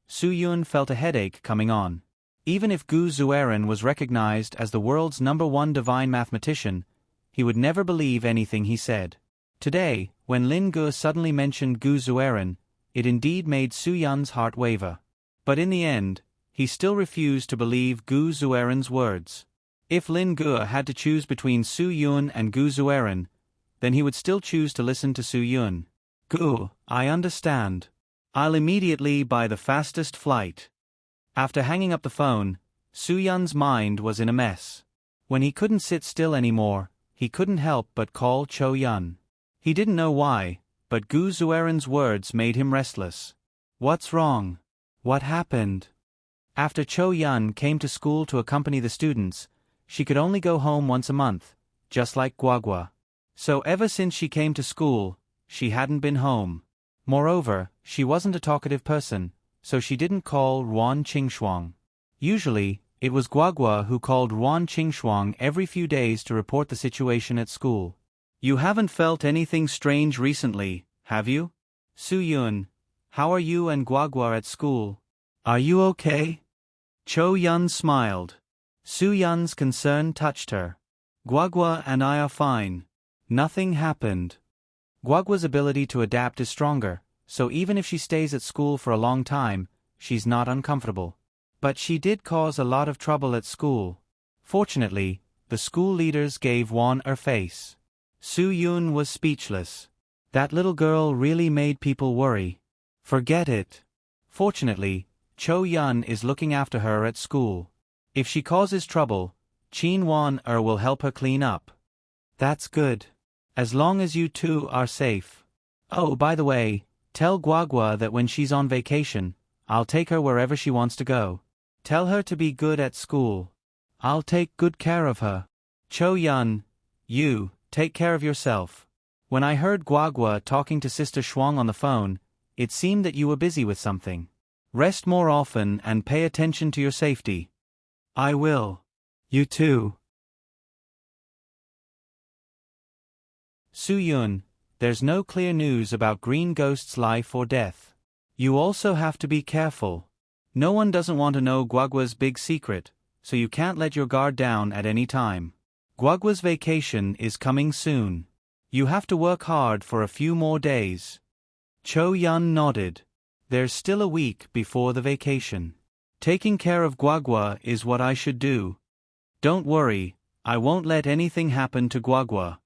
Su Yun felt a headache coming on. Even if Gu Zueren was recognized as the world's #1 divine mathematician, he would never believe anything he said. Today, when Lin Gu suddenly mentioned Gu Zueren, it indeed made Su Yun's heart waver. But in the end, he still refused to believe Gu Zueren's words. If Lin Gu had to choose between Su Yun and Gu Zueren, then he would still choose to listen to Su Yun. Gu, I understand. I'll immediately buy the fastest flight. After hanging up the phone, Su Yun's mind was in a mess. When he couldn't sit still anymore, he couldn't help but call Cho Yun. He didn't know why, but Gu Zueren's words made him restless. What's wrong? What happened? After Cho Yun came to school to accompany the students, she could only go home once a month, just like Guagua. So ever since she came to school, she hadn't been home. Moreover, she wasn't a talkative person, so she didn't call RuanQingshuang. Usually, it was Guagua who called RuanQingshuang every few days to report the situation at school. You haven't felt anything strange recently, have you? Su Yun, how are you and Guagua at school? Are you okay? Cho Yun smiled. Su Yun's concern touched her. Guagua and I are fine. Nothing happened. Guagua's ability to adapt is stronger, so even if she stays at school for a long time, she's not uncomfortable. But she did cause a lot of trouble at school. Fortunately, the school leaders gave Wan her face. Su Yun was speechless. That little girl really made people worry. Forget it. Fortunately, Cho Yun is looking after her at school. If she causes trouble, Qin Wan will help her clean up. That's good. As long as you two are safe. Oh, by the way, Tell Guagua that when she's on vacation, I'll take her wherever she wants to go. Tell her to be good at school. I'll take good care of her. Cho Yun, you, take care of yourself. When I heard Guagua talking to Sister Shuang on the phone, it seemed that you were busy with something. Rest more often and pay attention to your safety. I will. You too. Su Yun, there's no clear news about Green Ghost's life or death. You also have to be careful. No one doesn't want to know Guagua's big secret, so you can't let your guard down at any time. Guagua's vacation is coming soon. You have to work hard for a few more days. Cho Yun nodded. There's still a week before the vacation. Taking care of Guagua is what I should do. Don't worry, I won't let anything happen to Guagua.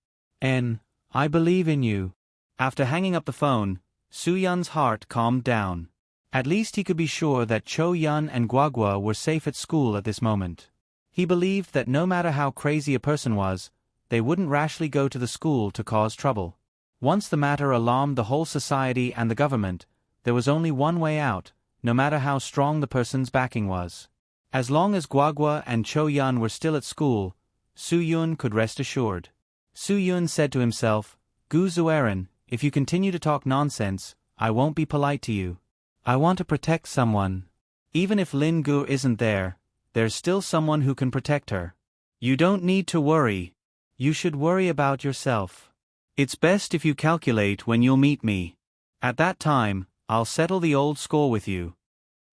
I believe in you. After hanging up the phone, Su Yun's heart calmed down. At least he could be sure that Cho Yun and Guagua were safe at school at this moment. He believed that no matter how crazy a person was, they wouldn't rashly go to the school to cause trouble. Once the matter alarmed the whole society and the government, there was only one way out, no matter how strong the person's backing was. As long as Guagua and Cho Yun were still at school, Su Yun could rest assured. Su Yun said to himself, Gu Zueran, if you continue to talk nonsense, I won't be polite to you. I want to protect someone. Even if Lin Gu isn't there, there's still someone who can protect her. You don't need to worry. You should worry about yourself. It's best if you calculate when you'll meet me. At that time, I'll settle the old score with you.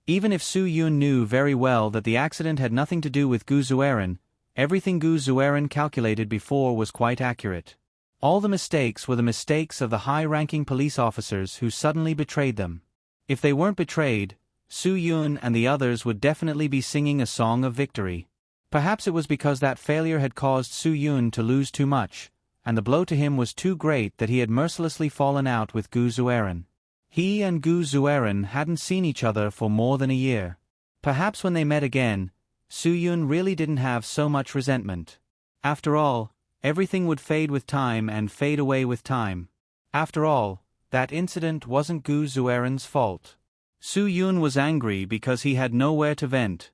Even if Su Yun knew very well that the accident had nothing to do with Gu Zueran, everything Gu Zueran calculated before was quite accurate. All the mistakes were the mistakes of the high-ranking police officers who suddenly betrayed them. If they weren't betrayed, Su Yun and the others would definitely be singing a song of victory. Perhaps it was because that failure had caused Su Yun to lose too much, and the blow to him was too great that he had mercilessly fallen out with Gu Zueran. He and Gu Zueran hadn't seen each other for more than a year. Perhaps when they met again, Su Yun really didn't have so much resentment. After all, everything would fade with time and fade away with time. After all, that incident wasn't Gu Zueran's fault. Su Yun was angry because he had nowhere to vent.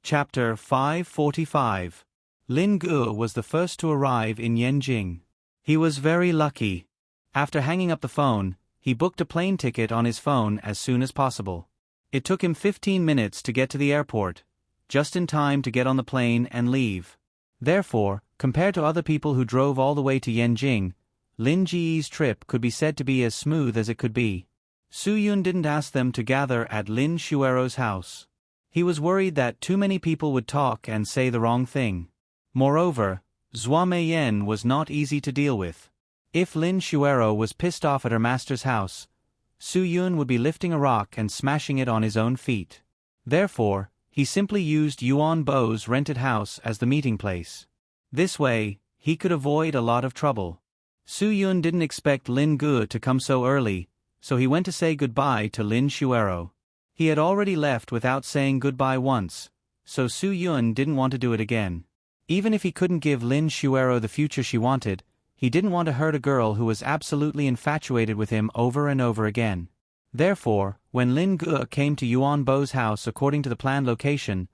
Chapter 545. Lin Gu was the first to arrive in Yanjing. He was very lucky. After hanging up the phone, he booked a plane ticket on his phone as soon as possible. It took him 15 minutes to get to the airport, just in time to get on the plane and leave. Therefore, compared to other people who drove all the way to Yanjing, Lin Ji's trip could be said to be as smooth as it could be. Su Yun didn't ask them to gather at Lin Shuero's house. He was worried that too many people would talk and say the wrong thing. Moreover, Zhua Meiyan was not easy to deal with. If Lin Shuero was pissed off at her master's house, Su Yun would be lifting a rock and smashing it on his own feet. Therefore, he simply used Yuan Bo's rented house as the meeting place. This way, he could avoid a lot of trouble. Su Yun didn't expect Lin Gu to come so early, so he went to say goodbye to Lin Shuero. He had already left without saying goodbye once, so Su Yun didn't want to do it again. Even if he couldn't give Lin Shuero the future she wanted, he didn't want to hurt a girl who was absolutely infatuated with him over and over again. Therefore, when Lin Gu came to Yuan Bo's house according to the planned location,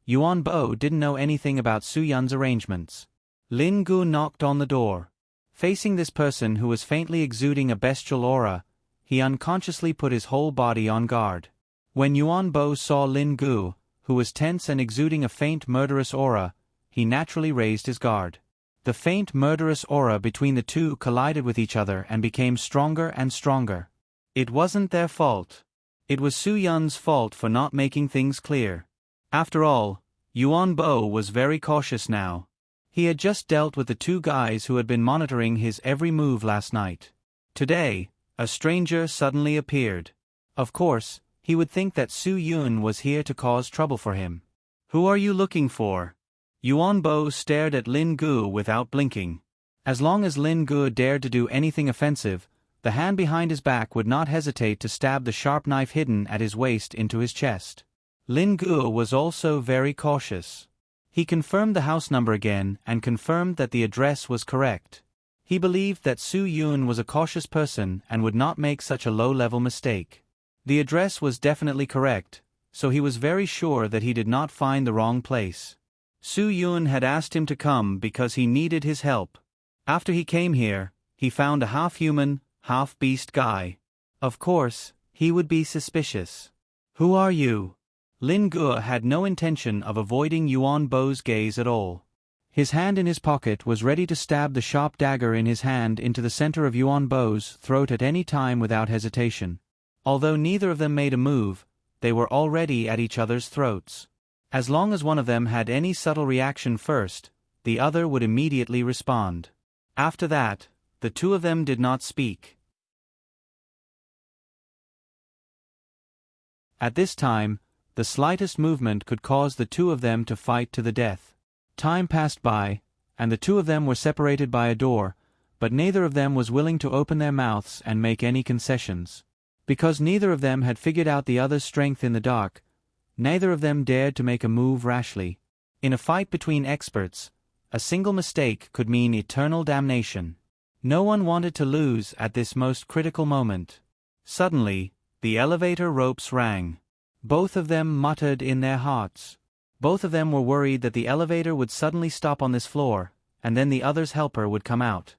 Yuan Bo didn't know anything about Su Yun's arrangements. Lin Gu knocked on the door. Facing this person who was faintly exuding a bestial aura, he unconsciously put his whole body on guard. When Yuan Bo saw Lin Gu, who was tense and exuding a faint murderous aura, he naturally raised his guard. The faint murderous aura between the two collided with each other and became stronger and stronger. It wasn't their fault. It was Su Yun's fault for not making things clear. After all, Yuan Bo was very cautious now. He had just dealt with the two guys who had been monitoring his every move last night. Today, a stranger suddenly appeared. Of course, he would think that Su Yun was here to cause trouble for him. "Who are you looking for?" Yuan Bo stared at Lin Gu without blinking. As long as Lin Gu dared to do anything offensive, the hand behind his back would not hesitate to stab the sharp knife hidden at his waist into his chest. Lin Gu was also very cautious. He confirmed the house number again and confirmed that the address was correct. He believed that Su Yun was a cautious person and would not make such a low-level mistake. The address was definitely correct, so he was very sure that he did not find the wrong place. Su Yun had asked him to come because he needed his help. After he came here, he found a half-human, half-beast guy. Of course, he would be suspicious. "Who are you?" Lin Ge had no intention of avoiding Yuan Bo's gaze at all. His hand in his pocket was ready to stab the sharp dagger in his hand into the center of Yuan Bo's throat at any time without hesitation. Although neither of them made a move, they were already at each other's throats. As long as one of them had any subtle reaction first, the other would immediately respond. After that, the two of them did not speak. At this time, the slightest movement could cause the two of them to fight to the death. Time passed by, and the two of them were separated by a door, but neither of them was willing to open their mouths and make any concessions. Because neither of them had figured out the other's strength in the dark, neither of them dared to make a move rashly. In a fight between experts, a single mistake could mean eternal damnation. No one wanted to lose at this most critical moment. Suddenly, the elevator ropes rang. Both of them muttered in their hearts. Both of them were worried that the elevator would suddenly stop on this floor, and then the other's helper would come out.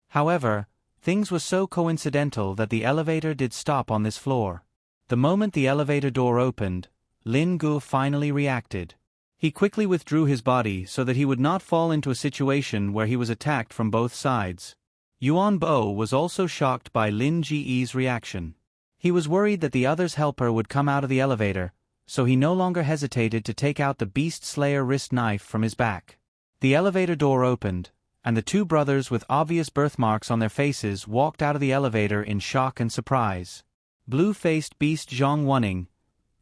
However, things were so coincidental that the elevator did stop on this floor. The moment the elevator door opened, Lin Ge finally reacted. He quickly withdrew his body so that he would not fall into a situation where he was attacked from both sides. Yuan Bo was also shocked by Lin Ge's reaction. He was worried that the other's helper would come out of the elevator, so he no longer hesitated to take out the Beast Slayer wrist knife from his back. The elevator door opened, and the two brothers with obvious birthmarks on their faces walked out of the elevator in shock and surprise. Blue-faced Beast Zhang Wuning,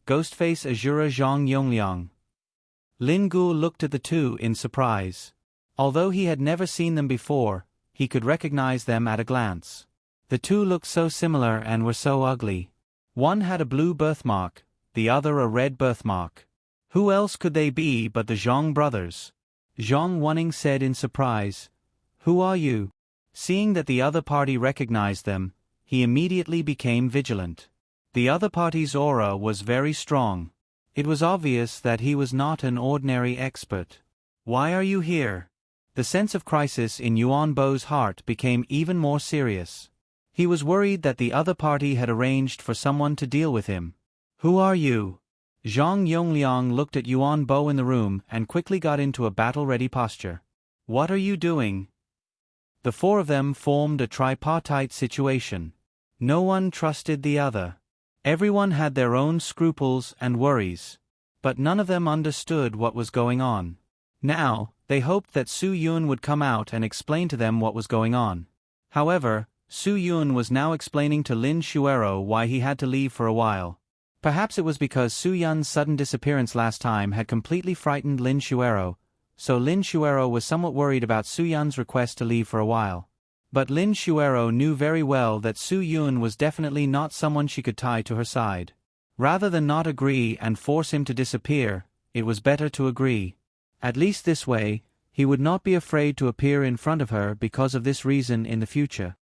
Ghostface Azura Zhang Yongliang. Lin Ge looked at the two in surprise. Although he had never seen them before, he could recognize them at a glance. The two looked so similar and were so ugly. One had a blue birthmark, the other a red birthmark. Who else could they be but the Zhang brothers? Zhang Wuning said in surprise, "Who are you?" Seeing that the other party recognized them, he immediately became vigilant. The other party's aura was very strong. It was obvious that he was not an ordinary expert. "Why are you here?" The sense of crisis in Yuan Bo's heart became even more serious. He was worried that the other party had arranged for someone to deal with him. "Who are you?" Zhang Yongliang looked at Yuan Bo in the room and quickly got into a battle-ready posture. "What are you doing?" The four of them formed a tripartite situation. No one trusted the other. Everyone had their own scruples and worries. But none of them understood what was going on. Now, they hoped that Su Yun would come out and explain to them what was going on. However, Su Yun was now explaining to Lin Xuero why he had to leave for a while. Perhaps it was because Su Yun's sudden disappearance last time had completely frightened Lin Xuero, so Lin Xuero was somewhat worried about Su Yun's request to leave for a while. But Lin Xuero knew very well that Su Yun was definitely not someone she could tie to her side. Rather than not agree and force him to disappear, it was better to agree. At least this way, he would not be afraid to appear in front of her because of this reason in the future.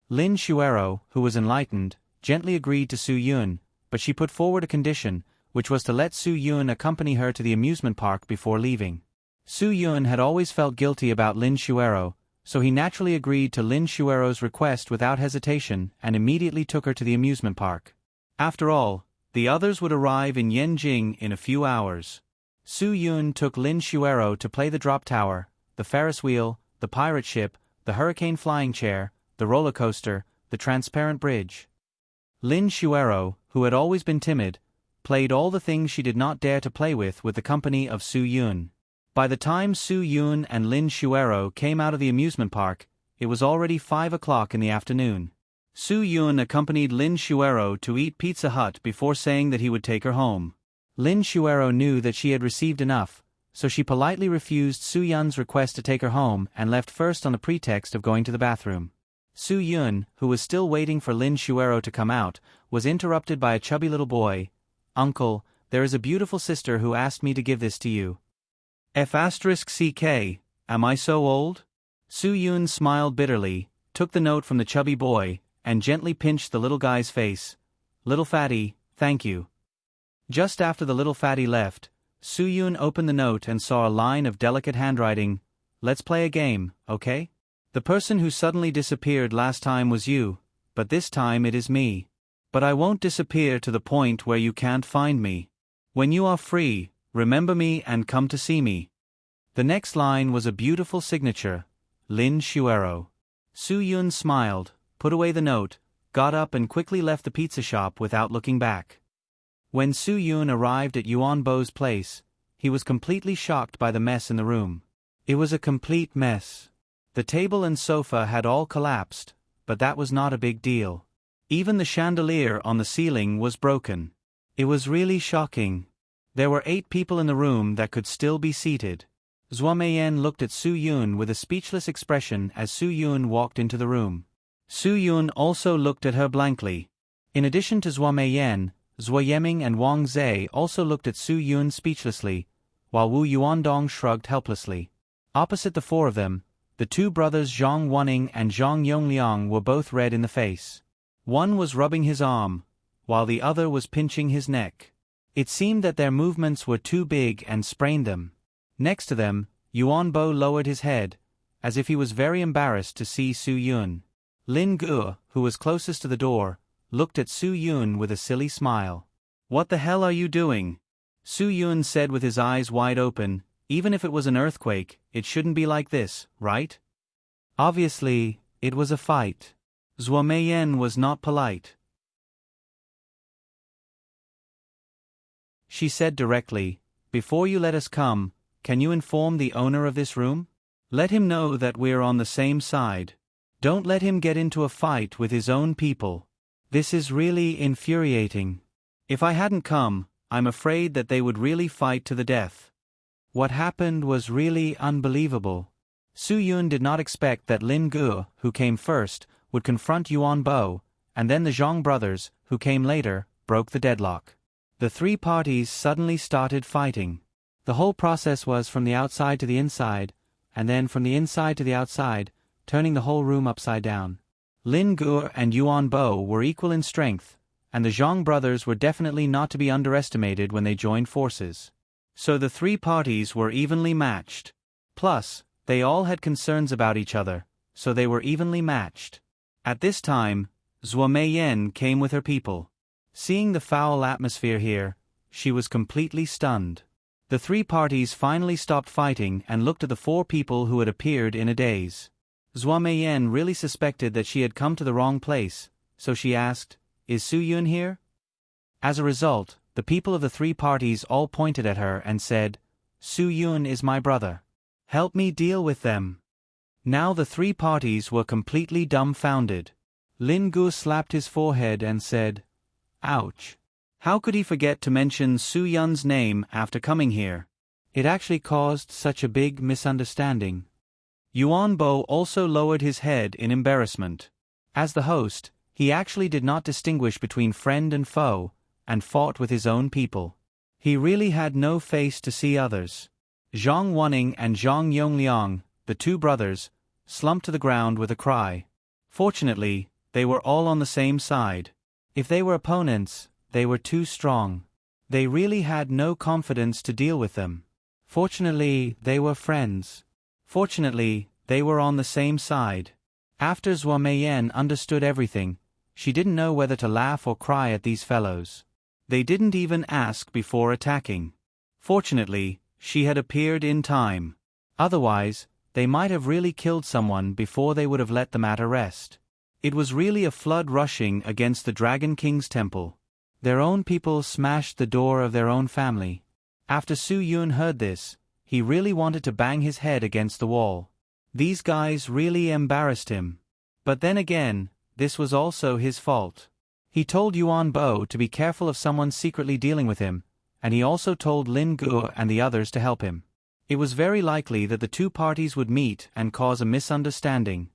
Lin Xuero, who was enlightened, gently agreed to Su Yun, but she put forward a condition, which was to let Su Yun accompany her to the amusement park before leaving. Su Yun had always felt guilty about Lin Xuero, so he naturally agreed to Lin Xuero's request without hesitation and immediately took her to the amusement park. After all, the others would arrive in Yanjing in a few hours. Su Yun took Lin Xuero to play the drop tower, the Ferris wheel, the pirate ship, the hurricane flying chair, the roller coaster, the transparent bridge. Lin Xuero, who had always been timid, played all the things she did not dare to play with the company of Su Yun. By the time Su Yun and Lin Xuero came out of the amusement park, it was already 5 o'clock in the afternoon. Su Yun accompanied Lin Xuero to eat Pizza Hut before saying that he would take her home. Lin Xuero knew that she had received enough, so she politely refused Su Yun's request to take her home and left first on the pretext of going to the bathroom. Su Yun, who was still waiting for Lin Xuero to come out, was interrupted by a chubby little boy. "Uncle, there is a beautiful sister who asked me to give this to you. F***CK, am I so old? Su Yun smiled bitterly, took the note from the chubby boy, and gently pinched the little guy's face. Little fatty, thank you. Just after the little fatty left, Su Yun opened the note and saw a line of delicate handwriting. Let's play a game, okay? The person who suddenly disappeared last time was you, but this time it is me. But I won't disappear to the point where you can't find me. When you are free, remember me and come to see me. The next line was a beautiful signature, Lin Shuero. Su Yun smiled, put away the note, got up and quickly left the pizza shop without looking back. When Su Yun arrived at Yuan Bo's place, he was completely shocked by the mess in the room. It was a complete mess. The table and sofa had all collapsed, but that was not a big deal. Even the chandelier on the ceiling was broken. It was really shocking. There were 8 people in the room that could still be seated. Zhuo Meiyan looked at Su Yun with a speechless expression as Su Yun walked into the room. Su Yun also looked at her blankly. In addition to Zhuo Meiyan, Zhuo Yeming and Wang Zhe also looked at Su Yun speechlessly, while Wu Yuandong shrugged helplessly. Opposite the 4 of them, the 2 brothers Zhang Wanning and Zhang Yongliang were both red in the face. One was rubbing his arm, while the other was pinching his neck. It seemed that their movements were too big and sprained them. Next to them, Yuan Bo lowered his head, as if he was very embarrassed to see Su Yun. Lin Ge, who was closest to the door, looked at Su Yun with a silly smile. What the hell are you doing? Su Yun said with his eyes wide open, even if it was an earthquake, it shouldn't be like this, right? Obviously, it was a fight. Zhuo Meiyan was not polite. She said directly, before you let us come, can you inform the owner of this room? Let him know that we're on the same side. Don't let him get into a fight with his own people. This is really infuriating. If I hadn't come, I'm afraid that they would really fight to the death. What happened was really unbelievable. Su Yun did not expect that Lin Ge, who came first, would confront Yuan Bo, and then the Zhang brothers, who came later, broke the deadlock. The 3 parties suddenly started fighting. The whole process was from the outside to the inside, and then from the inside to the outside, turning the whole room upside down. Lin Ge and Yuan Bo were equal in strength, and the Zhang brothers were definitely not to be underestimated when they joined forces. So the 3 parties were evenly matched. Plus, they all had concerns about each other, so they were evenly matched. At this time, Zhuo Meiyan came with her people. Seeing the foul atmosphere here, she was completely stunned. The 3 parties finally stopped fighting and looked at the 4 people who had appeared in a daze. Zhuo Meiyan really suspected that she had come to the wrong place, so she asked, "Is Su Yun here?" As a result, the people of the 3 parties all pointed at her and said, "Su Yun is my brother. Help me deal with them." Now the 3 parties were completely dumbfounded. Lin Ge slapped his forehead and said, "Ouch. How could he forget to mention Su Yun's name after coming here? It actually caused such a big misunderstanding." Yuan Bo also lowered his head in embarrassment. As the host, he actually did not distinguish between friend and foe, and fought with his own people. He really had no face to see others. Zhang Wanning and Zhang Yongliang, the 2 brothers, slumped to the ground with a cry. Fortunately, they were all on the same side. If they were opponents, they were too strong. They really had no confidence to deal with them. Fortunately, they were friends. Fortunately, they were on the same side. After Zhuo Meiyan understood everything, she didn't know whether to laugh or cry at these fellows. They didn't even ask before attacking. Fortunately, she had appeared in time. Otherwise, they might have really killed someone before they would have let the matter rest. It was really a flood rushing against the Dragon King's temple. Their own people smashed the door of their own family. After Su Yun heard this, he really wanted to bang his head against the wall. These guys really embarrassed him. But then again, this was also his fault. He told Yuan Bo to be careful of someone secretly dealing with him, and he also told Lin Ge and the others to help him. It was very likely that the 2 parties would meet and cause a misunderstanding.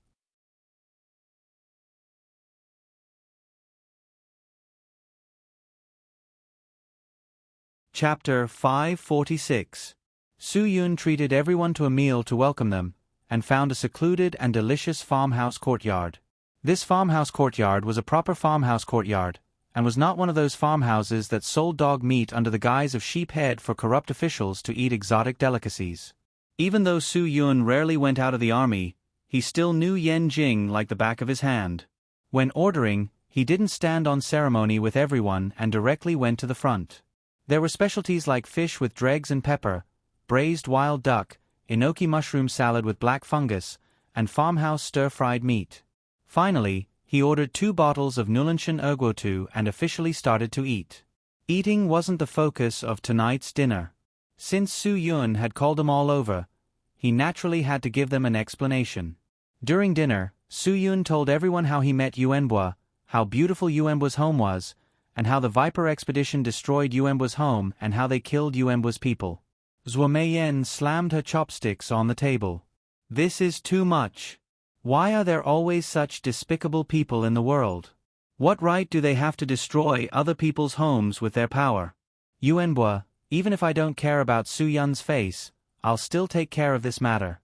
Chapter 546. Su Yun treated everyone to a meal to welcome them, and found a secluded and delicious farmhouse courtyard. This farmhouse courtyard was a proper farmhouse courtyard, and was not one of those farmhouses that sold dog meat under the guise of sheep head for corrupt officials to eat exotic delicacies. Even though Su Yun rarely went out of the army, he still knew Yen Jing like the back of his hand. When ordering, he didn't stand on ceremony with everyone and directly went to the front. There were specialties like fish with dregs and pepper, braised wild duck, enoki mushroom salad with black fungus, and farmhouse stir-fried meat. Finally, he ordered 2 bottles of Nulanshan Erguotu and officially started to eat. Eating wasn't the focus of tonight's dinner. Since Su Yun had called them all over, he naturally had to give them an explanation. During dinner, Su Yun told everyone how he met Yuanbua, how beautiful Yuanbua's home was, and how the Viper expedition destroyed Yuanbua's home and how they killed Yuanbua's people. Zhuo Meiyan slammed her chopsticks on the table. This is too much. Why are there always such despicable people in the world? What right do they have to destroy other people's homes with their power? Yuanbua, even if I don't care about Su Yun's face, I'll still take care of this matter.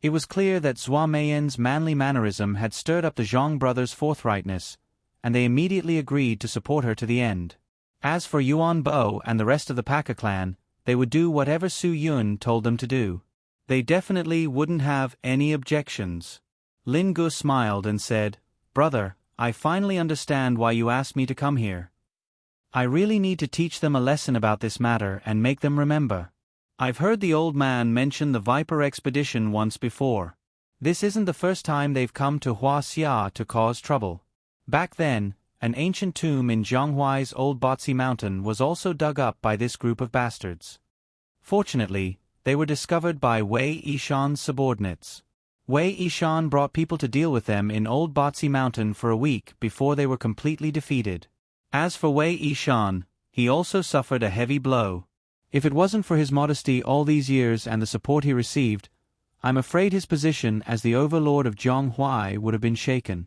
It was clear that Zhuo Meiyan's manly mannerism had stirred up the Zhang brothers' forthrightness, and they immediately agreed to support her to the end. As for Yuan Bo and the rest of the Paka clan, they would do whatever Su Yun told them to do. They definitely wouldn't have any objections. Lin Gu smiled and said, "Brother, I finally understand why you asked me to come here. I really need to teach them a lesson about this matter and make them remember. I've heard the old man mention the Viper expedition once before. This isn't the first time they've come to Huaxia to cause trouble. Back then, an ancient tomb in Jianghuai's old Botzi mountain was also dug up by this group of bastards. Fortunately, they were discovered by Wei Yishan's subordinates. Wei Yishan brought people to deal with them in old Botzi mountain for a week before they were completely defeated. As for Wei Yishan, he also suffered a heavy blow. If it wasn't for his modesty all these years and the support he received, I'm afraid his position as the overlord of Jianghuai would have been shaken."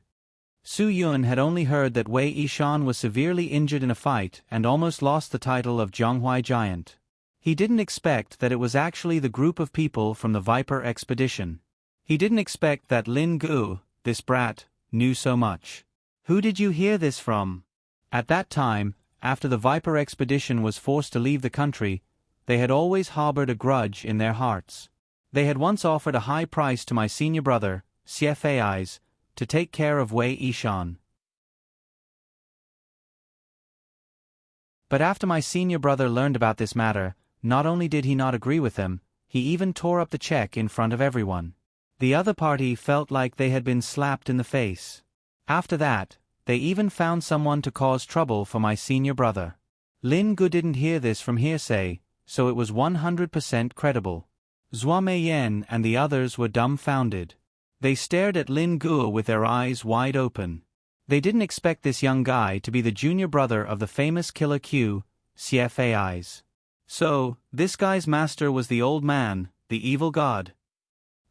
Su Yun had only heard that Wei Yishan was severely injured in a fight and almost lost the title of Jianghuai Giant. He didn't expect that it was actually the group of people from the Viper expedition. He didn't expect that Lin Gu, this brat, knew so much. "Who did you hear this from?" At that time, after the Viper expedition was forced to leave the country, they had always harbored a grudge in their hearts. They had once offered a high price to my senior brother, Xie Fei's, to take care of Wei Yishan. But after my senior brother learned about this matter, not only did he not agree with them, he even tore up the check in front of everyone. The other party felt like they had been slapped in the face. After that, they even found someone to cause trouble for my senior brother. Lin Gu didn't hear this from hearsay, so it was 100% credible. Zhuo Meiyan and the others were dumbfounded. They stared at Lin Gu with their eyes wide open. They didn't expect this young guy to be the junior brother of the famous Killer Q, Xie Fei's. So, this guy's master was the old man, the evil god.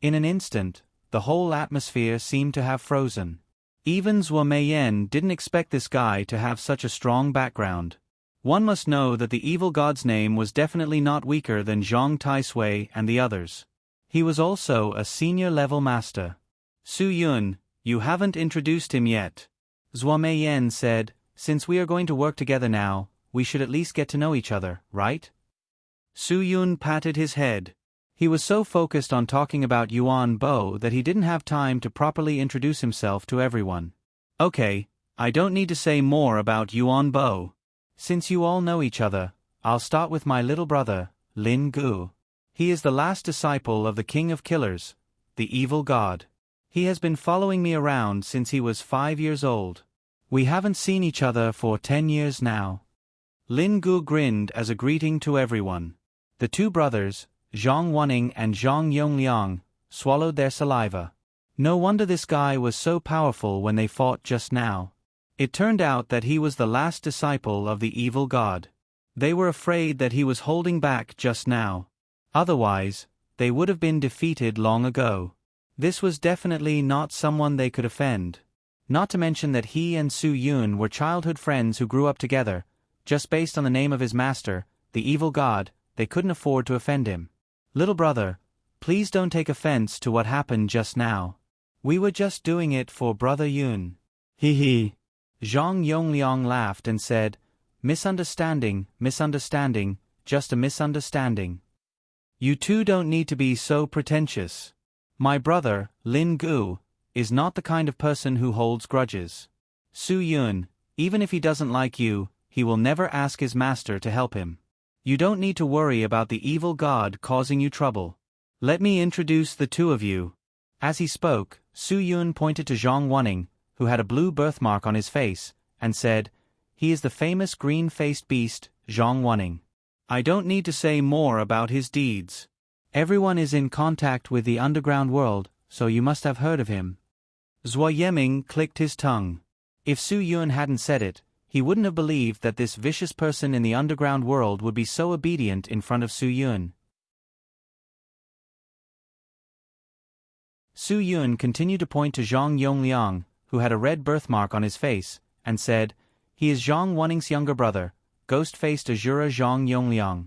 In an instant, the whole atmosphere seemed to have frozen. Even Zhuo Meiyan didn't expect this guy to have such a strong background. One must know that the evil god's name was definitely not weaker than Zhang Taisui and the others. He was also a senior-level master. "Su Yun, you haven't introduced him yet." Zhuo Meiyan said, "Since we are going to work together now, we should at least get to know each other, right?" Su Yun patted his head. He was so focused on talking about Yuan Bo that he didn't have time to properly introduce himself to everyone. "Okay, I don't need to say more about Yuan Bo. Since you all know each other, I'll start with my little brother, Lin Gu. He is the last disciple of the King of Killers, the evil god. He has been following me around since he was 5 years old. We haven't seen each other for 10 years now." Lin Gu grinned as a greeting to everyone. The 2 brothers, Zhang Wanning and Zhang Yongliang, swallowed their saliva. No wonder this guy was so powerful when they fought just now. It turned out that he was the last disciple of the evil god. They were afraid that he was holding back just now. Otherwise, they would have been defeated long ago. This was definitely not someone they could offend. Not to mention that he and Su Yun were childhood friends who grew up together. Just based on the name of his master, the evil god, they couldn't afford to offend him. Little brother, please don't take offense to what happened just now. We were just doing it for Brother Yun. He he. Zhang Yongliang laughed and said, misunderstanding, just a misunderstanding. You two don't need to be so pretentious. My brother, Lin Gu, is not the kind of person who holds grudges. Su Yun, even if he doesn't like you, he will never ask his master to help him. You don't need to worry about the evil god causing you trouble. Let me introduce the two of you. As he spoke, Su Yun pointed to Zhang Wanning, who had a blue birthmark on his face, and said, he is the famous green-faced beast, Zhang Wanning. I don't need to say more about his deeds. Everyone is in contact with the underground world, so you must have heard of him. Zhuo Yeming clicked his tongue. If Su Yun hadn't said it, he wouldn't have believed that this vicious person in the underground world would be so obedient in front of Su Yun. Su Yun continued to point to Zhang Yongliang, who had a red birthmark on his face, and said, he is Zhang Wanning's younger brother, ghost-faced Azura Zhang Yongliang.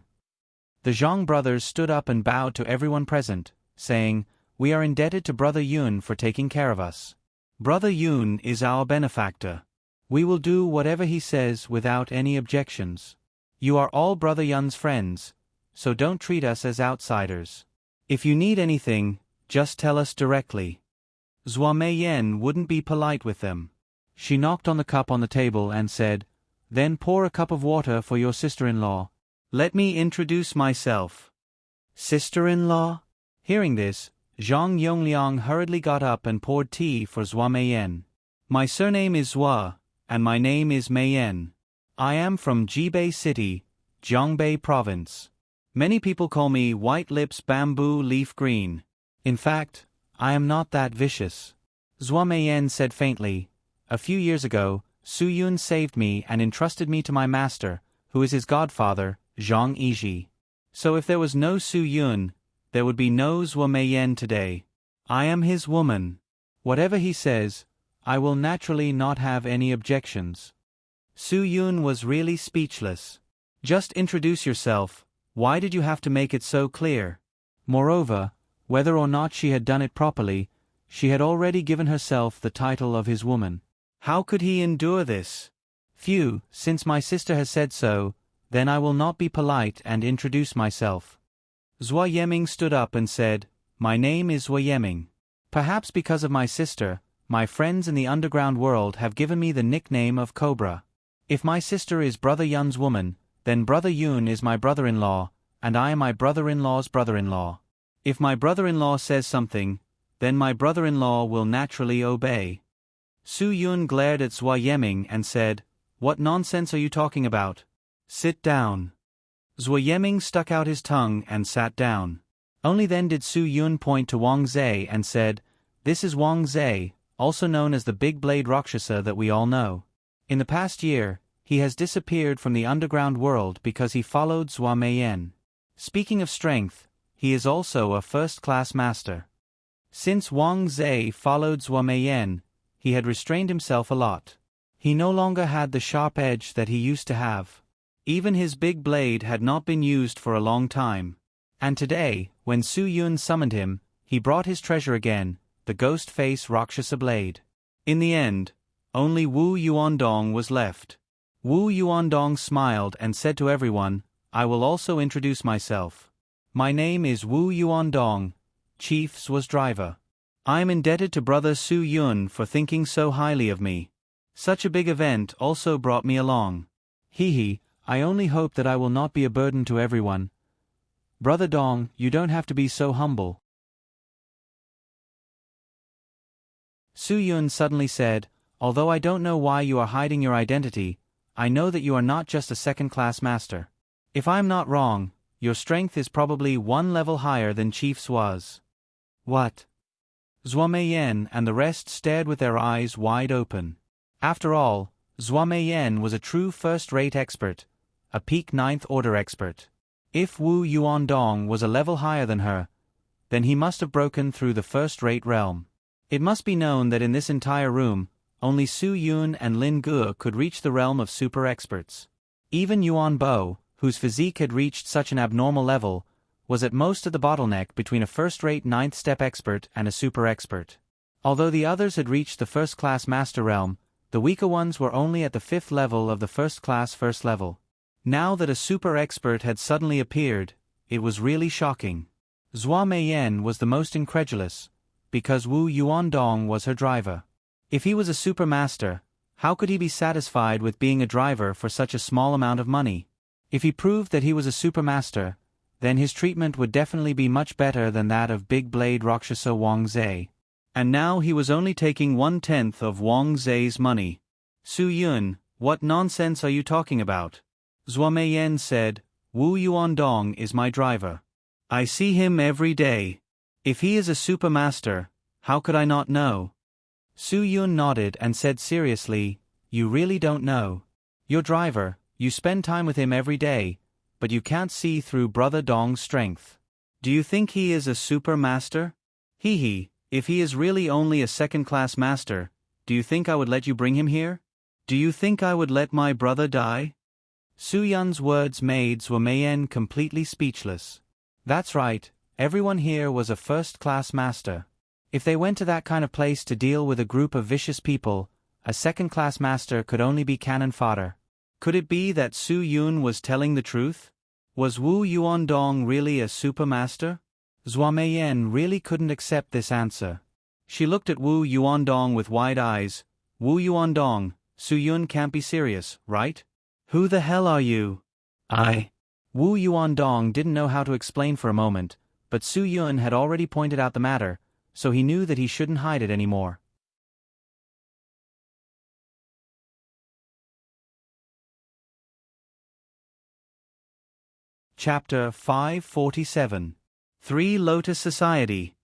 The Zhang brothers stood up and bowed to everyone present, saying, we are indebted to Brother Yun for taking care of us. Brother Yun is our benefactor. We will do whatever he says without any objections. You are all Brother Yun's friends, so don't treat us as outsiders. If you need anything, just tell us directly. Zhuo Meiyan wouldn't be polite with them. She knocked on the cup on the table and said, then pour a cup of water for your sister-in-law. Let me introduce myself. Sister-in-law? Hearing this, Zhang Yongliang hurriedly got up and poured tea for Zhuo Meiyan. My surname is Zhuo, and my name is Meiyan. I am from Jibei City, Jiangbei Province. Many people call me White Lips Bamboo Leaf Green. In fact, I am not that vicious. Zhuo Meiyan said faintly, a few years ago, Su Yun saved me and entrusted me to my master, who is his godfather, Zhang Yizhi. So if there was no Su Yun, there would be no Zhuo Meiyan today. I am his woman. Whatever he says, I will naturally not have any objections. Su Yun was really speechless. Just introduce yourself, why did you have to make it so clear? Moreover, whether or not she had done it properly, she had already given herself the title of his woman. How could he endure this? Phew, since my sister has said so, then I will not be polite and introduce myself. Zhuo Yeming stood up and said, my name is Zhuo Yeming. Perhaps because of my sister, my friends in the underground world have given me the nickname of Cobra. If my sister is Brother Yun's woman, then Brother Yun is my brother-in-law, and I am my brother-in-law's brother-in-law. If my brother-in-law says something, then my brother-in-law will naturally obey. Su Yun glared at Zhuo Yeming and said, what nonsense are you talking about? Sit down. Zhuo Yeming stuck out his tongue and sat down. Only then did Su Yun point to Wang Zhe and said, this is Wang Zhe, also known as the Big Blade Rakshasa that we all know. In the past year, he has disappeared from the underground world because he followed Zhuo Meiyan. Speaking of strength, he is also a first-class master. Since Wang Zhe followed Zhuo Meiyan, he had restrained himself a lot. He no longer had the sharp edge that he used to have. Even his big blade had not been used for a long time. And today, when Su Yun summoned him, he brought his treasure again, the ghost-face Rakshasa blade. In the end, only Wu Yuandong was left. Wu Yuandong smiled and said to everyone, I will also introduce myself. My name is Wu Yuandong, Chief's driver. I am indebted to Brother Su Yun for thinking so highly of me. Such a big event also brought me along. Hee, I only hope that I will not be a burden to everyone. Brother Dong, you don't have to be so humble. Su Yun suddenly said, although I don't know why you are hiding your identity, I know that you are not just a second-class master. If I'm not wrong, your strength is probably one level higher than Chief's was. What? Zhuo Meiyan and the rest stared with their eyes wide open. After all, Zhuo Meiyan was a true first-rate expert, a peak ninth-order expert. If Wu Yuandong was a level higher than her, then he must have broken through the first-rate realm. It must be known that in this entire room, only Su Yun and Lin Ge could reach the realm of super experts. Even Yuan Bo, whose physique had reached such an abnormal level, was at most at the bottleneck between a first-rate ninth-step expert and a super-expert. Although the others had reached the first-class master realm, the weaker ones were only at the 5th level of the first-class first level. Now that a super-expert had suddenly appeared, it was really shocking. Zhua Meiyan was the most incredulous, because Wu Yuandong was her driver. If he was a supermaster, how could he be satisfied with being a driver for such a small amount of money? If he proved that he was a supermaster, then his treatment would definitely be much better than that of Big Blade Rakshasa Wang Zhe. And now he was only taking 1/10 of Wang Zhe's money. Su Yun, what nonsense are you talking about? Zhua Meiyan said, Wu Yuandong is my driver. I see him every day. If he is a supermaster, how could I not know? Su Yun nodded and said seriously, you really don't know. Your driver, you spend time with him every day, but you can't see through Brother Dong's strength. Do you think he is a supermaster? Hee, if he is really only a second-class master, do you think I would let you bring him here? Do you think I would let my brother die? Su Yun's words made Zhua Meiyan completely speechless. That's right, everyone here was a first-class master. If they went to that kind of place to deal with a group of vicious people, a second-class master could only be cannon fodder. Could it be that Su Yun was telling the truth? Was Wu Yuandong really a supermaster? Zhua Meiyan really couldn't accept this answer. She looked at Wu Yuandong with wide eyes. Wu Yuandong, Su Yun can't be serious, right? Who the hell are you? Wu Yuandong didn't know how to explain for a moment, but Su Yun had already pointed out the matter, so he knew that he shouldn't hide it anymore. Chapter 547. Three Lotus Society.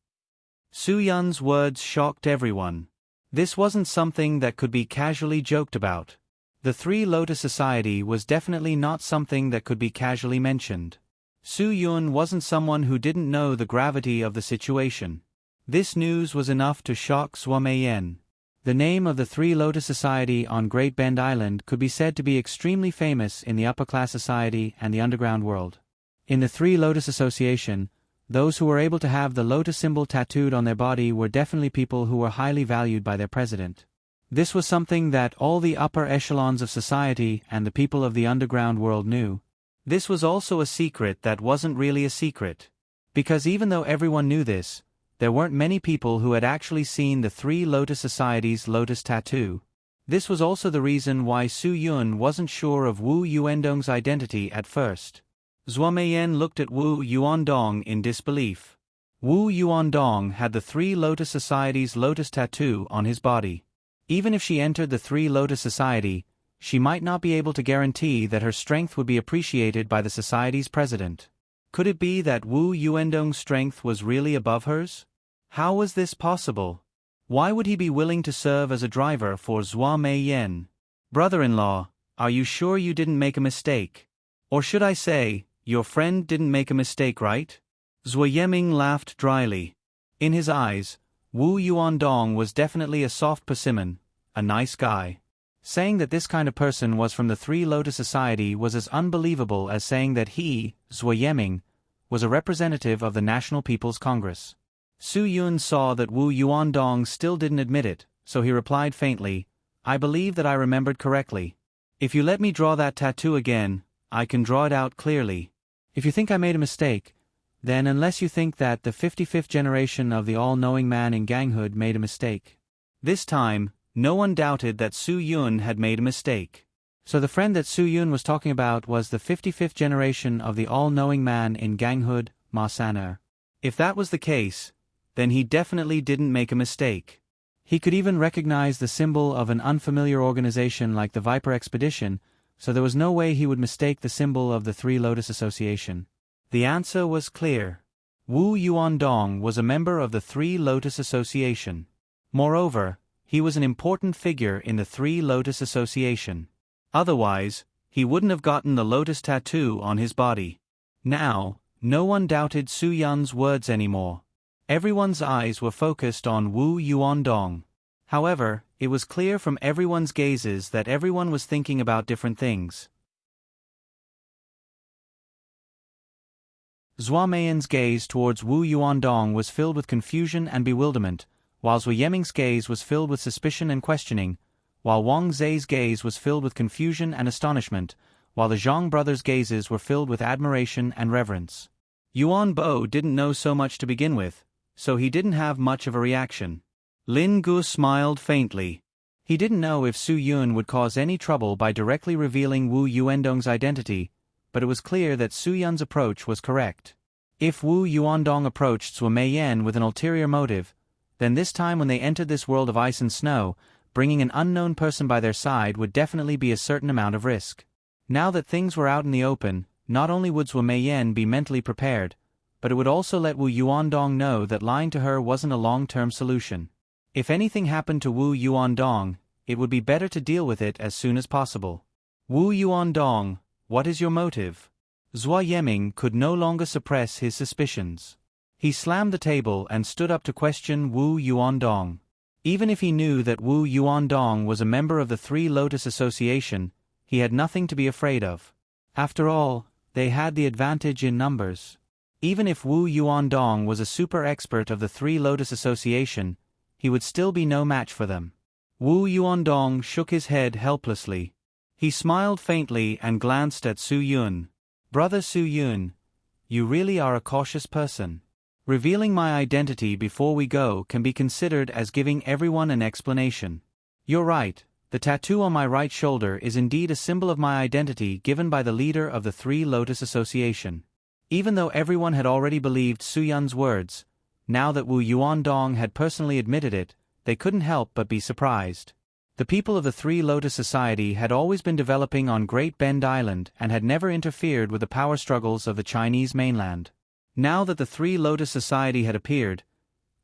Su Yun's words shocked everyone. This wasn't something that could be casually joked about. The Three Lotus Society was definitely not something that could be casually mentioned. Su Yun wasn't someone who didn't know the gravity of the situation. This news was enough to shock Zhua Meiyan. The name of the Three Lotus Society on Great Bend Island could be said to be extremely famous in the upper-class society and the underground world. In the Three Lotus Association, those who were able to have the lotus symbol tattooed on their body were definitely people who were highly valued by their president. This was something that all the upper echelons of society and the people of the underground world knew. This was also a secret that wasn't really a secret. Because even though everyone knew this, there weren't many people who had actually seen the Three Lotus Society's lotus tattoo. This was also the reason why Su Yun wasn't sure of Wu Yuandong's identity at first. Zhua Meiyan looked at Wu Yuandong in disbelief. Wu Yuandong had the Three Lotus Society's lotus tattoo on his body. Even if she entered the Three Lotus Society, she might not be able to guarantee that her strength would be appreciated by the society's president. Could it be that Wu Yuandong's strength was really above hers? How was this possible? Why would he be willing to serve as a driver for Zhua Meiyan? Brother-in-law, are you sure you didn't make a mistake? Or should I say, your friend didn't make a mistake, right? Zhua Yeming laughed dryly. In his eyes, Wu Yuandong was definitely a soft persimmon, a nice guy. Saying that this kind of person was from the Three Lotus Society was as unbelievable as saying that he, Zhua Yeming, was a representative of the National People's Congress. Su Yun saw that Wu Yuandong still didn't admit it, so he replied faintly, I believe that I remembered correctly. If you let me draw that tattoo again, I can draw it out clearly. If you think I made a mistake, then unless you think that the 55th generation of the all-knowing man in ganghood made a mistake. This time, no one doubted that Su Yun had made a mistake. So the friend that Su Yun was talking about was the 55th generation of the all-knowing man in ganghood, Ma Saner. If that was the case, then he definitely didn't make a mistake. He could even recognize the symbol of an unfamiliar organization like the Viper Expedition, so there was no way he would mistake the symbol of the Three Lotus Association. The answer was clear. Wu Yuandong was a member of the Three Lotus Association. Moreover, he was an important figure in the Three Lotus Association. Otherwise, he wouldn't have gotten the lotus tattoo on his body. Now, no one doubted Su Yun's words anymore. Everyone's eyes were focused on Wu Yuandong. However, it was clear from everyone's gazes that everyone was thinking about different things. Zhua Meiyan's gaze towards Wu Yuandong was filled with confusion and bewilderment, while Zhou Yeming's gaze was filled with suspicion and questioning, while Wang Zai's gaze was filled with confusion and astonishment, while the Zhang brothers' gazes were filled with admiration and reverence. Yuan Bo didn't know so much to begin with, so he didn't have much of a reaction. Lin Gu smiled faintly. He didn't know if Su Yun would cause any trouble by directly revealing Wu Yuandong's identity, but it was clear that Su Yun's approach was correct. If Wu Yuandong approached Zhou Meiyan with an ulterior motive, then this time when they entered this world of ice and snow, bringing an unknown person by their side would definitely be a certain amount of risk. Now that things were out in the open, not only would Zhou Meiyan be mentally prepared, but it would also let Wu Yuandong know that lying to her wasn't a long-term solution. If anything happened to Wu Yuandong, it would be better to deal with it as soon as possible. Wu Yuandong, what is your motive? Zhou Yeming could no longer suppress his suspicions. He slammed the table and stood up to question Wu Yuandong. Even if he knew that Wu Yuandong was a member of the Three Lotus Association, he had nothing to be afraid of. After all, they had the advantage in numbers. Even if Wu Yuandong was a super expert of the Three Lotus Association, he would still be no match for them. Wu Yuandong shook his head helplessly. He smiled faintly and glanced at Su Yun. Brother Su Yun, you really are a cautious person. Revealing my identity before we go can be considered as giving everyone an explanation. You're right, the tattoo on my right shoulder is indeed a symbol of my identity given by the leader of the Three Lotus Association. Even though everyone had already believed Su Yun's words, now that Wu Yuandong had personally admitted it, they couldn't help but be surprised. The people of the Three Lotus Society had always been developing on Great Bend Island and had never interfered with the power struggles of the Chinese mainland. Now that the Three Lotus Society had appeared,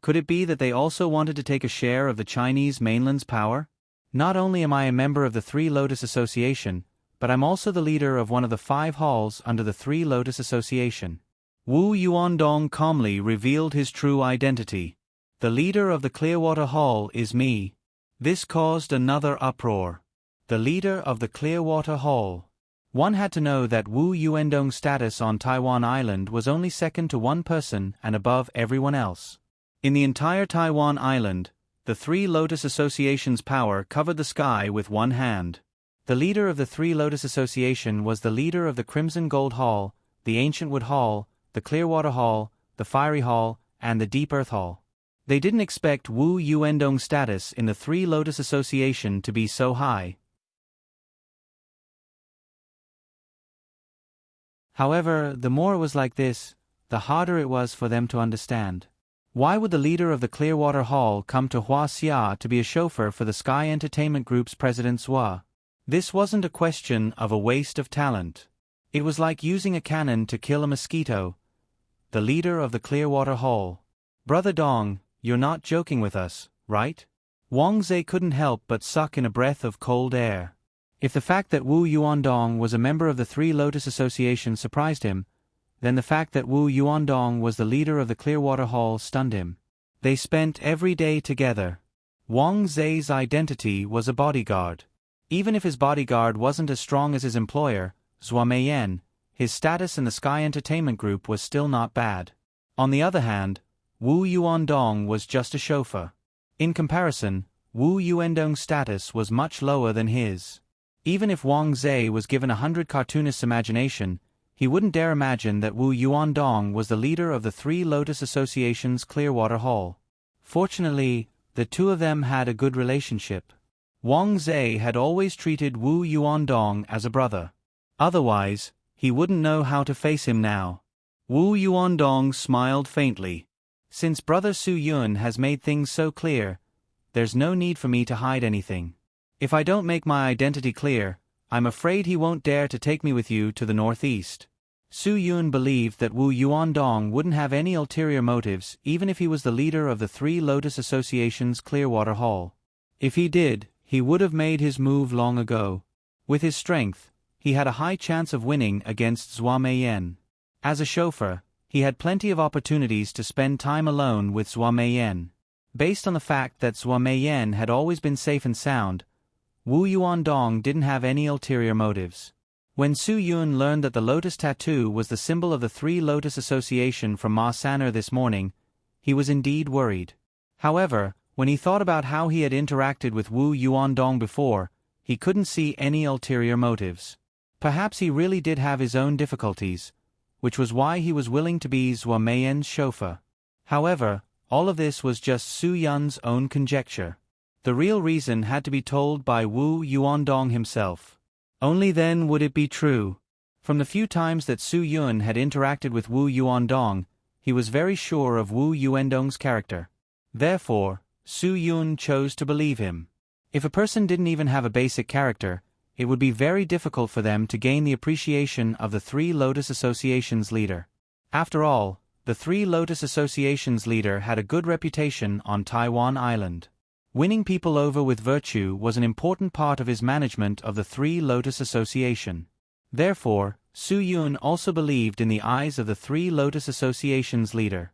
could it be that they also wanted to take a share of the Chinese mainland's power? Not only am I a member of the Three Lotus Association, but I'm also the leader of one of the 5 halls under the Three Lotus Association. Wu Yuandong calmly revealed his true identity. The leader of the Clearwater Hall is me. This caused another uproar. The leader of the Clearwater Hall. One had to know that Wu Yuandong's status on Taiwan Island was only second to one person and above everyone else. In the entire Taiwan Island, the Three Lotus Association's power covered the sky with one hand. The leader of the Three Lotus Association was the leader of the Crimson Gold Hall, the Ancient Wood Hall, the Clearwater Hall, the Fiery Hall, and the Deep Earth Hall. They didn't expect Wu Yuandong's status in the Three Lotus Association to be so high. However, the more it was like this, the harder it was for them to understand. Why would the leader of the Clearwater Hall come to Huaxia to be a chauffeur for the Sky Entertainment Group's president Zhua? This wasn't a question of a waste of talent. It was like using a cannon to kill a mosquito. The leader of the Clearwater Hall. Brother Dong, you're not joking with us, right? Wang Zai couldn't help but suck in a breath of cold air. If the fact that Wu Yuandong was a member of the Three Lotus Association surprised him, then the fact that Wu Yuandong was the leader of the Clearwater Hall stunned him. They spent every day together. Wang Zai's identity was a bodyguard. Even if his bodyguard wasn't as strong as his employer, Zhou Meiyan, his status in the Sky Entertainment Group was still not bad. On the other hand, Wu Yuandong was just a chauffeur. In comparison, Wu Yuandong's status was much lower than his. Even if Wang Zai was given 100 cartoonists' imagination, he wouldn't dare imagine that Wu Yuandong was the leader of the Three Lotus Association's Clearwater Hall. Fortunately, the two of them had a good relationship. Wang Zai had always treated Wu Yuandong as a brother. Otherwise, he wouldn't know how to face him now. Wu Yuandong smiled faintly. Since Brother Su Yun has made things so clear, there's no need for me to hide anything. If I don't make my identity clear, I'm afraid he won't dare to take me with you to the northeast. Su Yun believed that Wu Yuandong wouldn't have any ulterior motives even if he was the leader of the Three Lotus Association's Clearwater Hall. If he did, he would have made his move long ago. With his strength, he had a high chance of winning against Zhou Meiyan. As a chauffeur, he had plenty of opportunities to spend time alone with Zhou Meiyan. Based on the fact that Zhou Meiyan had always been safe and sound, Wu Yuandong didn't have any ulterior motives. When Su Yun learned that the lotus tattoo was the symbol of the Three Lotus Association from Ma San'er this morning, he was indeed worried. However, when he thought about how he had interacted with Wu Yuandong before, he couldn't see any ulterior motives. Perhaps he really did have his own difficulties, which was why he was willing to be Zhua Meiyan's chauffeur. However, all of this was just Su Yun's own conjecture. The real reason had to be told by Wu Yuandong himself. Only then would it be true. From the few times that Su Yun had interacted with Wu Yuandong, he was very sure of Wu Yuandong's character. Therefore, Su Yun chose to believe him. If a person didn't even have a basic character, it would be very difficult for them to gain the appreciation of the Three Lotus Association's leader. After all, the Three Lotus Association's leader had a good reputation on Taiwan Island. Winning people over with virtue was an important part of his management of the Three Lotus Association. Therefore, Su Yun also believed in the eyes of the Three Lotus Association's leader.